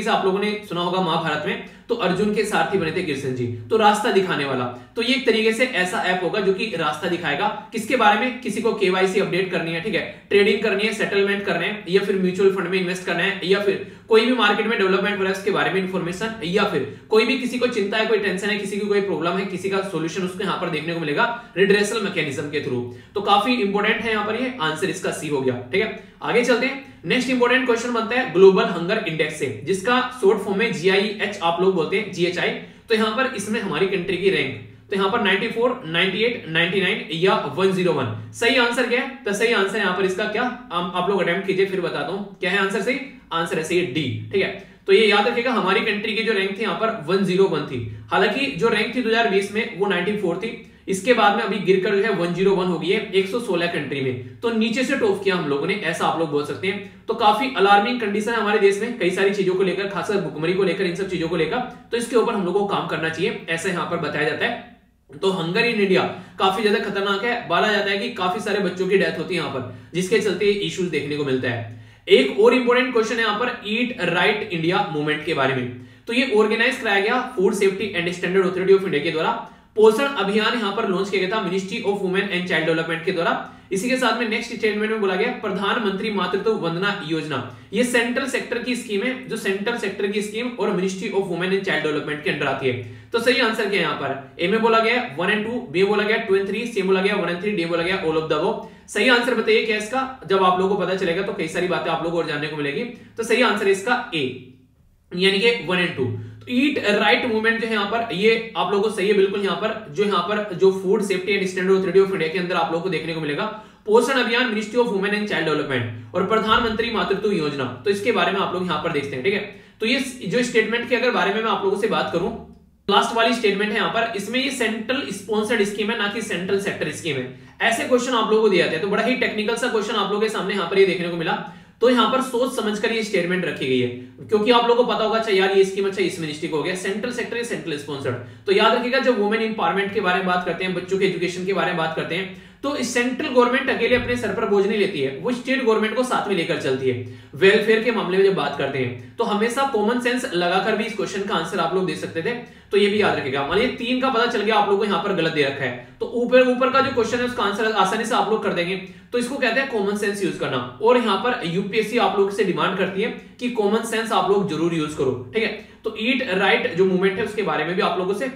से आप लोगों ने सुना होगा महाभारत में तो अर्जुन के सारथी बने थे कृष्ण जी, तो रास्ता दिखाने वाला। तो ये एक तरीके से ऐसा ऐप होगा जो कि रास्ता दिखाएगा किसके बारे में, किसी को केवाईसी अपडेट करनी है, ठीक है, ट्रेडिंग करनी है, सेटलमेंट करना है, या फिर म्यूचुअल फंड में इन्वेस्ट करना है, या फिर कोई भी मार्केट में डेवलपमेंट प्रोसेस के बारे में इंफॉर्मेशन, या फिर कोई भी किसी को चिंता है, कोई टेंशन है, किसी की कोई प्रॉब्लम है, किसी का सोल्यूशन उसको यहाँ पर देखने को मिलेगा रिड्रेसल मैकेनिज्म के थ्रू। तो काफी इंपॉर्टेंट है यहाँ पर, ये आंसर इसका सी हो गया, ठीक है। आगे चलते हैं, नेक्स्ट इंपॉर्टेंट क्वेश्चन बनता है ग्लोबल हंगर इंडेक्स से, जिसका शॉर्ट फॉर्म में GIH आप लोग बोलते हैं, GHI। तो यहाँ पर इसमें हमारी कंट्री की रैंक, तो यहाँ पर 94, 98, 99 या 101 सही आंसर क्या है? तो सही आंसर यहाँ पर इसका क्या, आप लोग अटेम्प्ट कीजिए फिर बताता हूं क्या है आंसर। सही आंसर है सही डी, ठीक है। तो ये याद रखिएगा, हमारी कंट्री की जो रैंक थी यहाँ पर 101 थी। हालांकि जो रैंक थी 2020 में वो 94 थी, इसके बाद में अभी गिरकर जो है 101 हो गई है 116 कंट्री में। तो नीचे से टॉप किया हम लोगों ने, ऐसा आप लोग बोल सकते हैं। तो काफी अलार्मिंग कंडीशन है हमारे देश में कई सारी चीजों को लेकर, खासकर भुखमरी को लेकर, इन सब चीजों को लेकर। तो इसके ऊपर हम लोगों को काम करना चाहिए, ऐसा यहाँ पर बताया जाता है। तो हंगर इन इंडिया काफी ज्यादा खतरनाक है, बोला जाता है कि काफी सारे बच्चों की डेथ होती है यहाँ पर, जिसके चलते इश्यूज देखने को मिलता है। एक और इंपॉर्टेंट क्वेश्चन है यहाँ पर ईट राइट इंडिया मूवमेंट के बारे में। तो ये ऑर्गेनाइज कराया गया food safety and standard authority of India के द्वारा। पोषण अभियान यहाँ पर लॉन्च किया गया था ministry of women and child development के द्वारा। इसी के साथ में नेक्स्ट स्टेटमेंट में बोला गया प्रधानमंत्री मातृत्व वंदना योजना, ये सेंट्रल सेक्टर की स्कीम है, जो सेंट्रल सेक्टर की स्कीम और ministry of women and child development के अंडर आती है। तो सही आंसर क्या है यहाँ पर? ए में बोला गया 1 and 2, बी बोला गया 2 and 3, सी बोला गया 1 and 3, डी बोला गया ऑल ऑफ द अबव। सही आंसर बताइए क्या इसका? जब आप लोगों को पता चलेगा तो कई सारी बातें आप लोगों को और जानने को मिलेगी। तो सही आंसर है इसका ए, यानी कि 1 and 2। ईट राइट मूवमेंट जो है यहाँ पर, ये आप लोगों को सही है बिल्कुल। यहाँ पर जो food safety and standard authority of India के अंदर आप लोगों को देखने को मिलेगा पोषण अभियान, ministry of women and child development और प्रधानमंत्री मातृत्व योजना। तो इसके बारे में आप लोग यहाँ पर देखते हैं, ठीक है। तो ये जो स्टेटमेंट के अगर बारे में मैं आप लोगों से बात करूं, लास्ट वाली स्टेटमेंट है यहाँ पर, इसमें ये सेंट्रल स्पॉन्सर्ड स्कीम है, ना कि सेंट्रल सेक्टर स्कीम है। ऐसे क्वेश्चन आप लोगों को दिए जाते हैं। तो बड़ा ही टेक्निकल सा क्वेश्चन आप लोगों के सामने यहाँ पर ये देखने को मिला। तो यहाँ पर सोच समझकर ये स्टेटमेंट रखी गई है, क्योंकि आप लोगों को पता होगा अच्छा यार ये स्कीम अच्छा इस मिनिस्ट्री को हो गया, सेंट्रल सेक्टर सेंट्रल स्पॉन्सर्ड। तो याद रखिएगा जब वुमेन इंपावरमेंट के बारे में बात करते हैं, बच्चों के एजुकेशन के बारे में बात करते हैं, तो सेंट्रल गवर्नमेंट अकेले अपने सर पर बोझ नहीं लेती है, वो स्टेट गवर्नमेंट को साथ में लेकर चलती है। वेलफेयर के मामले में जब बात करते हैं तो हमेशा कॉमन सेंस लगाकर भी इस क्वेश्चन का आंसर आप लोग दे सकते थे। तो ये भी याद रखिएगा। मान लीजिए 3 का पता चल गया आप लोगों को यहाँ पर गलत दे रखा है, तो ऊपर का जो क्वेश्चन है उसका आंसर आसानी से आप लोग कर देंगे। तो इसको कहते हैं कॉमन सेंस यूज करना। और यहाँ पर यूपीएससी आप लोग से डिमांड करती है कि कॉमन सेंस आप लोग जरूर यूज करो, ठीक है। तो ईट राइट जो मूवमेंट है उसके बारे में भी आप लोगों से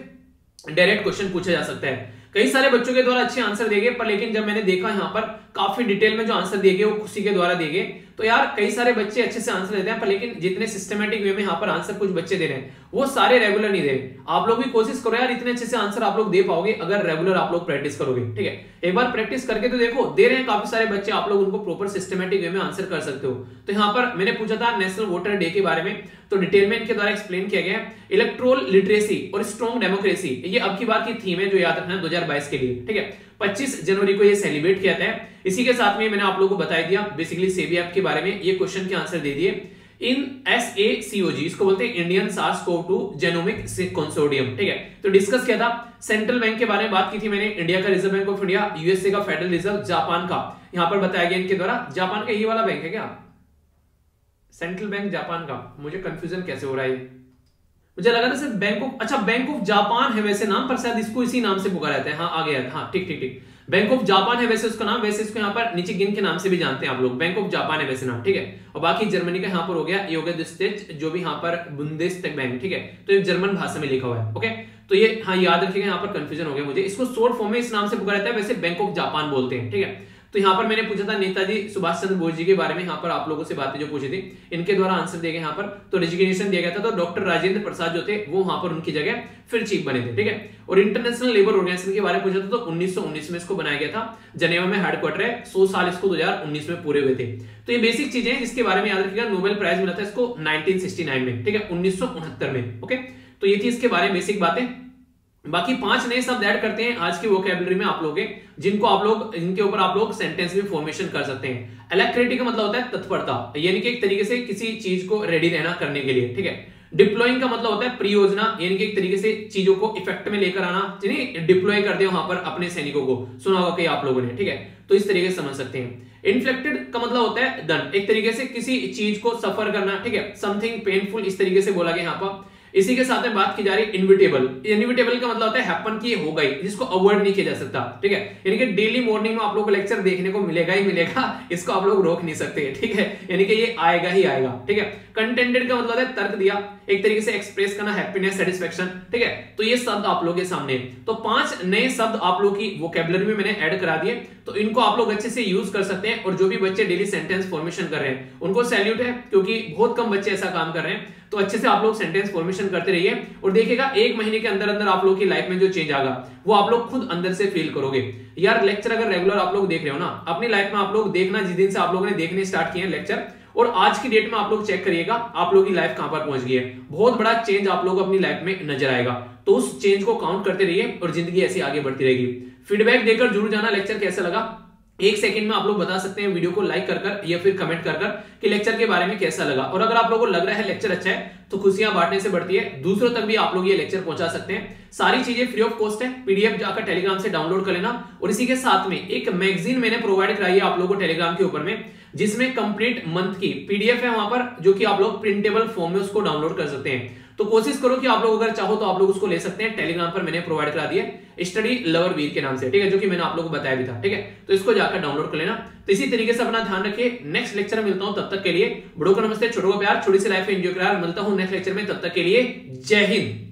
डायरेक्ट क्वेश्चन पूछा जा सकता है। कई सारे बच्चों के द्वारा अच्छे आंसर दिए गए, पर लेकिन जब मैंने देखा यहाँ पर काफी डिटेल में जो आंसर दिए गए वो खुशी के द्वारा दिए गए, तो यार कई सारे बच्चे अच्छे से आंसर देते हैं, पर लेकिन जितने सिस्टमेटिक वे में यहाँ पर आंसर कुछ बच्चे दे रहे हैं वो सारे रेगुलर नहीं दे रहे। आप लोग भी कोशिश करो यार, इतने अच्छे से आंसर आप लोग दे पाओगे अगर रेगुलर आप लोग प्रैक्टिस करोगे, ठीक है। एक बार प्रैक्टिस करके तो देखो, दे रहे हैं काफी सारे बच्चे, आप लोग उनको प्रॉपर सिस्टमेटिक वे में आंसर कर सकते हो। तो यहाँ पर मैंने पूछा था नेशनल वोटर डे के बारे में, तो डिटेल में इनके द्वारा एक्सप्लेन किया गया है। इलेक्ट्रोल लिटरेसी और स्ट्रॉन्ग डेमोक्रेसी, ये अब की बार की थीम है जो याद रखना है 2022 के लिए, ठीक है। 25 जनवरी को ये सेलिब्रेट किया था। इसी के साथ में मैंने आप लोगों को बता दिया बेसिकली सेबी ऐप के बारे में, ये क्वेश्चन के आंसर दे दिए। इन SACOG, इसको बोलते हैं इंडियन SARS-CoV-2 जेनोमिक कंसोर्टियम, ठीक है। तो डिस्कस किया था सेंट्रल बैंक के बारे में, बात की थी मैंने, इंडिया का reserve bank of India, USA का फेडरल रिजर्व, जापान का यहाँ पर बताया गया इनके द्वारा। जापान का ये वाला बैंक है क्या, सेंट्रल बैंक जापान का? मुझे कंफ्यूजन कैसे हो रहा है, मुझे लगा था सिर्फ बैंक ऑफ, अच्छा बैंक ऑफ जापान है वैसे नाम, पर शायद इसको इसी नाम से पुकारा जाता है। हाँ आ गया, हाँ ठीक ठीक ठीक, बैंक ऑफ जापान है वैसे उसका नाम, वैसे इसको यहाँ पर नीचे गिन के नाम से भी जानते हैं आप लोग, बैंक ऑफ जापान है वैसे नाम, ठीक है। और बाकी जर्मनी का यहाँ पर हो गया, ये हो गया स्टेट जो भी यहाँ पर बुंदेसटैग बैंक, ठीक है। तो ये जर्मन भाषा में लिखा हुआ है, ओके। तो ये हाँ याद रखिएगा, यहाँ पर कंफ्यूजन हो गया मुझे, इसको शॉर्ट फॉर्म में इस नाम से पुकारा जाता है, वैसे बैंक ऑफ जापान बोलते हैं, ठीक है। तो यहाँ पर मैंने पूछा था नेताजी सुभाष चंद्र बोस जी के बारे में, यहाँ पर आप लोगों से बातें जो पूछी थी इनके द्वारा आंसर दिए गए यहाँ पर। तो रेजिग्नेशन दिया गया था, तो डॉक्टर राजेंद्र प्रसाद जो थे वो वहां पर उनकी जगह फिर चीफ बने थे, ठीक है। और इंटरनेशनल लेबर ऑर्गेनाइजेशन के बारे में पूछा था, तो 1919 में इसको बनाया गया था, जनेवा में हेडक्वार्टर है, 100 साल इसको 2019 में पूरे हुए थे। तो ये बेसिक चीजें हैं जिसके बारे में याद रखिएगा। नोबेल प्राइज मिला था इसको 1969 में, ठीक है, 1969 में, ओके। तो ये थी इसके बारे में बेसिक बातें। बाकी 5 नए शब्द ऐड करते हैं आज की वोकैबुलरी में आप लोग, जिनको आप लोग, इनके ऊपर आप लोग सेंटेंस में फॉर्मेशन कर सकते हैं। अलैक्रिटी का मतलब होता है तत्परता, यानी कि एक तरीके से किसी चीज को रेडी रहना करने के लिए, ठीक है। डिप्लॉइंग का मतलब होता है परियोजना, यानी कि एक तरीके से चीजों को इफेक्ट में लेकर आना, डिप्लॉय कर दे वहां पर अपने सैनिकों को, सुना होगा कहीं आप लोगों ने, ठीक है। तो इस तरीके से समझ सकते हैं। इन्फ्लिक्टेड का मतलब होता है दंड, एक तरीके से किसी चीज को सफर करना, ठीक है, समथिंग पेनफुल, इस तरीके से बोला गया यहाँ पर। इसी के साथ में बात की जा रही है इनविटेबल। इनविटेबल का मतलब होता है हैपन की हो गई, जिसको अवॉइड नहीं किया जा सकता, ठीक है। यानी कि डेली मॉर्निंग में आप लोगों को लेक्चर देखने को मिलेगा ही मिलेगा, इसको आप लोग रोक नहीं सकते, ठीक है। यानी कि ये आएगा ही आएगा, ठीक है। कंटेंटेड का मतलब है तर्क दिया, एक तरीके से एक्सप्रेस करना, हैप्पीनेस, सेटिस्फैक्शन, ठीक है। तो ये शब्द आप लोगों के सामने, तो 5 नए शब्द आप लोग की वोकैबुलरी में मैंने ऐड करा दिए, तो इनको आप लोग अच्छे से यूज कर सकते हैं। और जो भी बच्चे डेली सेंटेंस फॉर्मेशन कर रहे हैं उनको सैल्यूट है, क्योंकि बहुत कम बच्चे ऐसा काम कर रहे हैं। तो अच्छे से आप लोग सेंटेंस फॉर्मेशन करते रहिए और देखिएगा 1 महीने के अंदर अंदर आप लोग की लाइफ में जो चेंज आएगा वो आप लोग खुद अंदर से फील करोगे। यार लेक्चर अगर रेगुलर आप लोग देख रहे हो ना, अपनी लाइफ में आप लोग देखना, जिस दिन से आप लोगों ने देखने स्टार्ट किए हैं लेक्चर, और आज की डेट में आप लोग चेक करिएगा आप लोगों की लाइफ कहां पर पहुंच गई है। बहुत बड़ा चेंज आप लोगों को अपनी लाइफ में नजर आएगा, तो उस चेंज को काउंट करते रहिए और जिंदगी ऐसी आगे बढ़ती रहेगी। फीडबैक देकर जरूर जाना लेक्चर कैसा लगा। 1 सेकंड में आप लोग बता सकते हैं वीडियो को लाइक कर या फिर कमेंट कर कि लेक्चर के बारे में कैसा लगा। और अगर आप लोगों को लग रहा है लेक्चर अच्छा है तो खुशियां बांटने से बढ़ती है, दूसरों तक भी आप लोग ये लेक्चर पहुंचा सकते हैं। सारी चीजें फ्री ऑफ कॉस्ट है, पीडीएफ जाकर टेलीग्राम से डाउनलोड कर लेना। और इसी के साथ में एक मैगजीन मैंने प्रोवाइड कराई है आप लोगों को टेलीग्राम के ऊपर में, जिसमें कंप्लीट मंथ की पीडीएफ है वहां पर, जो कि आप लोग प्रिंटेबल फॉर्म में उसको डाउनलोड कर सकते हैं। तो कोशिश करो कि आप लोग अगर चाहो तो आप लोग उसको ले सकते हैं। टेलीग्राम पर मैंने प्रोवाइड करा दिया स्टडी लवर वीर के नाम से, ठीक है, जो कि मैंने आप लोगों को बताया भी था, ठीक है। तो इसको जाकर डाउनलोड कर लेना। तो इसी तरीके से अपना ध्यान रखिए। नेक्स्ट लेक्चर में मिलता हूं, तब तक के लिए बड़ों को नमस्ते, छोटों को प्यार, छोटी सी लाइफ एंजॉय करा। मिलता हूं नेक्स्ट लेक्चर में, तब तक के लिए जय हिंद।